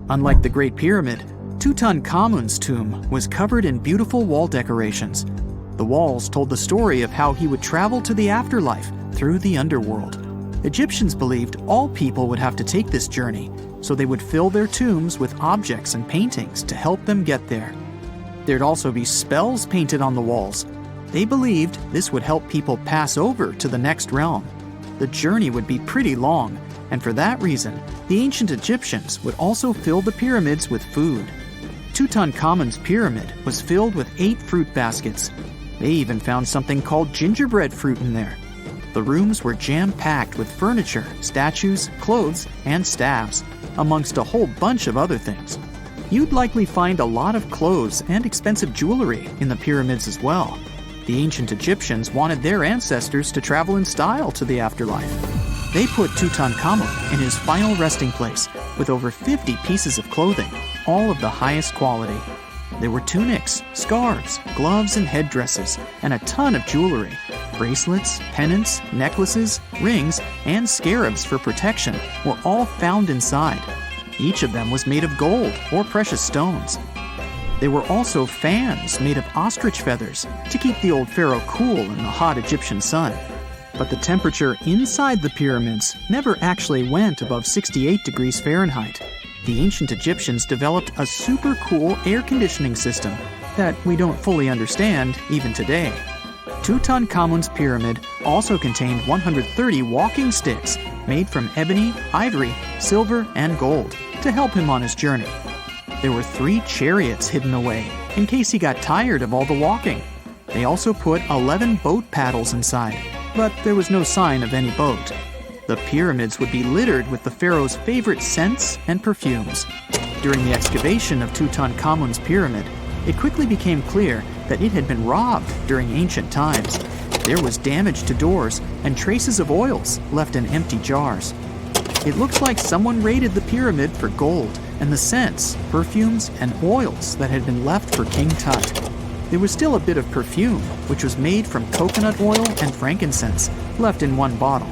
Speaker 2: Unlike the Great Pyramid, Tutankhamun's tomb was covered in beautiful wall decorations. The walls told the story of how he would travel to the afterlife through the underworld. Egyptians believed all people would have to take this journey, so they would fill their tombs with objects and paintings to help them get there. There'd also be spells painted on the walls. They believed this would help people pass over to the next realm. The journey would be pretty long, and for that reason, the ancient Egyptians would also fill the pyramids with food. Tutankhamun's pyramid was filled with 8 fruit baskets. They even found something called gingerbread fruit in there. The rooms were jam-packed with furniture, statues, clothes, and staffs, amongst a whole bunch of other things. You'd likely find a lot of clothes and expensive jewelry in the pyramids as well. The ancient Egyptians wanted their ancestors to travel in style to the afterlife. They put Tutankhamun in his final resting place with over 50 pieces of clothing, all of the highest quality. There were tunics, scarves, gloves, and headdresses, and a ton of jewelry. Bracelets, pendants, necklaces, rings, and scarabs for protection were all found inside. Each of them was made of gold or precious stones. There were also fans made of ostrich feathers to keep the old pharaoh cool in the hot Egyptian sun. But the temperature inside the pyramids never actually went above 68 degrees Fahrenheit. The ancient Egyptians developed a super cool air conditioning system that we don't fully understand even today. Tutankhamun's pyramid also contained 130 walking sticks made from ebony, ivory, silver, and gold to help him on his journey. There were 3 chariots hidden away in case he got tired of all the walking. They also put 11 boat paddles inside, but there was no sign of any boat. The pyramids would be littered with the pharaoh's favorite scents and perfumes. During the excavation of Tutankhamun's pyramid, it quickly became clear that it had been robbed during ancient times. There was damage to doors and traces of oils left in empty jars. It looks like someone raided the pyramid for gold and the scents, perfumes, and oils that had been left for King Tut. There was still a bit of perfume, which was made from coconut oil and frankincense, left in one bottle.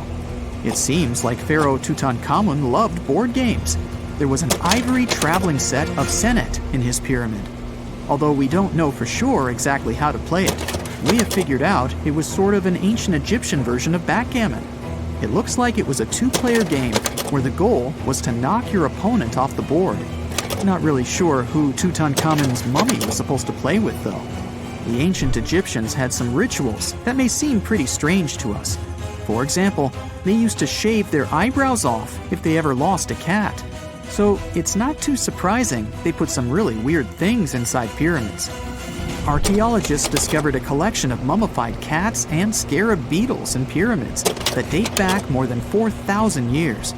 Speaker 2: It seems like Pharaoh Tutankhamun loved board games. There was an ivory traveling set of senet in his pyramid. Although we don't know for sure exactly how to play it, we have figured out it was sort of an ancient Egyptian version of backgammon. It looks like it was a 2-player game where the goal was to knock your opponent off the board. Not really sure who Tutankhamun's mummy was supposed to play with though. The ancient Egyptians had some rituals that may seem pretty strange to us. For example, they used to shave their eyebrows off if they ever lost a cat. So it's not too surprising they put some really weird things inside pyramids. Archaeologists discovered a collection of mummified cats and scarab beetles in pyramids that date back more than 4,000 years.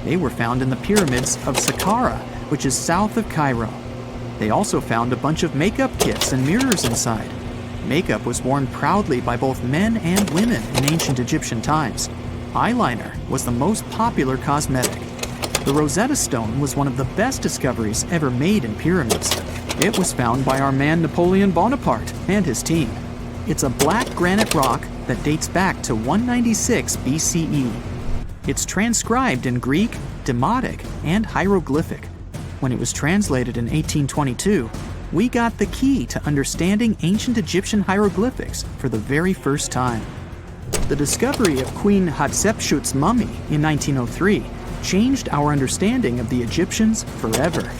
Speaker 2: They were found in the pyramids of Saqqara, which is south of Cairo. They also found a bunch of makeup kits and mirrors inside. Makeup was worn proudly by both men and women in ancient Egyptian times. Eyeliner was the most popular cosmetic. The Rosetta Stone was one of the best discoveries ever made in pyramids. It was found by our man Napoleon Bonaparte and his team. It's a black granite rock that dates back to 196 BCE. It's transcribed in Greek, demotic, and hieroglyphic. When it was translated in 1822, we got the key to understanding ancient Egyptian hieroglyphics for the very first time. The discovery of Queen Hatshepsut's mummy in 1903 changed our understanding of the Egyptians forever.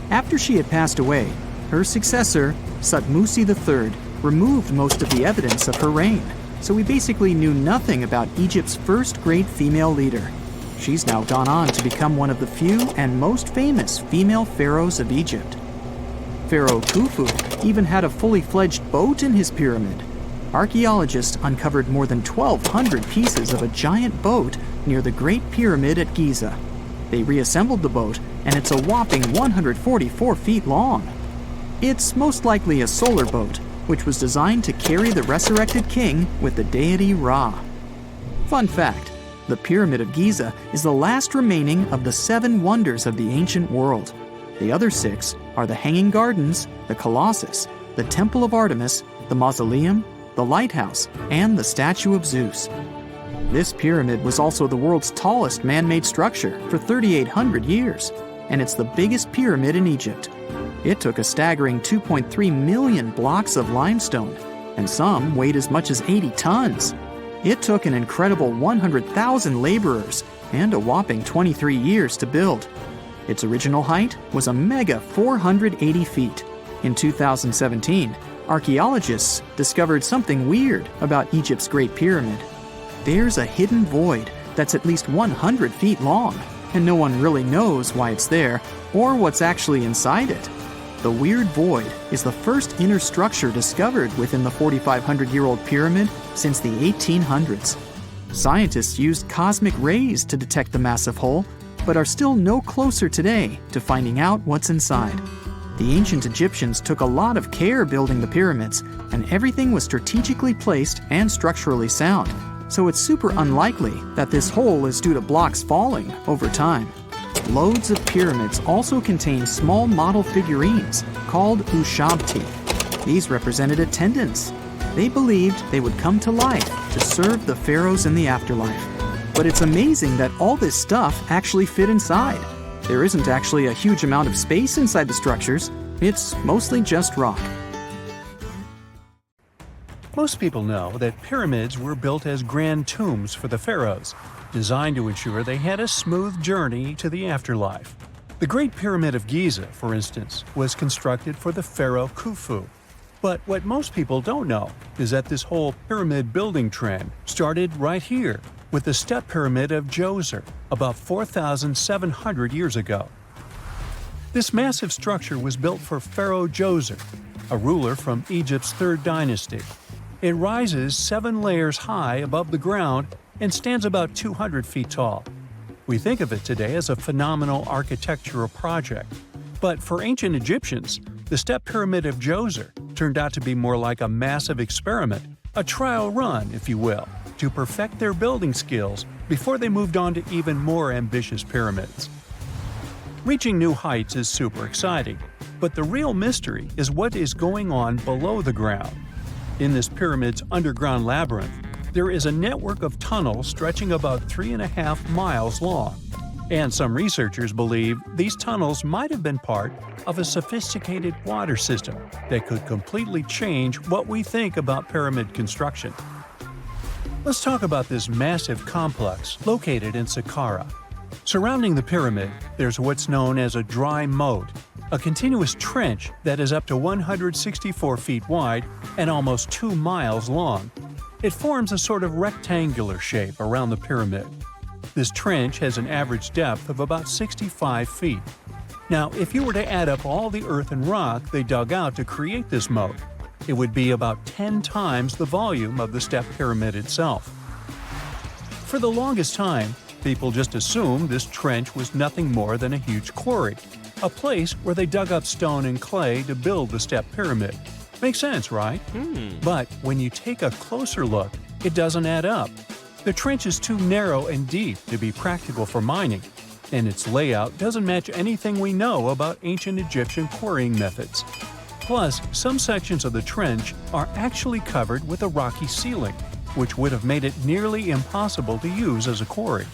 Speaker 2: After she had passed away, her successor, Thutmose III, removed most of the evidence of her reign, so we basically knew nothing about Egypt's first great female leader. She's now gone on to become one of the few and most famous female pharaohs of Egypt. Pharaoh Khufu even had a fully fledged boat in his pyramid. Archaeologists uncovered more than 1,200 pieces of a giant boat near the Great Pyramid at Giza. They reassembled the boat, and it's a whopping 144 feet long. It's most likely a solar boat, which was designed to carry the resurrected king with the deity Ra. Fun fact, the Pyramid of Giza is the last remaining of the 7 wonders of the ancient world. The other 6 are the Hanging Gardens, the Colossus, the Temple of Artemis, the Mausoleum, the Lighthouse, and the Statue of Zeus. This pyramid was also the world's tallest man-made structure for 3,800 years, and it's the biggest pyramid in Egypt. It took a staggering 2.3 million blocks of limestone, and some weighed as much as 80 tons. It took an incredible 100,000 laborers and a whopping 23 years to build. Its original height was a mega 480 feet. In 2017, archaeologists discovered something weird about Egypt's Great Pyramid. There's a hidden void that's at least 100 feet long, and no one really knows why it's there or what's actually inside it. The weird void is the first inner structure discovered within the 4,500-year-old pyramid since the 1800s. Scientists used cosmic rays to detect the massive hole, but are still no closer today to finding out what's inside. The ancient Egyptians took a lot of care building the pyramids, and everything was strategically placed and structurally sound, so it's super unlikely that this hole is due to blocks falling over time. Loads of pyramids also contain small model figurines called ushabti. These represented attendants. They believed they would come to life to serve the pharaohs in the afterlife. But it's amazing that all this stuff actually fit inside. There isn't actually a huge amount of space inside the structures. It's mostly just rock.
Speaker 1: Most people know that pyramids were built as grand tombs for the pharaohs, designed to ensure they had a smooth journey to the afterlife. The Great Pyramid of Giza, for instance, was constructed for the pharaoh Khufu. But what most people don't know is that this whole pyramid building trend started right here with the step pyramid of Djoser about 4,700 years ago. This massive structure was built for Pharaoh Djoser, a ruler from Egypt's 3rd dynasty. It rises 7 layers high above the ground and stands about 200 feet tall. We think of it today as a phenomenal architectural project, but for ancient Egyptians, the step pyramid of Djoser turned out to be more like a massive experiment, a trial run, if you will, to perfect their building skills before they moved on to even more ambitious pyramids. Reaching new heights is super exciting, but the real mystery is what is going on below the ground. In this pyramid's underground labyrinth, there is a network of tunnels stretching about 3.5 miles long, and some researchers believe these tunnels might have been part of a sophisticated water system that could completely change what we think about pyramid construction. Let's talk about this massive complex located in Saqqara. Surrounding the pyramid, there's what's known as a dry moat. a continuous trench that is up to 164 feet wide and almost 2 miles long. It forms a sort of rectangular shape around the pyramid. This trench has an average depth of about 65 feet. Now, if you were to add up all the earth and rock they dug out to create this moat, it would be about 10 times the volume of the step pyramid itself. For the longest time, people just assumed this trench was nothing more than a huge quarry, a place where they dug up stone and clay to build the step pyramid. Makes sense, right? But when you take a closer look, it doesn't add up. The trench is too narrow and deep to be practical for mining, and its layout doesn't match anything we know about ancient Egyptian quarrying methods. Plus, some sections of the trench are actually covered with a rocky ceiling, which would have made it nearly impossible to use as a quarry.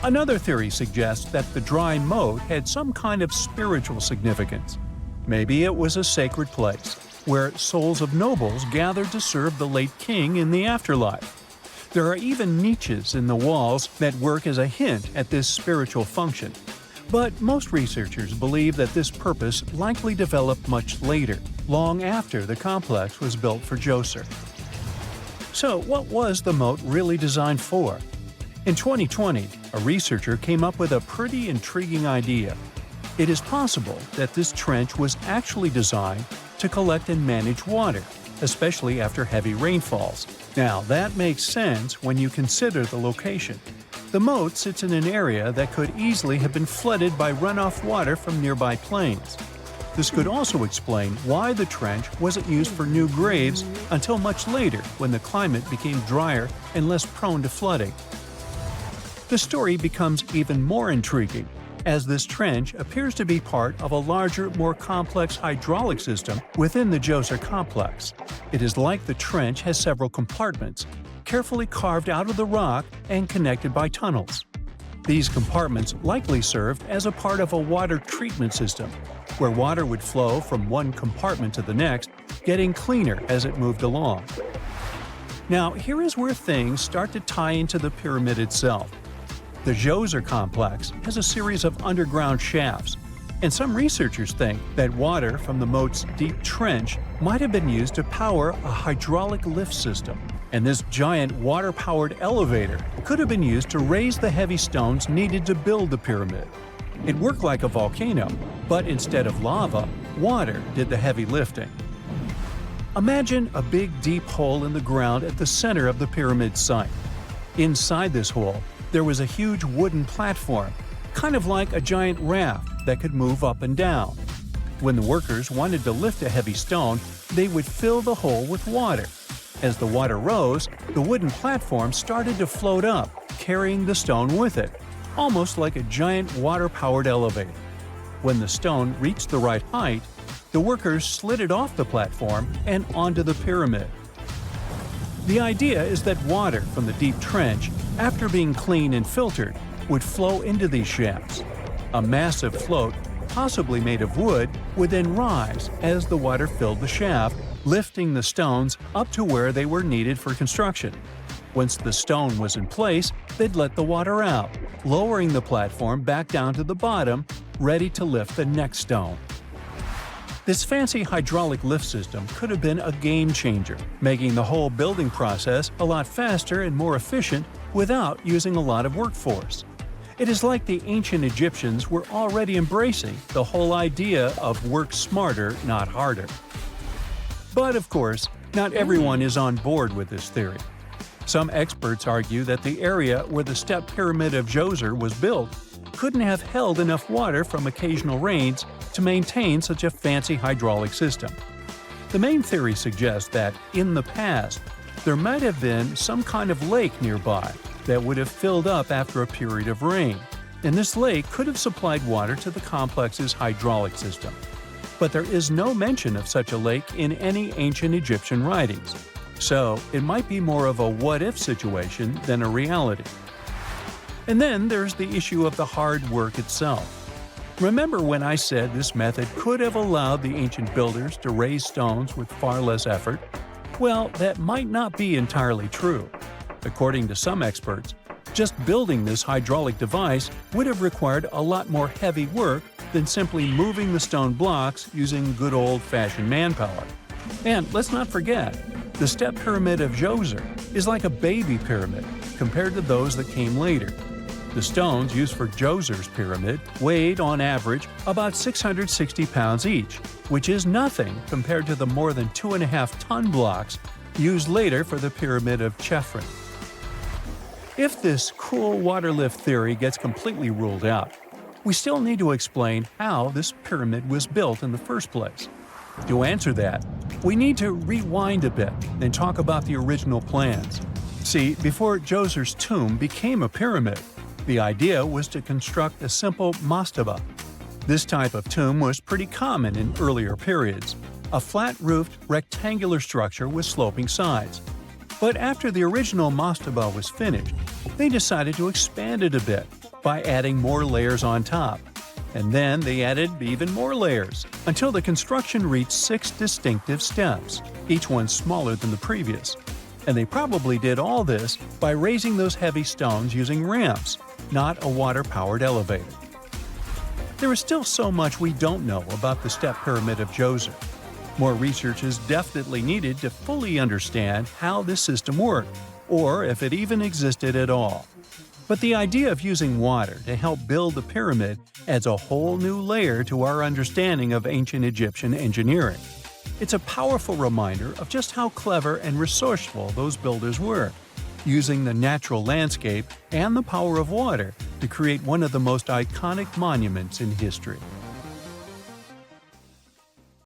Speaker 1: Another theory suggests that the dry moat had some kind of spiritual significance. Maybe it was a sacred place, where souls of nobles gathered to serve the late king in the afterlife. There are even niches in the walls that work as a hint at this spiritual function. But most researchers believe that this purpose likely developed much later, long after the complex was built for Djoser. So what was the moat really designed for? In 2020, a researcher came up with a pretty intriguing idea. It is possible that this trench was actually designed to collect and manage water, especially after heavy rainfalls. Now, that makes sense when you consider the location. The moat sits in an area that could easily have been flooded by runoff water from nearby plains. This could also explain why the trench wasn't used for new graves until much later when the climate became drier and less prone to flooding. The story becomes even more intriguing as this trench appears to be part of a larger, more complex hydraulic system within the Djoser complex. It is like the trench has several compartments, carefully carved out of the rock and connected by tunnels. These compartments likely served as a part of a water treatment system, where water would flow from one compartment to the next, getting cleaner as it moved along. Now, here is where things start to tie into the pyramid itself. The Djoser complex has a series of underground shafts, and some researchers think that water from the moat's deep trench might have been used to power a hydraulic lift system. And this giant water-powered elevator could have been used to raise the heavy stones needed to build the pyramid. It worked like a volcano, but instead of lava, water did the heavy lifting. Imagine a big deep hole in the ground at the center of the pyramid site. Inside this hole, there was a huge wooden platform, kind of like a giant raft that could move up and down. When the workers wanted to lift a heavy stone, they would fill the hole with water. As the water rose, the wooden platform started to float up, carrying the stone with it, almost like a giant water-powered elevator. When the stone reached the right height, the workers slid it off the platform and onto the pyramid. The idea is that water from the deep trench, after being cleaned and filtered, would flow into these shafts. A massive float, possibly made of wood, would then rise as the water filled the shaft, lifting the stones up to where they were needed for construction. Once the stone was in place, they'd let the water out, lowering the platform back down to the bottom, ready to lift the next stone. This fancy hydraulic lift system could have been a game changer, making the whole building process a lot faster and more efficient without using a lot of workforce. It is like the ancient Egyptians were already embracing the whole idea of work smarter, not harder. But of course, not everyone is on board with this theory. Some experts argue that the area where the step pyramid of Djoser was built couldn't have held enough water from occasional rains to maintain such a fancy hydraulic system. The main theory suggests that, in the past, there might have been some kind of lake nearby that would have filled up after a period of rain, and this lake could have supplied water to the complex's hydraulic system. But there is no mention of such a lake in any ancient Egyptian writings, so it might be more of a what-if situation than a reality. And then there's the issue of the hard work itself. Remember when I said this method could have allowed the ancient builders to raise stones with far less effort? Well, that might not be entirely true. According to some experts, Just building this hydraulic device would have required a lot more heavy work than simply moving the stone blocks using good old-fashioned manpower. And let's not forget, the step pyramid of Djoser is like a baby pyramid compared to those that came later. The stones used for Djoser's pyramid weighed, on average, about 660 pounds each, which is nothing compared to the more than 2.5-ton blocks used later for the pyramid of Chephren. If this cool water lift theory gets completely ruled out, we still need to explain how this pyramid was built in the first place. To answer that, we need to rewind a bit and talk about the original plans. See, before Djoser's tomb became a pyramid, the idea was to construct a simple mastaba. This type of tomb was pretty common in earlier periods, a flat-roofed, rectangular structure with sloping sides. But after the original mastaba was finished, they decided to expand it a bit by adding more layers on top. And then they added even more layers, until the construction reached 6 distinctive steps, each one smaller than the previous. And they probably did all this by raising those heavy stones using ramps, not a water-powered elevator. There is still so much we don't know about the step pyramid of Djoser. More research is definitely needed to fully understand how this system worked, or if it even existed at all. But the idea of using water to help build the pyramid adds a whole new layer to our understanding of ancient Egyptian engineering. It's a powerful reminder of just how clever and resourceful those builders were, using the natural landscape and the power of water to create one of the most iconic monuments in history.